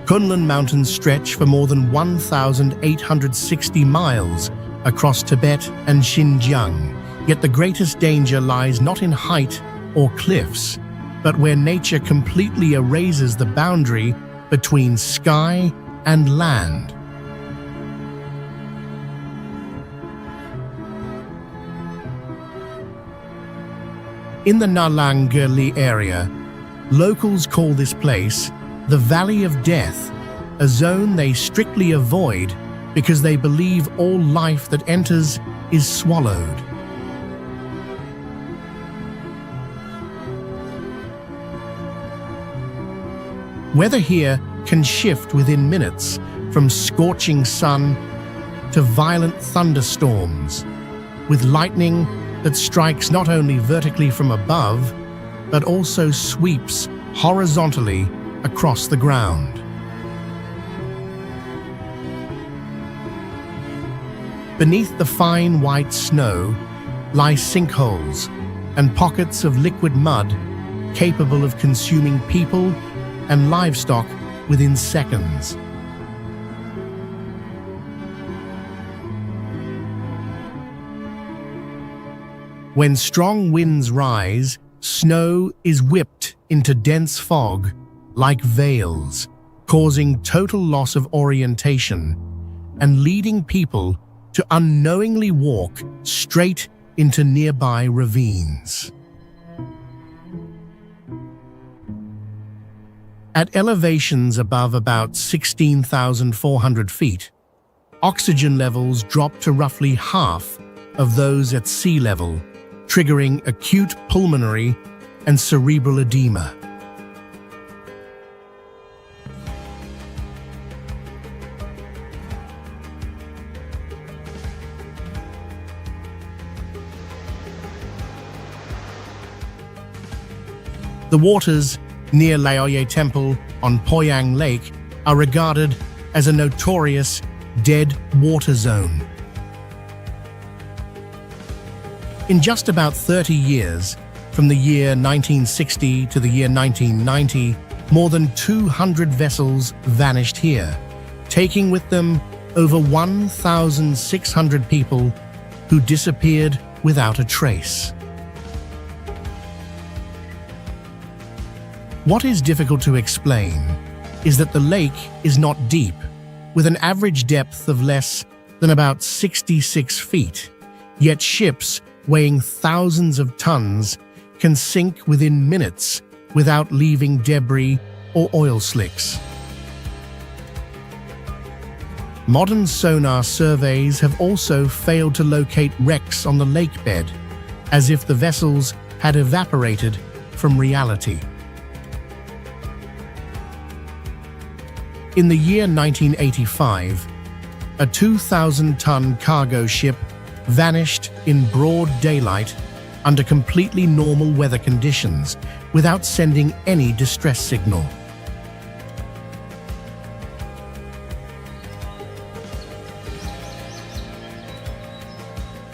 Kunlun Mountains stretch for more than 1,860 miles across Tibet and Xinjiang, yet the greatest danger lies not in height or cliffs, but where nature completely erases the boundary between sky and land. In the Nalangali area, locals call this place the Valley of Death, a zone they strictly avoid because they believe all life that enters is swallowed. Weather here can shift within minutes, from scorching sun to violent thunderstorms, with lightning that strikes not only vertically from above, but also sweeps horizontally across the ground. Beneath the fine white snow lie sinkholes and pockets of liquid mud capable of consuming people and livestock within seconds. When strong winds rise, snow is whipped into dense fog like veils, causing total loss of orientation and leading people to unknowingly walk straight into nearby ravines. At elevations above about 16,400 feet, oxygen levels drop to roughly half of those at sea level, triggering acute pulmonary and cerebral edema. The waters near Laya Temple on Poyang Lake are regarded as a notorious dead water zone. In just about 30 years, from the year 1960 to the year 1990, more than 200 vessels vanished here, taking with them over 1,600 people who disappeared without a trace. What is difficult to explain is that the lake is not deep, with an average depth of less than about 66 feet, yet ships weighing thousands of tons can sink within minutes without leaving debris or oil slicks. Modern sonar surveys have also failed to locate wrecks on the lake bed, as if the vessels had evaporated from reality. In the year 1985, a 2,000-ton cargo ship vanished in broad daylight under completely normal weather conditions without sending any distress signal.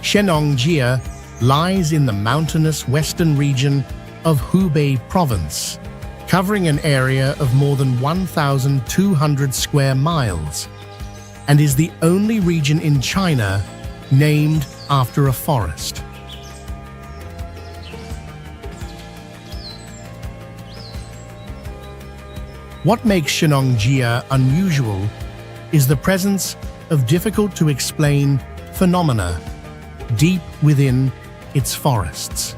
Shenongjia lies in the mountainous western region of Hubei Province, covering an area of more than 1,200 square miles, and is the only region in China named after a forest. What makes Shenongjia unusual is the presence of difficult-to-explain phenomena deep within its forests.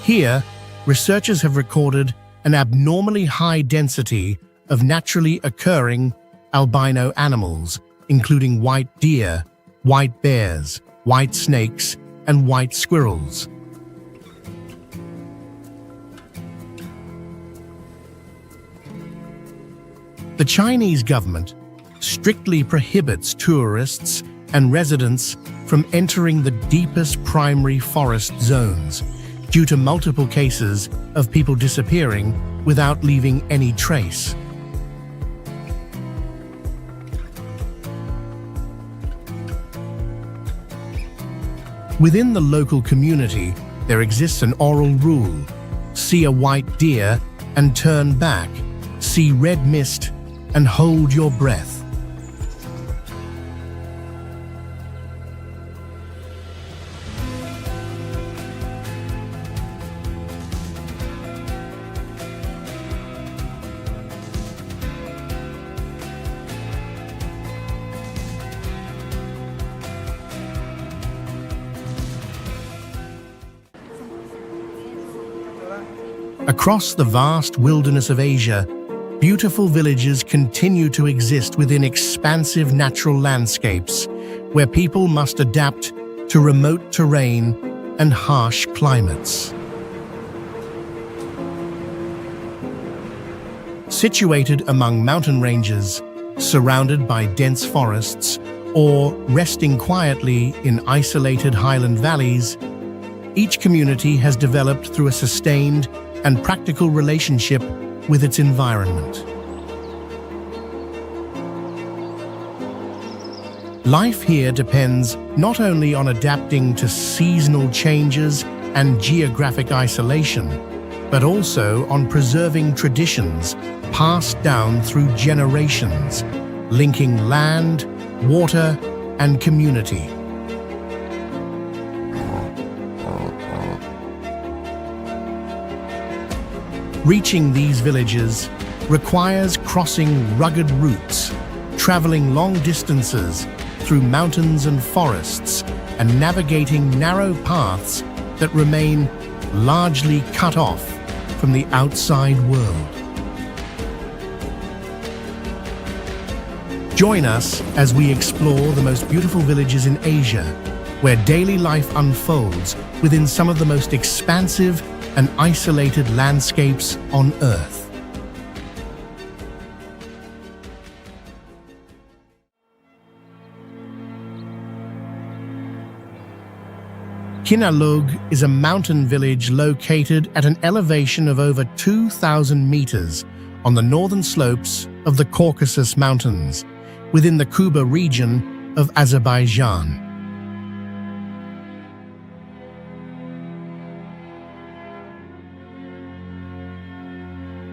Here, researchers have recorded an abnormally high density of naturally occurring albino animals, including white deer, white bears, white snakes, and white squirrels. The Chinese government strictly prohibits tourists and residents from entering the deepest primary forest zones due to multiple cases of people disappearing without leaving any trace. Within the local community, there exists an oral rule: see a white deer and turn back, see red mist and hold your breath. Across the vast wilderness of Asia, beautiful villages continue to exist within expansive natural landscapes where people must adapt to remote terrain and harsh climates. Situated among mountain ranges, surrounded by dense forests, or resting quietly in isolated highland valleys, each community has developed through a sustained and practical relationship with its environment. Life here depends not only on adapting to seasonal changes and geographic isolation, but also on preserving traditions passed down through generations, linking land, water, and community. Reaching these villages requires crossing rugged routes, traveling long distances through mountains and forests, and navigating narrow paths that remain largely cut off from the outside world. Join us as we explore the most beautiful villages in Asia, where daily life unfolds within some of the most expansive and isolated landscapes on Earth. Kinalug is a mountain village located at an elevation of over 2,000 meters on the northern slopes of the Caucasus Mountains, within the Kuba region of Azerbaijan.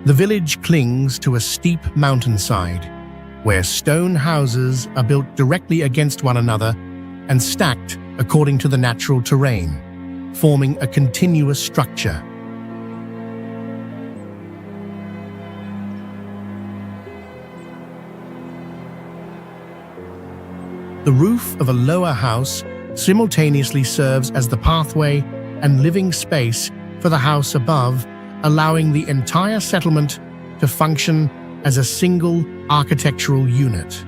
The village clings to a steep mountainside, where stone houses are built directly against one another and stacked according to the natural terrain, forming a continuous structure. The roof of a lower house simultaneously serves as the pathway and living space for the house above, allowing the entire settlement to function as a single architectural unit.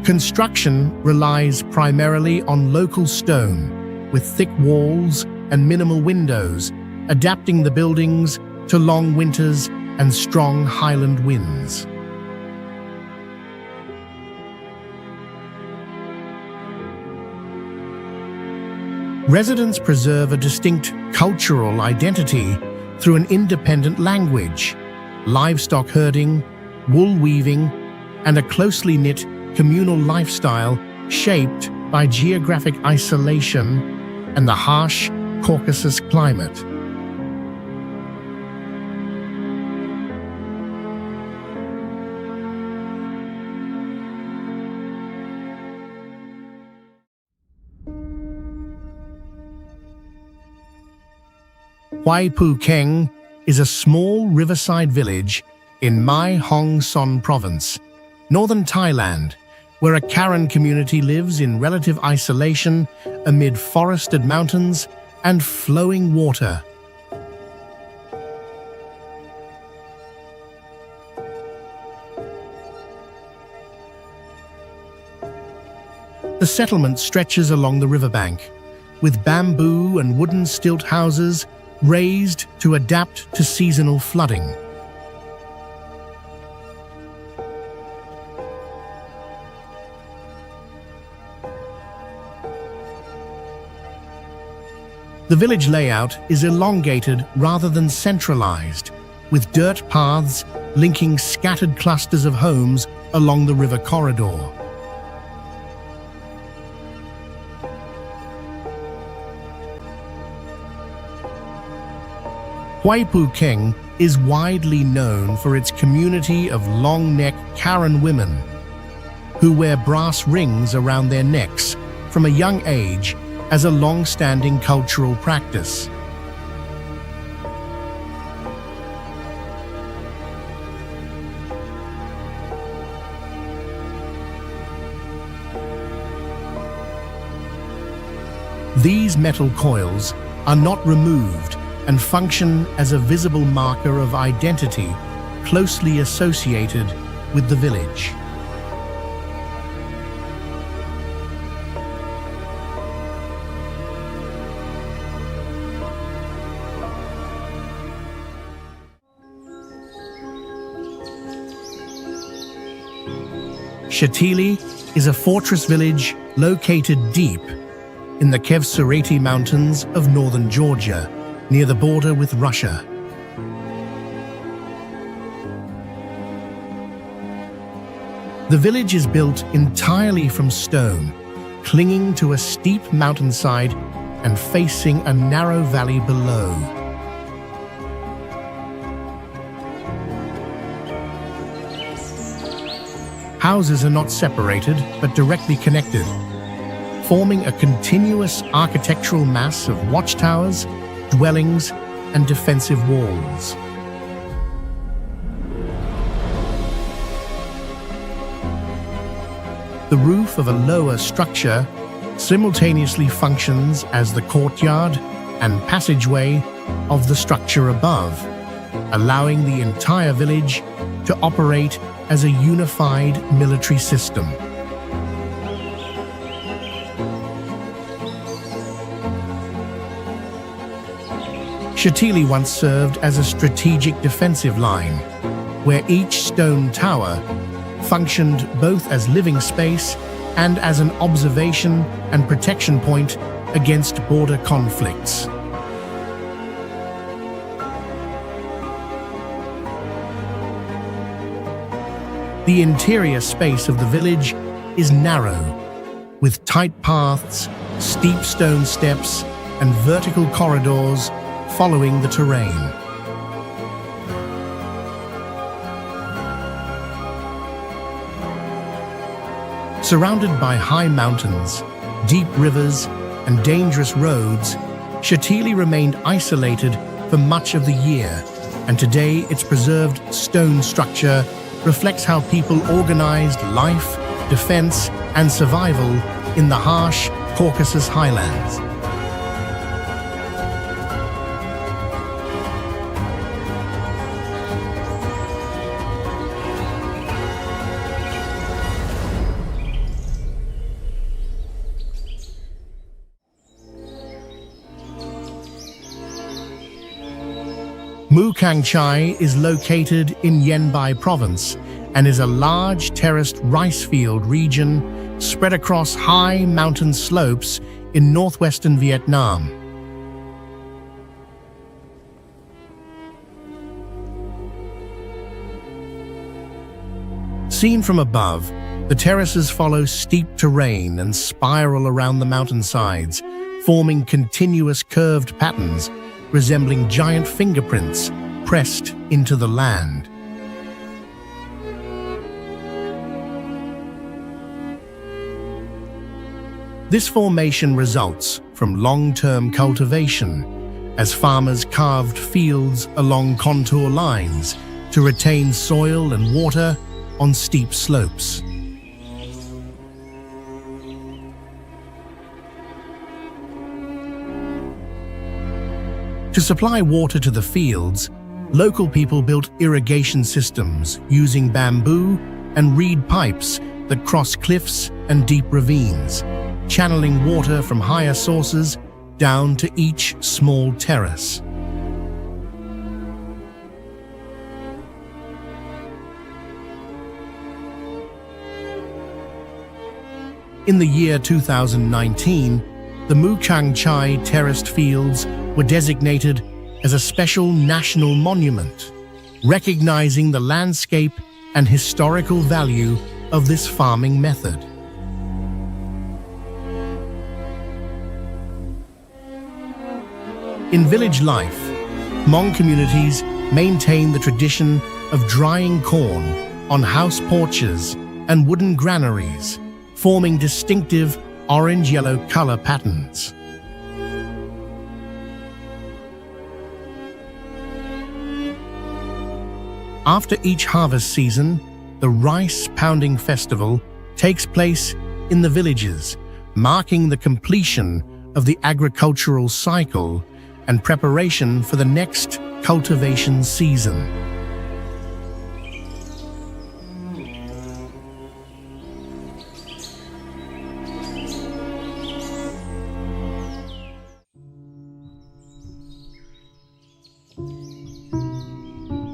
Construction relies primarily on local stone, with thick walls and minimal windows, adapting the buildings to long winters and strong highland winds. Residents preserve a distinct cultural identity through an independent language, livestock herding, wool weaving, and a closely knit communal lifestyle shaped by geographic isolation and the harsh Caucasus climate. Huaipu Keng is a small riverside village in Mai Hong Son province, northern Thailand, where a Karen community lives in relative isolation amid forested mountains and flowing water. The settlement stretches along the riverbank, with bamboo and wooden stilt houses raised to adapt to seasonal flooding. The village layout is elongated rather than centralized, with dirt paths linking scattered clusters of homes along the river corridor. Huaipu Keng is widely known for its community of long-neck Karen women who wear brass rings around their necks from a young age as a long-standing cultural practice. These metal coils are not removed and function as a visible marker of identity closely associated with the village. Shatili is a fortress village located deep in the Kevsureti Mountains of northern Georgia, near the border with Russia. The village is built entirely from stone, clinging to a steep mountainside and facing a narrow valley below. Houses are not separated, but directly connected, forming a continuous architectural mass of watchtowers, dwellings, and defensive walls. The roof of a lower structure simultaneously functions as the courtyard and passageway of the structure above, allowing the entire village to operate as a unified military system. Shatili once served as a strategic defensive line, where each stone tower functioned both as living space and as an observation and protection point against border conflicts. The interior space of the village is narrow, with tight paths, steep stone steps, and vertical corridors following the terrain. Surrounded by high mountains, deep rivers, and dangerous roads, Shatili remained isolated for much of the year, and today its preserved stone structure reflects how people organized life, defense, and survival in the harsh Caucasus highlands. Cang Chai is located in Yanbai province and is a large terraced rice field region spread across high mountain slopes in northwestern Vietnam. Seen from above, the terraces follow steep terrain and spiral around the mountainsides, forming continuous curved patterns resembling giant fingerprints pressed into the land. This formation results from long-term cultivation, as farmers carved fields along contour lines to retain soil and water on steep slopes. To supply water to the fields, local people built irrigation systems using bamboo and reed pipes that cross cliffs and deep ravines, channeling water from higher sources down to each small terrace. In the year 2019, the Cang Chai terraced fields were designated as a special national monument, recognizing the landscape and historical value of this farming method. In village life, Hmong communities maintain the tradition of drying corn on house porches and wooden granaries, forming distinctive orange-yellow color patterns. After each harvest season, the rice pounding festival takes place in the villages, marking the completion of the agricultural cycle and preparation for the next cultivation season.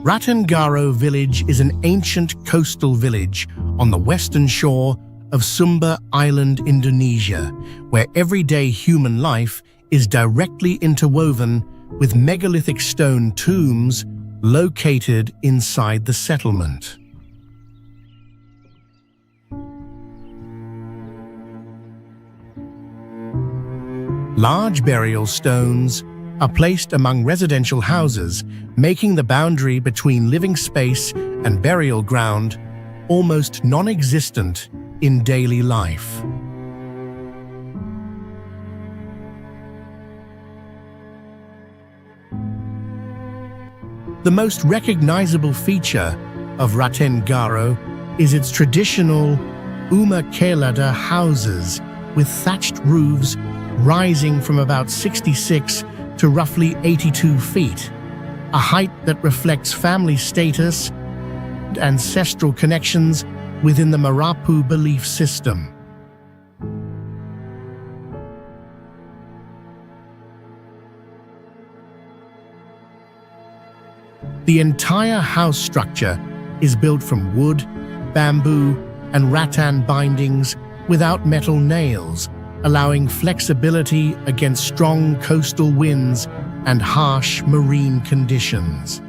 Ratangaro Village is an ancient coastal village on the western shore of Sumba Island, Indonesia, where everyday human life is directly interwoven with megalithic stone tombs located inside the settlement. Large burial stones are placed among residential houses, making the boundary between living space and burial ground almost non-existent in daily life. The most recognizable feature of Ratangaro is its traditional Umakelada houses with thatched roofs rising from about 66 to roughly 82 feet, a height that reflects family status and ancestral connections within the Marapu belief system. The entire house structure is built from wood, bamboo, and rattan bindings without metal nails, allowing flexibility against strong coastal winds and harsh marine conditions.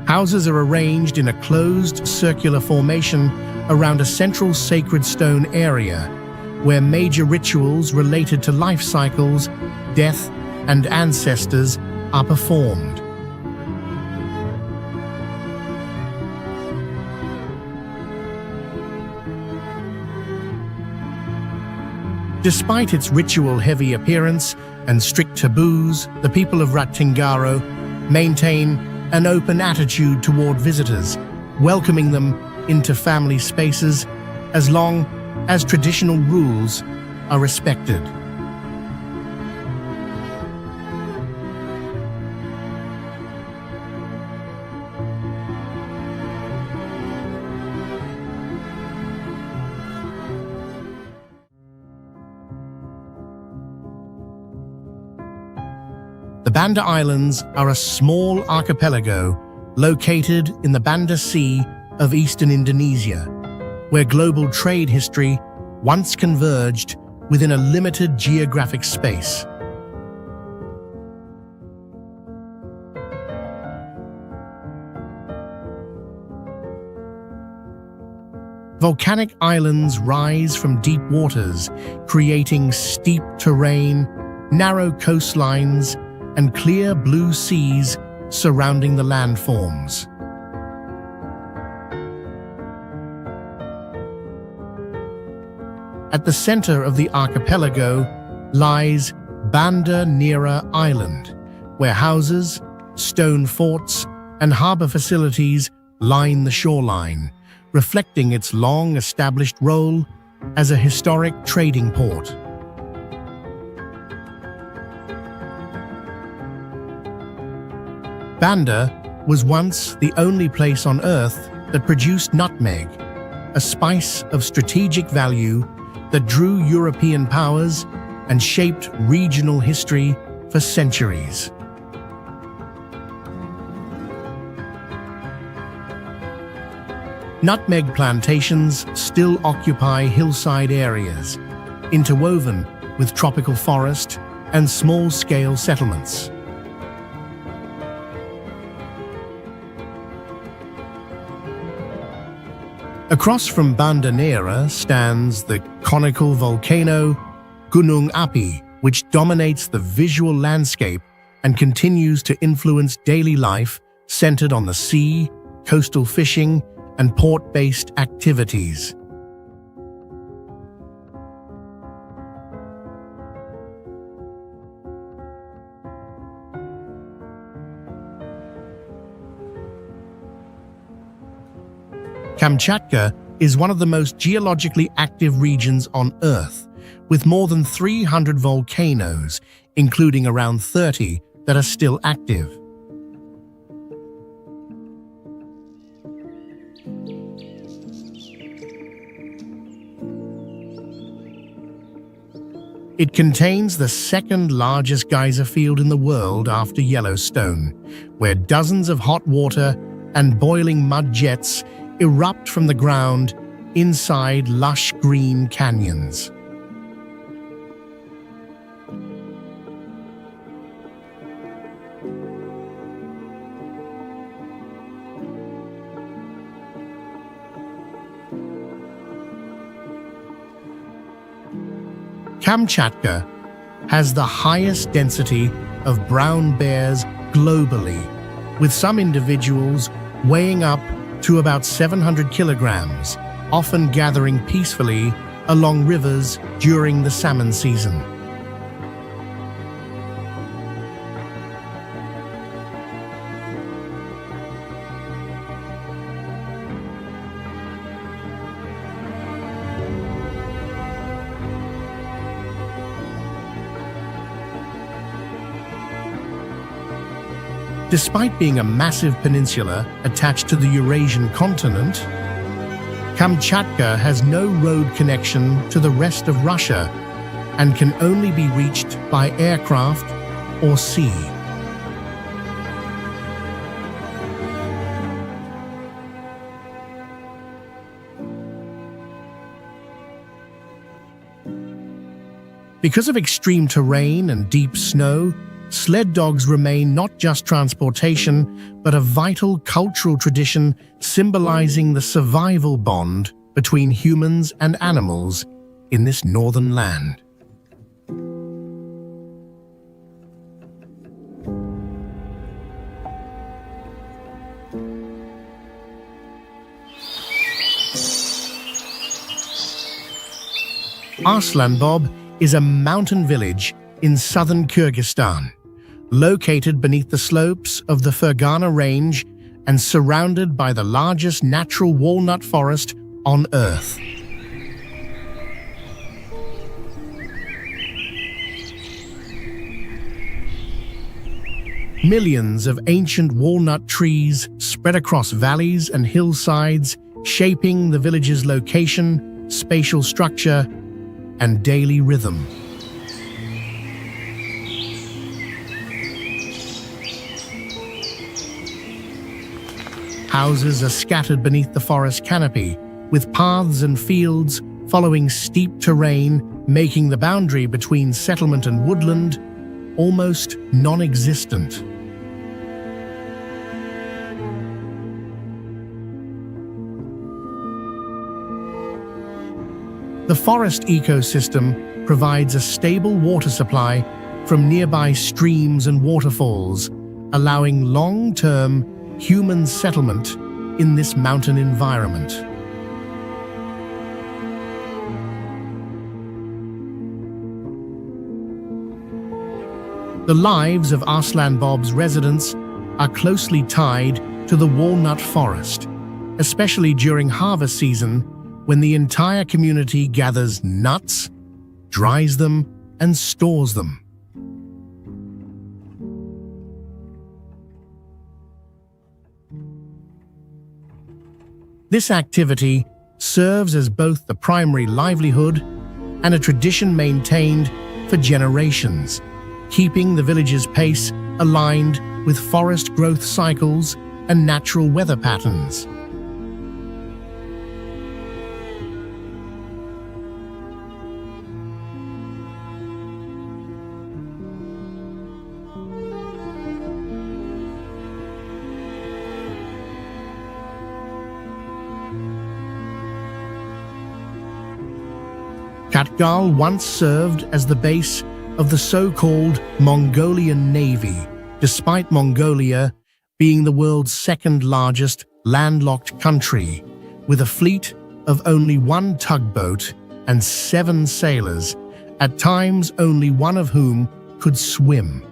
Houses are arranged in a closed circular formation around a central sacred stone area, where major rituals related to life cycles, death, and ancestors are performed. Despite its ritual-heavy appearance and strict taboos, the people of Ratangaro maintain an open attitude toward visitors, welcoming them into family spaces as long as traditional rules are respected. The Banda Islands are a small archipelago located in the Banda Sea of eastern Indonesia, where global trade history once converged within a limited geographic space. Volcanic islands rise from deep waters, creating steep terrain, narrow coastlines, and clear blue seas surrounding the landforms. At the center of the archipelago lies Banda Nera Island, where houses, stone forts, and harbor facilities line the shoreline, reflecting its long-established role as a historic trading port. Banda was once the only place on Earth that produced nutmeg, a spice of strategic value that drew European powers and shaped regional history for centuries. Nutmeg plantations still occupy hillside areas, interwoven with tropical forest and small-scale settlements. Across from Banda Nera stands the conical volcano Gunung Api, which dominates the visual landscape and continues to influence daily life centered on the sea, coastal fishing, and port-based activities. Kamchatka is one of the most geologically active regions on Earth, with more than 300 volcanoes, including around 30 that are still active. It contains the second largest geyser field in the world after Yellowstone, where dozens of hot water and boiling mud jets erupt from the ground inside lush green canyons. Kamchatka has the highest density of brown bears globally, with some individuals weighing up to about 700 kilograms, often gathering peacefully along rivers during the salmon season. Despite being a massive peninsula attached to the Eurasian continent, Kamchatka has no road connection to the rest of Russia and can only be reached by aircraft or sea. Because of extreme terrain and deep snow, sled dogs remain not just transportation, but a vital cultural tradition symbolizing the survival bond between humans and animals in this northern land. Arslanbob is a mountain village in southern Kyrgyzstan, located beneath the slopes of the Fergana Range and surrounded by the largest natural walnut forest on Earth. Millions of ancient walnut trees spread across valleys and hillsides, shaping the village's location, spatial structure, and daily rhythm. Houses are scattered beneath the forest canopy, with paths and fields following steep terrain, making the boundary between settlement and woodland almost non-existent. The forest ecosystem provides a stable water supply from nearby streams and waterfalls, allowing long-term human settlement in this mountain environment. The lives of Arslanbob's residents are closely tied to the walnut forest, especially during harvest season when the entire community gathers nuts, dries them, and stores them. This activity serves as both the primary livelihood and a tradition maintained for generations, keeping the village's pace aligned with forest growth cycles and natural weather patterns. Khatgal once served as the base of the so-called Mongolian Navy, despite Mongolia being the world's second largest landlocked country, with a fleet of only one tugboat and 7 sailors, at times only one of whom could swim.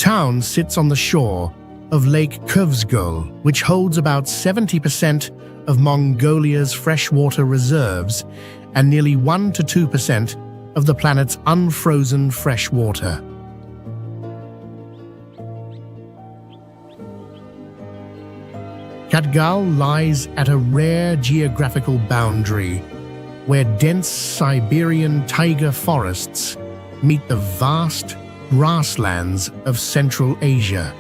town sits on the shore of Lake Khövsgöl, which holds about 70% of Mongolia's freshwater reserves and nearly 1 to 2% of the planet's unfrozen fresh water. Khatgal lies at a rare geographical boundary where dense Siberian taiga forests meet the vast grasslands of Central Asia.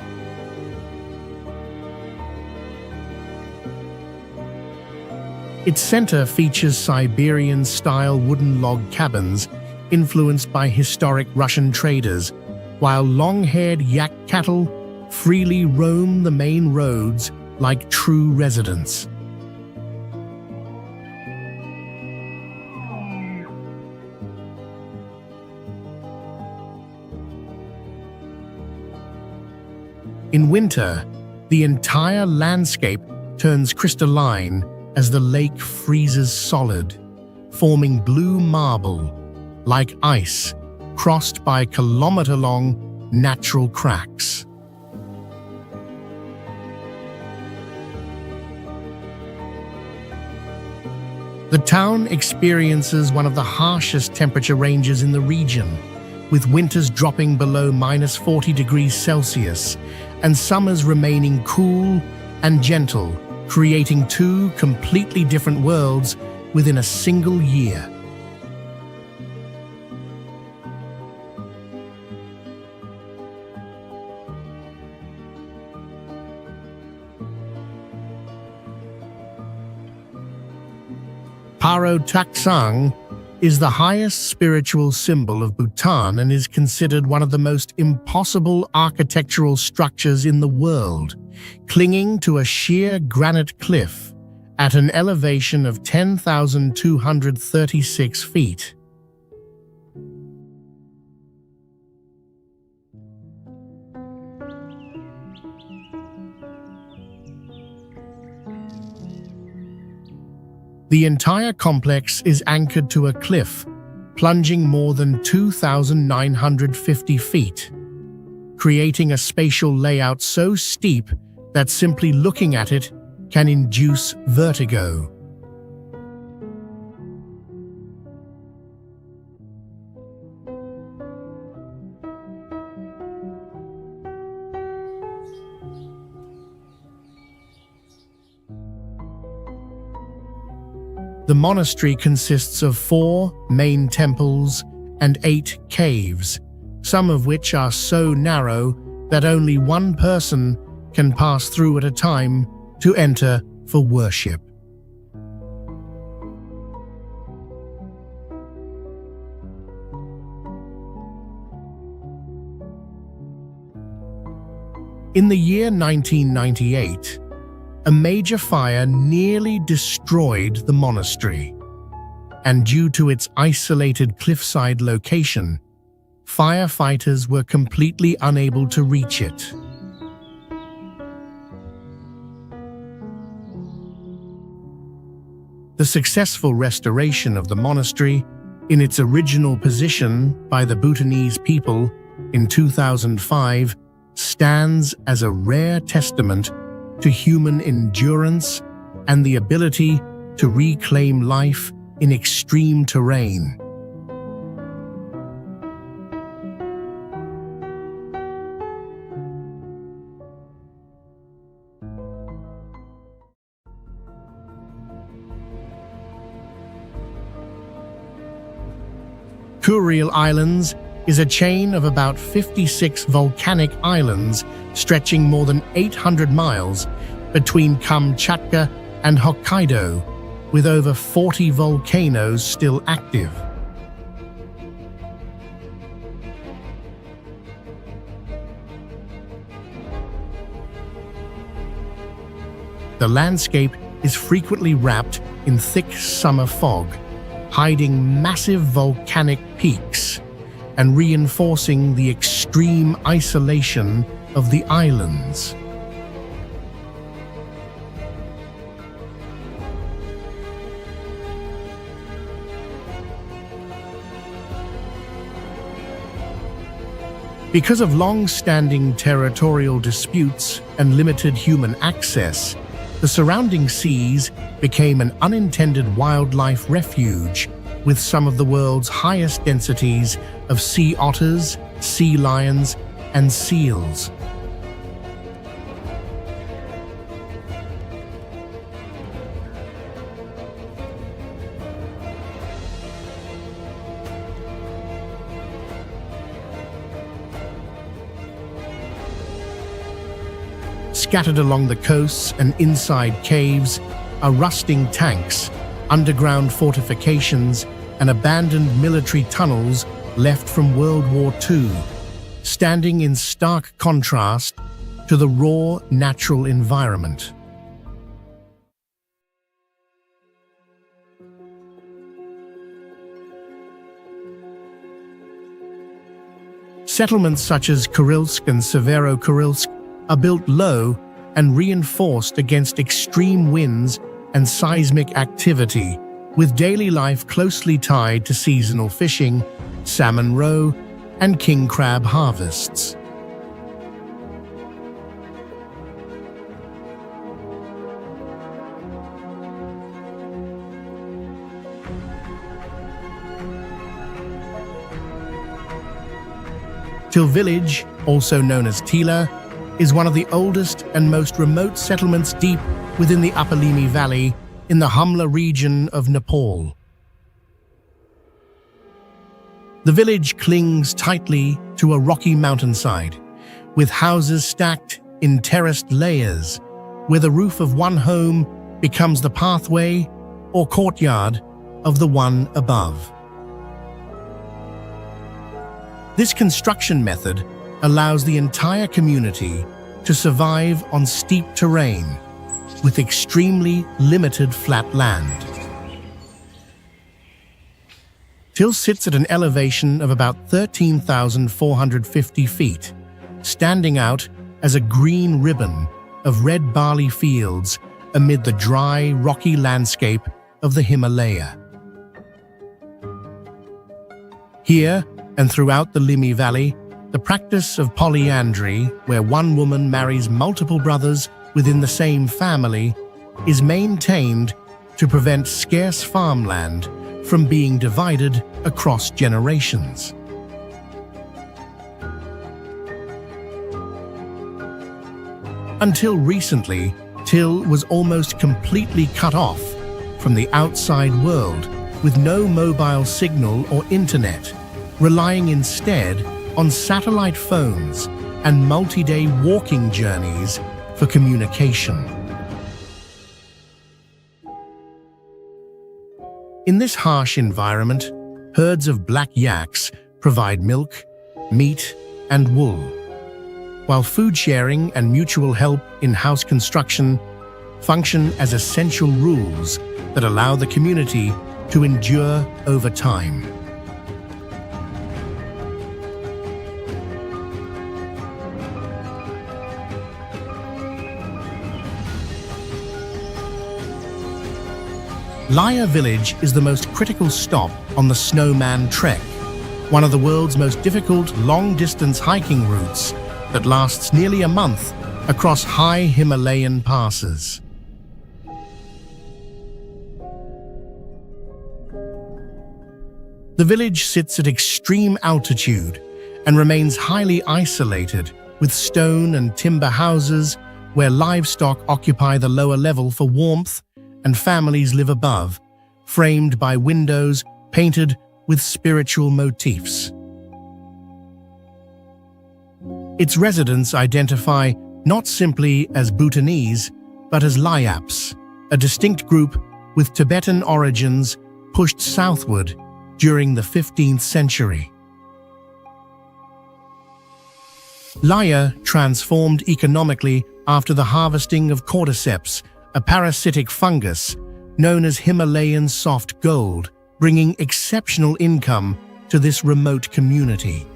Its center features Siberian-style wooden log cabins influenced by historic Russian traders, while long-haired yak cattle freely roam the main roads like true residents. In winter, the entire landscape turns crystalline as the lake freezes solid, forming blue marble, like ice, crossed by kilometer-long natural cracks. The town experiences one of the harshest temperature ranges in the region, with winters dropping below -40 degrees Celsius and summers remaining cool and gentle, creating two completely different worlds within a single year. Paro Taktsang is the highest spiritual symbol of Bhutan and is considered one of the most impossible architectural structures in the world, clinging to a sheer granite cliff at an elevation of 10,236 feet. The entire complex is anchored to a cliff, plunging more than 2,950 feet, creating a spatial layout so steep that simply looking at it can induce vertigo. The monastery consists of 4 main temples and 8 caves, some of which are so narrow that only one person can pass through at a time to enter for worship. In the year 1998, a major fire nearly destroyed the monastery, and due to its isolated cliffside location, firefighters were completely unable to reach it. The successful restoration of the monastery in its original position by the Bhutanese people in 2005 stands as a rare testament to human endurance and the ability to reclaim life in extreme terrain. Kuril Islands is a chain of about 56 volcanic islands stretching more than 800 miles between Kamchatka and Hokkaido, with over 40 volcanoes still active. The landscape is frequently wrapped in thick summer fog, hiding massive volcanic peaks and reinforcing the extreme isolation of the islands. Because of long-standing territorial disputes and limited human access, the surrounding seas became an unintended wildlife refuge with some of the world's highest densities of sea otters, sea lions, and seals. Scattered along the coasts and inside caves are rusting tanks, underground fortifications, and abandoned military tunnels left from World War II, standing in stark contrast to the raw natural environment. Settlements such as Kurilsk and Severo-Kurilsk are built low and reinforced against extreme winds and seismic activity, with daily life closely tied to seasonal fishing, salmon roe, and king crab harvests. Tienl Village, also known as Tila, is one of the oldest and most remote settlements deep within the Upper Limi Valley in the Humla region of Nepal. The village clings tightly to a rocky mountainside, with houses stacked in terraced layers, where the roof of one home becomes the pathway or courtyard of the one above. This construction method allows the entire community to survive on steep terrain with extremely limited flat land. Tienl sits at an elevation of about 13,450 feet, standing out as a green ribbon of red barley fields amid the dry, rocky landscape of the Himalaya. Here, and throughout the Limi Valley, the practice of polyandry, where one woman marries multiple brothers within the same family, is maintained to prevent scarce farmland from being divided across generations. Until recently, Tienl was almost completely cut off from the outside world, with no mobile signal or internet, relying instead on satellite phones and multi-day walking journeys for communication. In this harsh environment, herds of black yaks provide milk, meat, and wool, while food sharing and mutual help in house construction function as essential rules that allow the community to endure over time. Laya Village is the most critical stop on the Snowman Trek, one of the world's most difficult long-distance hiking routes that lasts nearly a month across high Himalayan passes. The village sits at extreme altitude and remains highly isolated, with stone and timber houses where livestock occupy the lower level for warmth and families live above, framed by windows painted with spiritual motifs. Its residents identify not simply as Bhutanese, but as Layaps, a distinct group with Tibetan origins pushed southward during the 15th century. Laya transformed economically after the harvesting of cordyceps, a parasitic fungus known as Himalayan soft gold, bringing exceptional income to this remote community.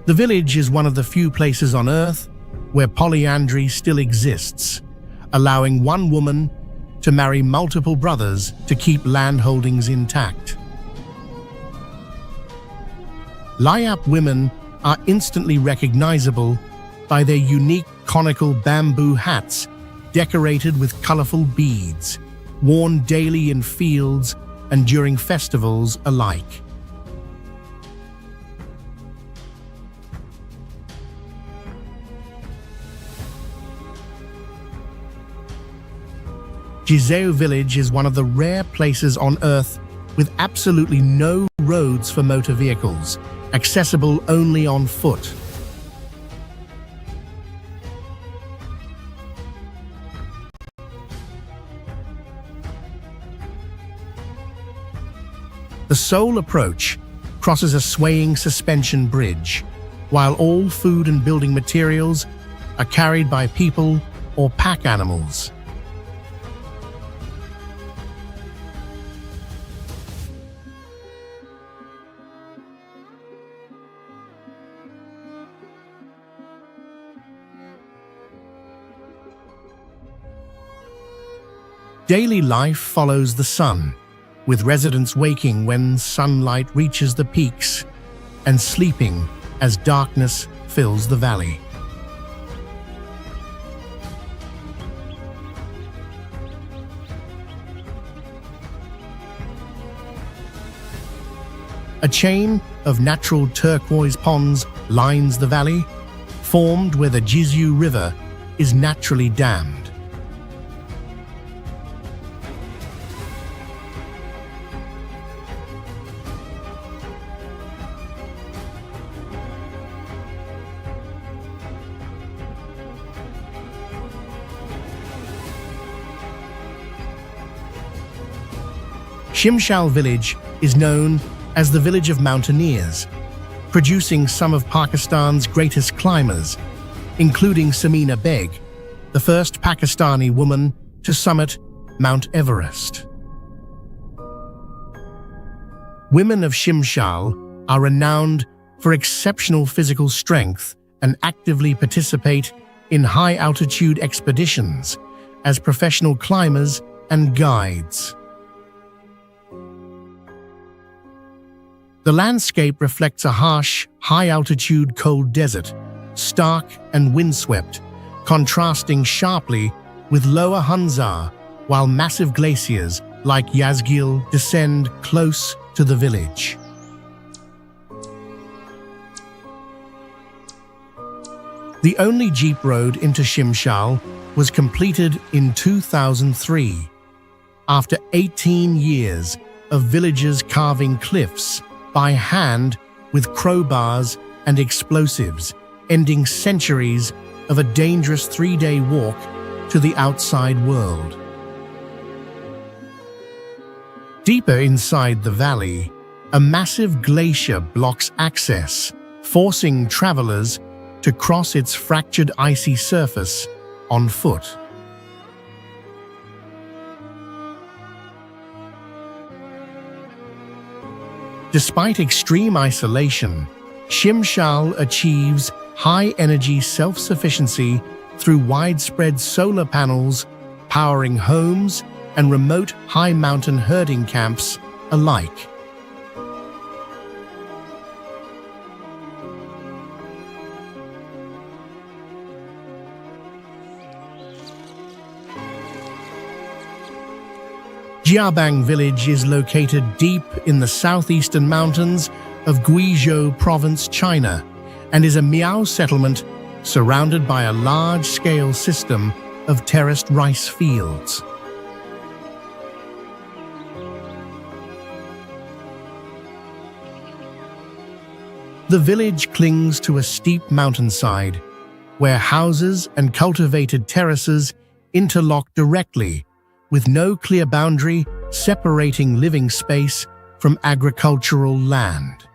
The village is one of the few places on Earth where polyandry still exists, allowing one woman to marry multiple brothers to keep land holdings intact. Layap women are instantly recognizable by their unique conical bamboo hats decorated with colorful beads, worn daily in fields and during festivals alike. Gizo Village is one of the rare places on Earth with absolutely no roads for motor vehicles, accessible only on foot. The sole approach crosses a swaying suspension bridge, while all food and building materials are carried by people or pack animals. Daily life follows the sun, with residents waking when sunlight reaches the peaks and sleeping as darkness fills the valley. A chain of natural turquoise ponds lines the valley, formed where the Gizo River is naturally dammed. Shimshal Village is known as the village of mountaineers, producing some of Pakistan's greatest climbers, including Samina Beg, the first Pakistani woman to summit Mount Everest. Women of Shimshal are renowned for exceptional physical strength and actively participate in high-altitude expeditions as professional climbers and guides. The landscape reflects a harsh, high-altitude cold desert, stark and windswept, contrasting sharply with lower Hunza, while massive glaciers like Yazgil descend close to the village. The only jeep road into Shimshal was completed in 2003, after 18 years of villagers carving cliffs by hand with crowbars and explosives, ending centuries of a dangerous 3-day walk to the outside world. Deeper inside the valley, a massive glacier blocks access, forcing travelers to cross its fractured icy surface on foot. Despite extreme isolation, Shimshal achieves high-energy self-sufficiency through widespread solar panels powering homes and remote high-mountain herding camps alike. Jiabang Village is located deep in the southeastern mountains of Guizhou Province, China, and is a Miao settlement surrounded by a large-scale system of terraced rice fields. The village clings to a steep mountainside, where houses and cultivated terraces interlock directly, with no clear boundary separating living space from agricultural land.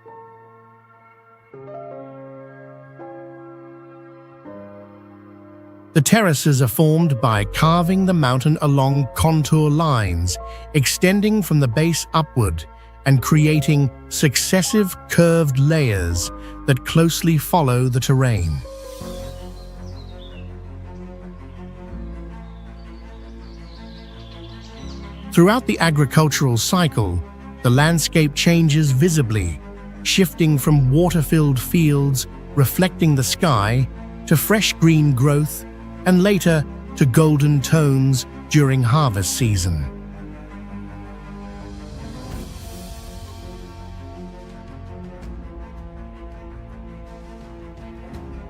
The terraces are formed by carving the mountain along contour lines, extending from the base upward and creating successive curved layers that closely follow the terrain. Throughout the agricultural cycle, the landscape changes visibly, shifting from water-filled fields reflecting the sky to fresh green growth and later to golden tones during harvest season.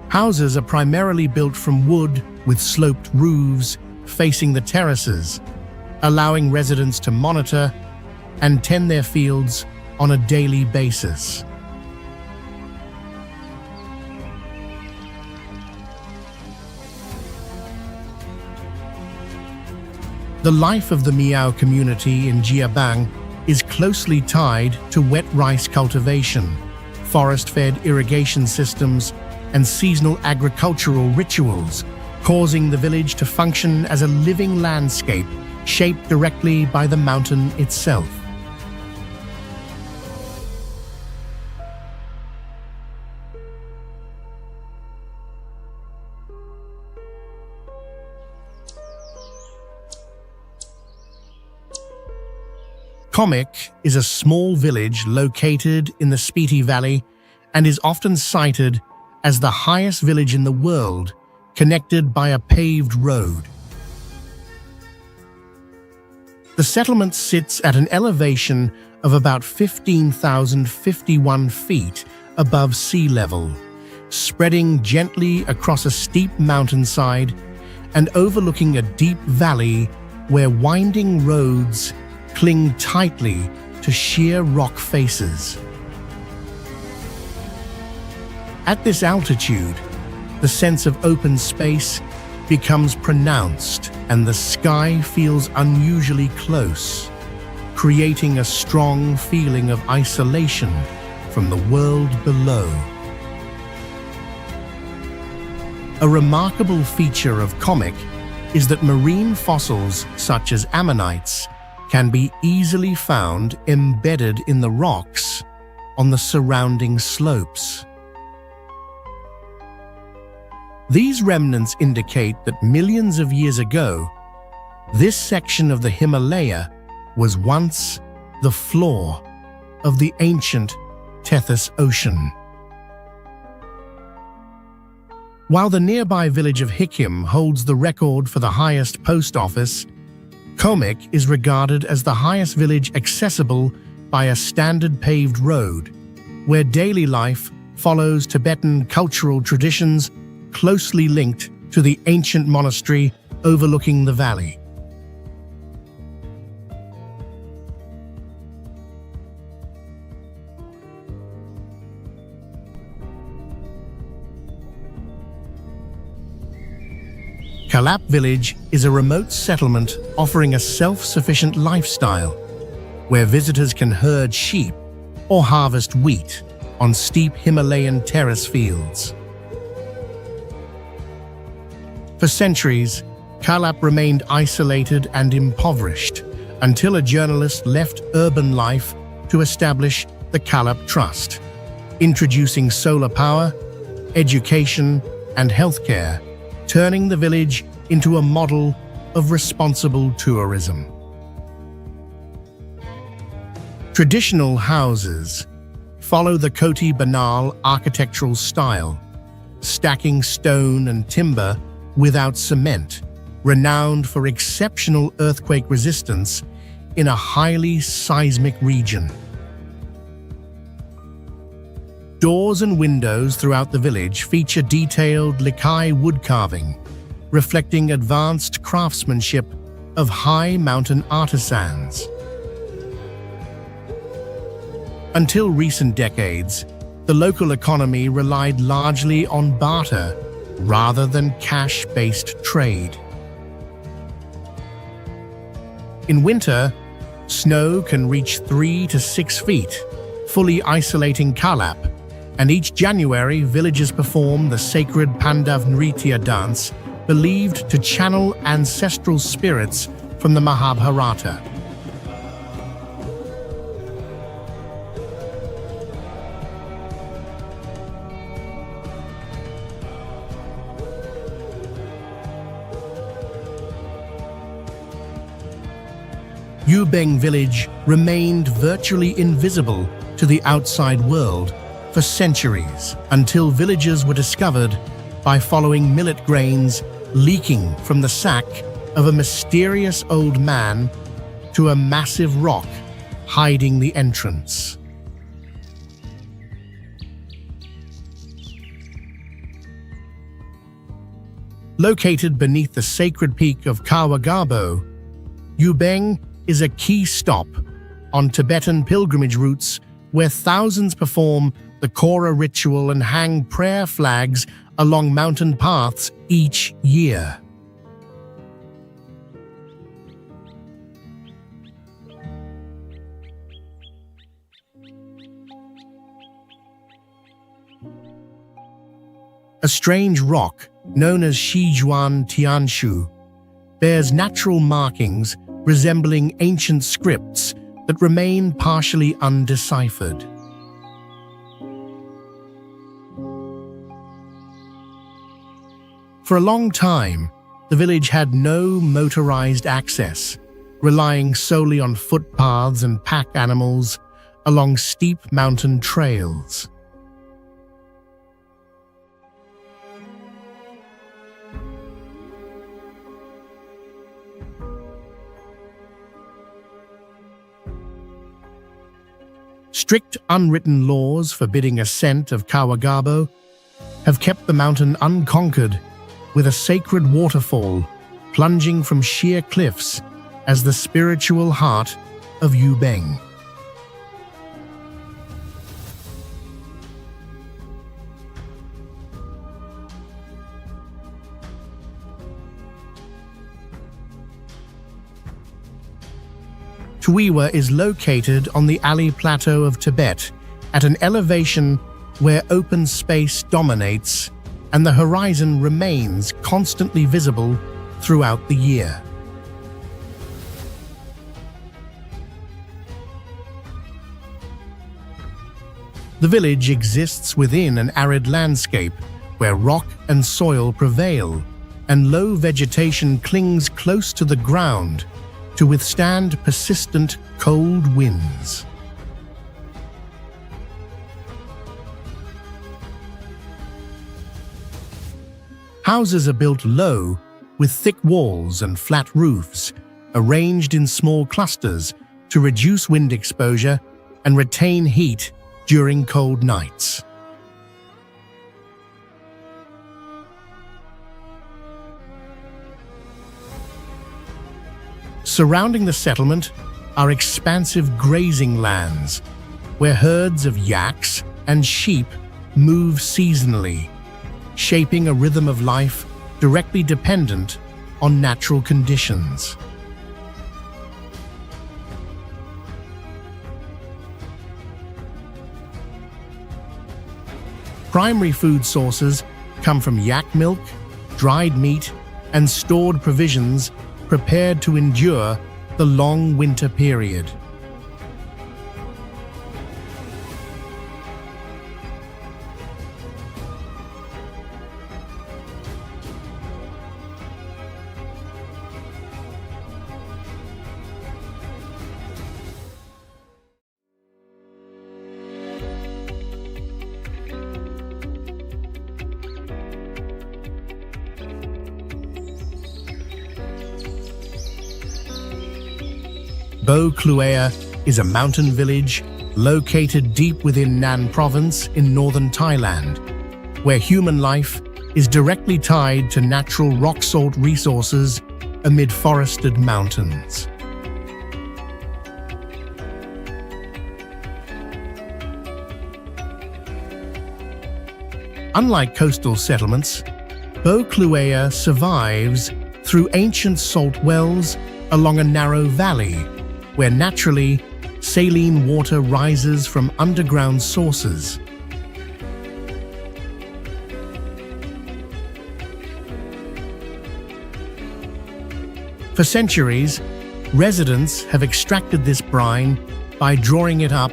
Houses are primarily built from wood with sloped roofs facing the terraces, allowing residents to monitor and tend their fields on a daily basis. The life of the Miao community in Jiabang is closely tied to wet rice cultivation, forest-fed irrigation systems, and seasonal agricultural rituals, causing the village to function as a living landscape shaped directly by the mountain itself. Komek is a small village located in the Spiti Valley and is often cited as the highest village in the world, connected by a paved road. The settlement sits at an elevation of about 15,051 feet above sea level, spreading gently across a steep mountainside and overlooking a deep valley where winding roads cling tightly to sheer rock faces. At this altitude, the sense of open space becomes pronounced and the sky feels unusually close, creating a strong feeling of isolation from the world below. A remarkable feature of Komek is that marine fossils such as ammonites can be easily found embedded in the rocks on the surrounding slopes. These remnants indicate that millions of years ago, this section of the Himalaya was once the floor of the ancient Tethys Ocean. While the nearby village of Hikim holds the record for the highest post office, Komek is regarded as the highest village accessible by a standard paved road, where daily life follows Tibetan cultural traditions closely linked to the ancient monastery overlooking the valley. Kalap Village is a remote settlement offering a self-sufficient lifestyle, where visitors can herd sheep or harvest wheat on steep Himalayan terrace fields. For centuries, Kalap remained isolated and impoverished until a journalist left urban life to establish the Kalap Trust, introducing solar power, education, and healthcare, turning the village into a model of responsible tourism. Traditional houses follow the Koti Banal architectural style, stacking stone and timber without cement, renowned for exceptional earthquake resistance in a highly seismic region. Doors and windows throughout the village feature detailed Likai wood carving, reflecting advanced craftsmanship of high mountain artisans. Until recent decades, the local economy relied largely on barter rather than cash-based trade. In winter, snow can reach 3 to 6 feet, fully isolating Kalap, and each January, villagers perform the sacred Pandav Nritya dance, believed to channel ancestral spirits from the Mahabharata. Yubeng village remained virtually invisible to the outside world for centuries, until villages were discovered by following millet grains leaking from the sack of a mysterious old man to a massive rock hiding the entrance. Located beneath the sacred peak of Kawagabo, Yubeng is a key stop on Tibetan pilgrimage routes where thousands perform the Kora ritual and hang prayer flags along mountain paths each year. A strange rock known as Shijuan Tianshu bears natural markings resembling ancient scripts that remain partially undeciphered. For a long time, the village had no motorized access, relying solely on footpaths and pack animals along steep mountain trails. Strict unwritten laws forbidding ascent of Kawagabo have kept the mountain unconquered, with a sacred waterfall plunging from sheer cliffs as the spiritual heart of Yubeng. Tuiwa is located on the Ali Plateau of Tibet at an elevation where open space dominates and the horizon remains constantly visible throughout the year. The village exists within an arid landscape where rock and soil prevail and low vegetation clings close to the ground to withstand persistent cold winds. Houses are built low, with thick walls and flat roofs, arranged in small clusters to reduce wind exposure and retain heat during cold nights. Surrounding the settlement are expansive grazing lands, where herds of yaks and sheep move seasonally, shaping a rhythm of life directly dependent on natural conditions. Primary food sources come from yak milk, dried meat, and stored provisions prepared to endure the long winter period. Bo Kluea is a mountain village located deep within Nan Province in northern Thailand, where human life is directly tied to natural rock salt resources amid forested mountains. Unlike coastal settlements, Bo Kluea survives through ancient salt wells along a narrow valley, where naturally, saline water rises from underground sources. For centuries, residents have extracted this brine by drawing it up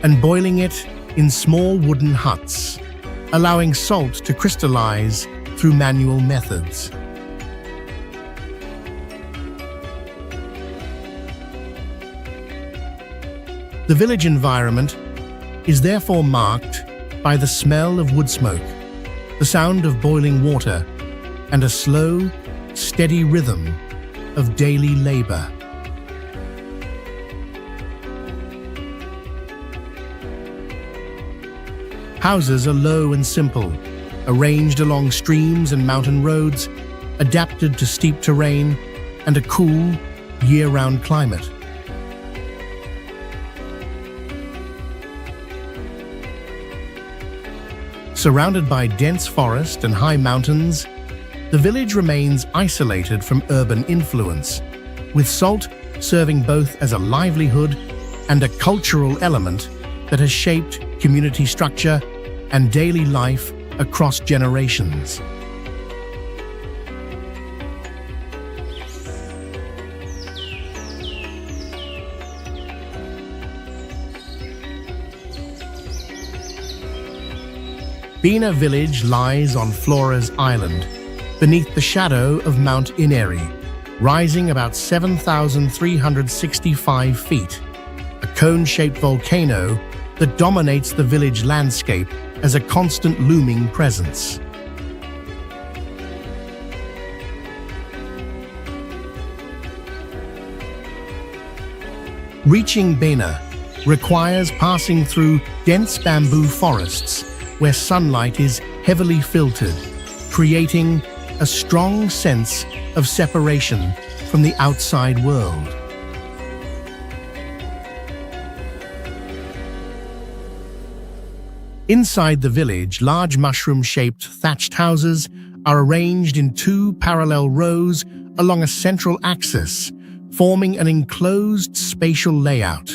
and boiling it in small wooden huts, allowing salt to crystallize through manual methods. The village environment is therefore marked by the smell of wood smoke, the sound of boiling water, and a slow, steady rhythm of daily labor. Houses are low and simple, arranged along streams and mountain roads, adapted to steep terrain and a cool, year-round climate. Surrounded by dense forest and high mountains, the village remains isolated from urban influence, with salt serving both as a livelihood and a cultural element that has shaped community structure and daily life across generations. Bina village lies on Flora's Island, beneath the shadow of Mount Ineri, rising about 7,365 feet, a cone-shaped volcano that dominates the village landscape as a constant looming presence. Reaching Bina requires passing through dense bamboo forests where sunlight is heavily filtered, creating a strong sense of separation from the outside world. Inside the village, large mushroom-shaped thatched houses are arranged in two parallel rows along a central axis, forming an enclosed spatial layout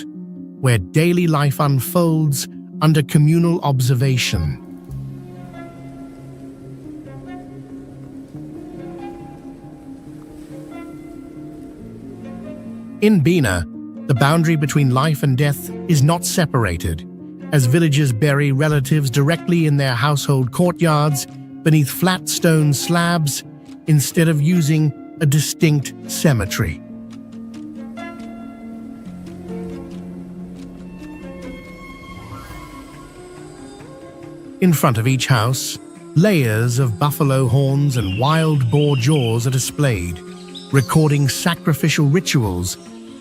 where daily life unfolds under communal observation. In Bina, the boundary between life and death is not separated, as villagers bury relatives directly in their household courtyards beneath flat stone slabs instead of using a distinct cemetery. In front of each house, layers of buffalo horns and wild boar jaws are displayed, recording sacrificial rituals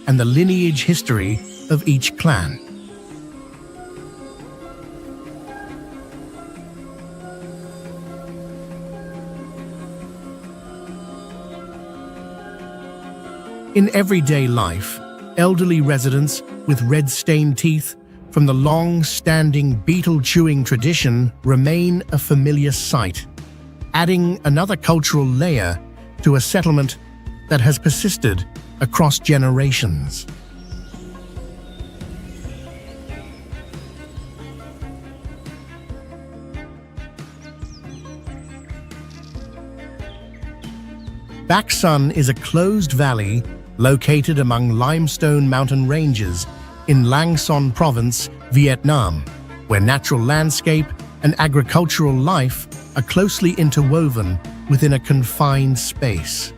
and the lineage history of each clan. In everyday life, elderly residents with red-stained teeth from the long-standing beetle-chewing tradition remain a familiar sight, adding another cultural layer to a settlement that has persisted across generations. Baksan is a closed valley located among limestone mountain ranges in Lang Son Province, Vietnam, where natural landscape and agricultural life are closely interwoven within a confined space.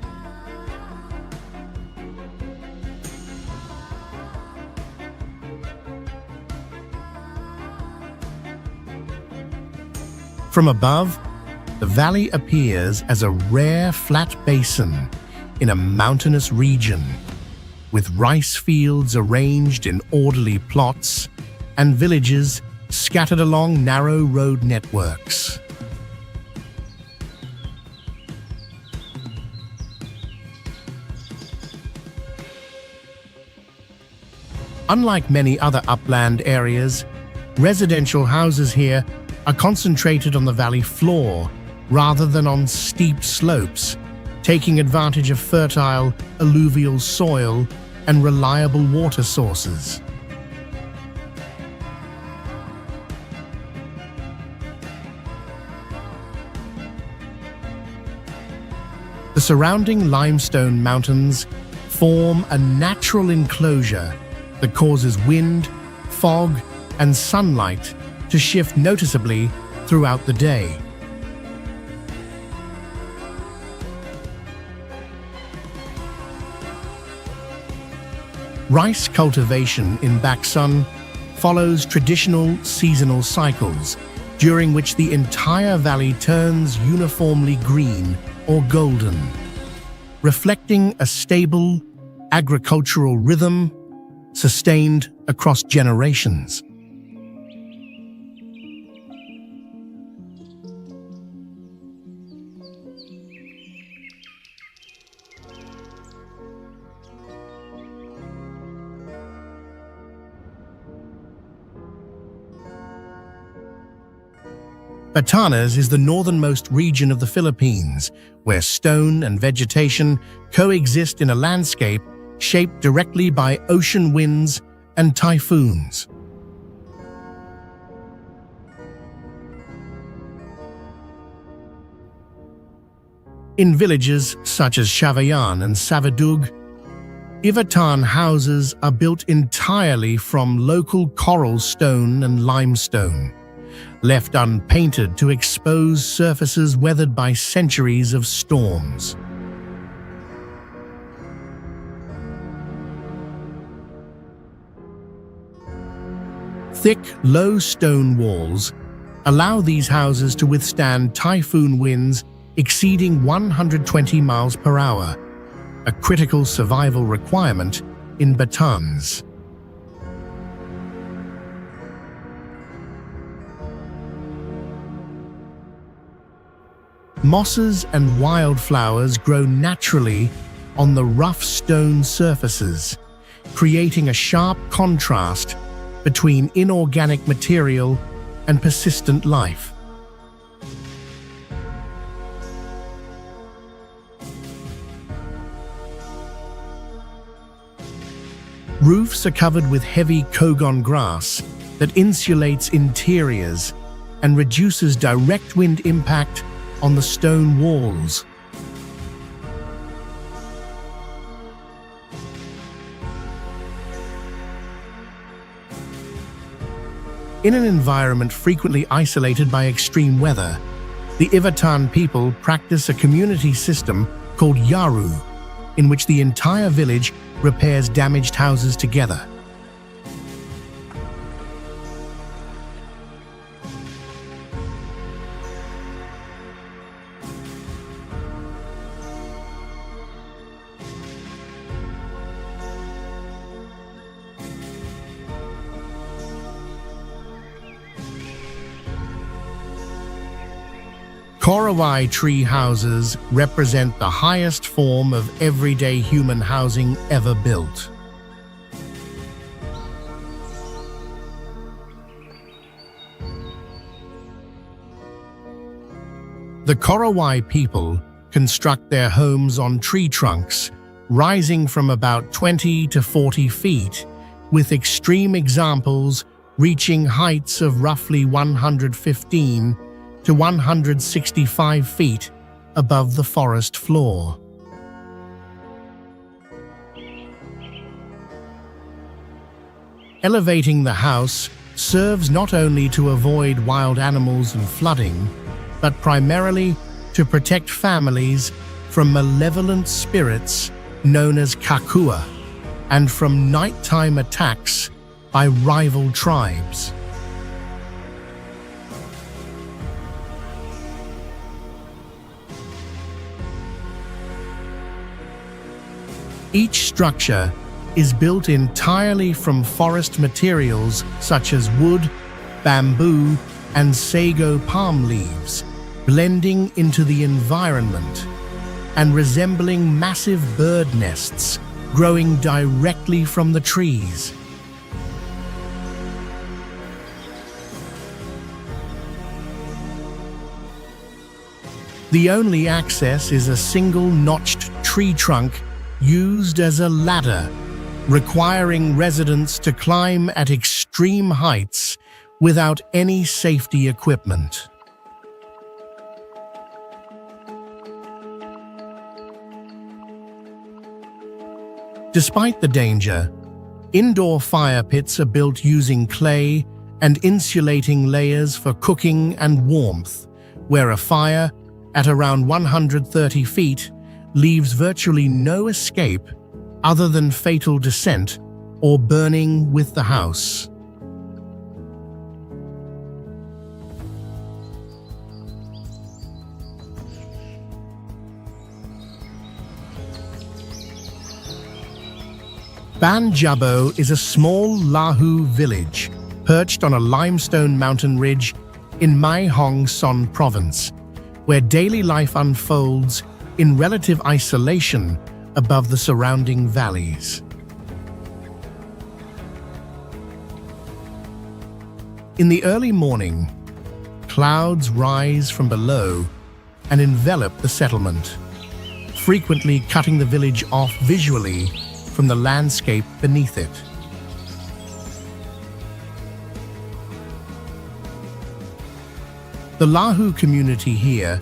From above, the valley appears as a rare flat basin in a mountainous region, with rice fields arranged in orderly plots and villages scattered along narrow road networks. Unlike many other upland areas, residential houses here are concentrated on the valley floor rather than on steep slopes, taking advantage of fertile alluvial soil and reliable water sources. The surrounding limestone mountains form a natural enclosure that causes wind, fog, and sunlight to shift noticeably throughout the day. Rice cultivation in Baksan follows traditional seasonal cycles, during which the entire valley turns uniformly green or golden, reflecting a stable agricultural rhythm sustained across generations. Batanes is the northernmost region of the Philippines, where stone and vegetation coexist in a landscape shaped directly by ocean winds and typhoons. In villages such as Chavayan and Savidug, Ivatan houses are built entirely from local coral stone and limestone, left unpainted to expose surfaces weathered by centuries of storms. Thick, low stone walls allow these houses to withstand typhoon winds exceeding 120 miles per hour, a critical survival requirement in Batanes. Mosses and wildflowers grow naturally on the rough stone surfaces, creating a sharp contrast between inorganic material and persistent life. Roofs are covered with heavy kogon grass that insulates interiors and reduces direct wind impact on the stone walls. In an environment frequently isolated by extreme weather, the Ivatan people practice a community system called Yaru, in which the entire village repairs damaged houses together. Korawai tree houses represent the highest form of everyday human housing ever built. The Korawai people construct their homes on tree trunks, rising from about 20 to 40 feet, with extreme examples reaching heights of roughly 115 to 165 feet above the forest floor. Elevating the house serves not only to avoid wild animals and flooding, but primarily to protect families from malevolent spirits known as kakua, and from nighttime attacks by rival tribes. Each structure is built entirely from forest materials such as wood, bamboo, and sago palm leaves, blending into the environment and resembling massive bird nests growing directly from the trees. The only access is a single notched tree trunk used as a ladder, requiring residents to climb at extreme heights without any safety equipment. Despite the danger, indoor fire pits are built using clay and insulating layers for cooking and warmth, where a fire at around 130 feet leaves virtually no escape other than fatal descent or burning with the house. Banjabo is a small Lahu village perched on a limestone mountain ridge in Mai Hong Son province, where daily life unfolds in relative isolation above the surrounding valleys. In the early morning, clouds rise from below and envelop the settlement, frequently cutting the village off visually from the landscape beneath it. The Lahu community here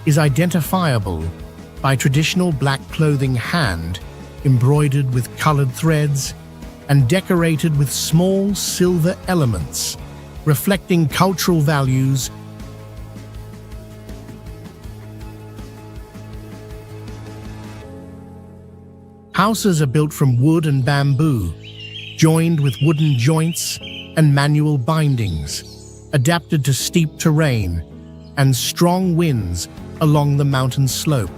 is identifiable by traditional black clothing embroidered with colored threads and decorated with small silver elements, reflecting cultural values. Houses are built from wood and bamboo, joined with wooden joints and manual bindings, adapted to steep terrain and strong winds along the mountain slope.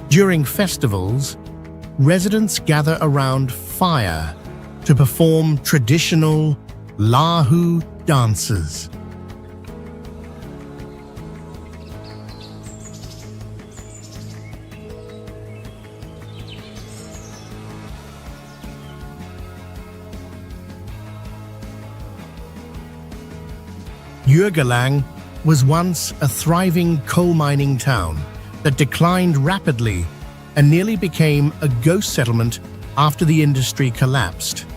During festivals, residents gather around fire to perform traditional Lahu dances. Yurgalang was once a thriving coal mining town that declined rapidly and nearly became a ghost settlement after the industry collapsed.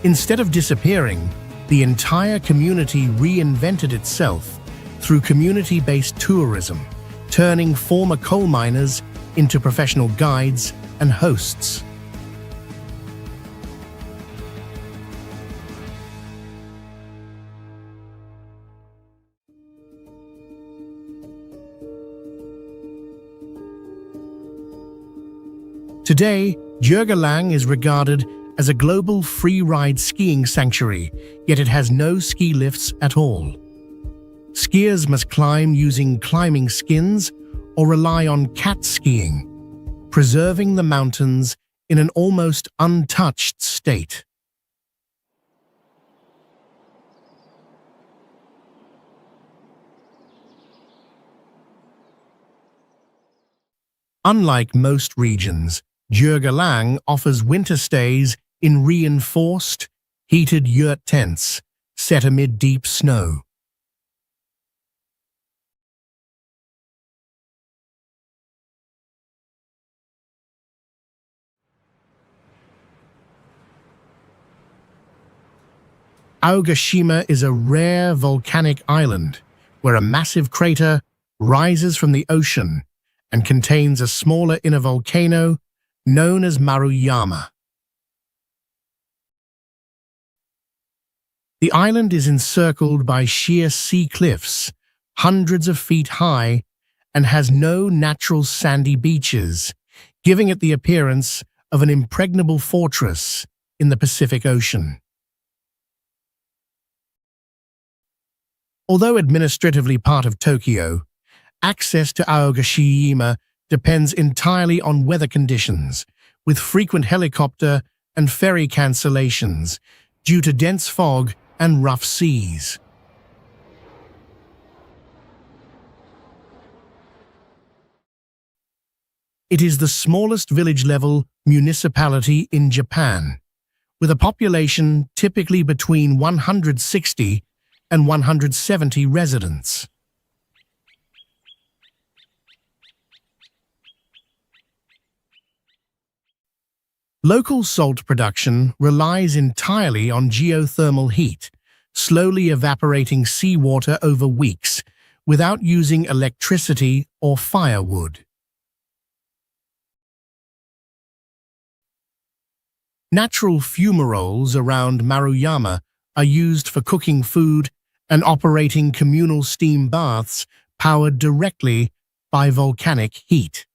Instead of disappearing, the entire community reinvented itself through community-based tourism, turning former coal miners into professional guides and hosts. Today, Yurgalang is regarded as a global free-ride skiing sanctuary, yet it has no ski lifts at all. Skiers must climb using climbing skins or rely on cat skiing, preserving the mountains in an almost untouched state. Unlike most regions, Yurgalang offers winter stays in reinforced, heated yurt tents set amid deep snow. Aogashima is a rare volcanic island where a massive crater rises from the ocean and contains a smaller inner volcano known as Maruyama. The island is encircled by sheer sea cliffs, hundreds of feet high, and has no natural sandy beaches, giving it the appearance of an impregnable fortress in the Pacific Ocean. Although administratively part of Tokyo, access to Aogashima depends entirely on weather conditions, with frequent helicopter and ferry cancellations due to dense fog and rough seas. It is the smallest village-level municipality in Japan, with a population typically between 160 and 170 residents. Local salt production relies entirely on geothermal heat, slowly evaporating seawater over weeks without using electricity or firewood. Natural fumaroles around Maruyama are used for cooking food and operating communal steam baths powered directly by volcanic heat.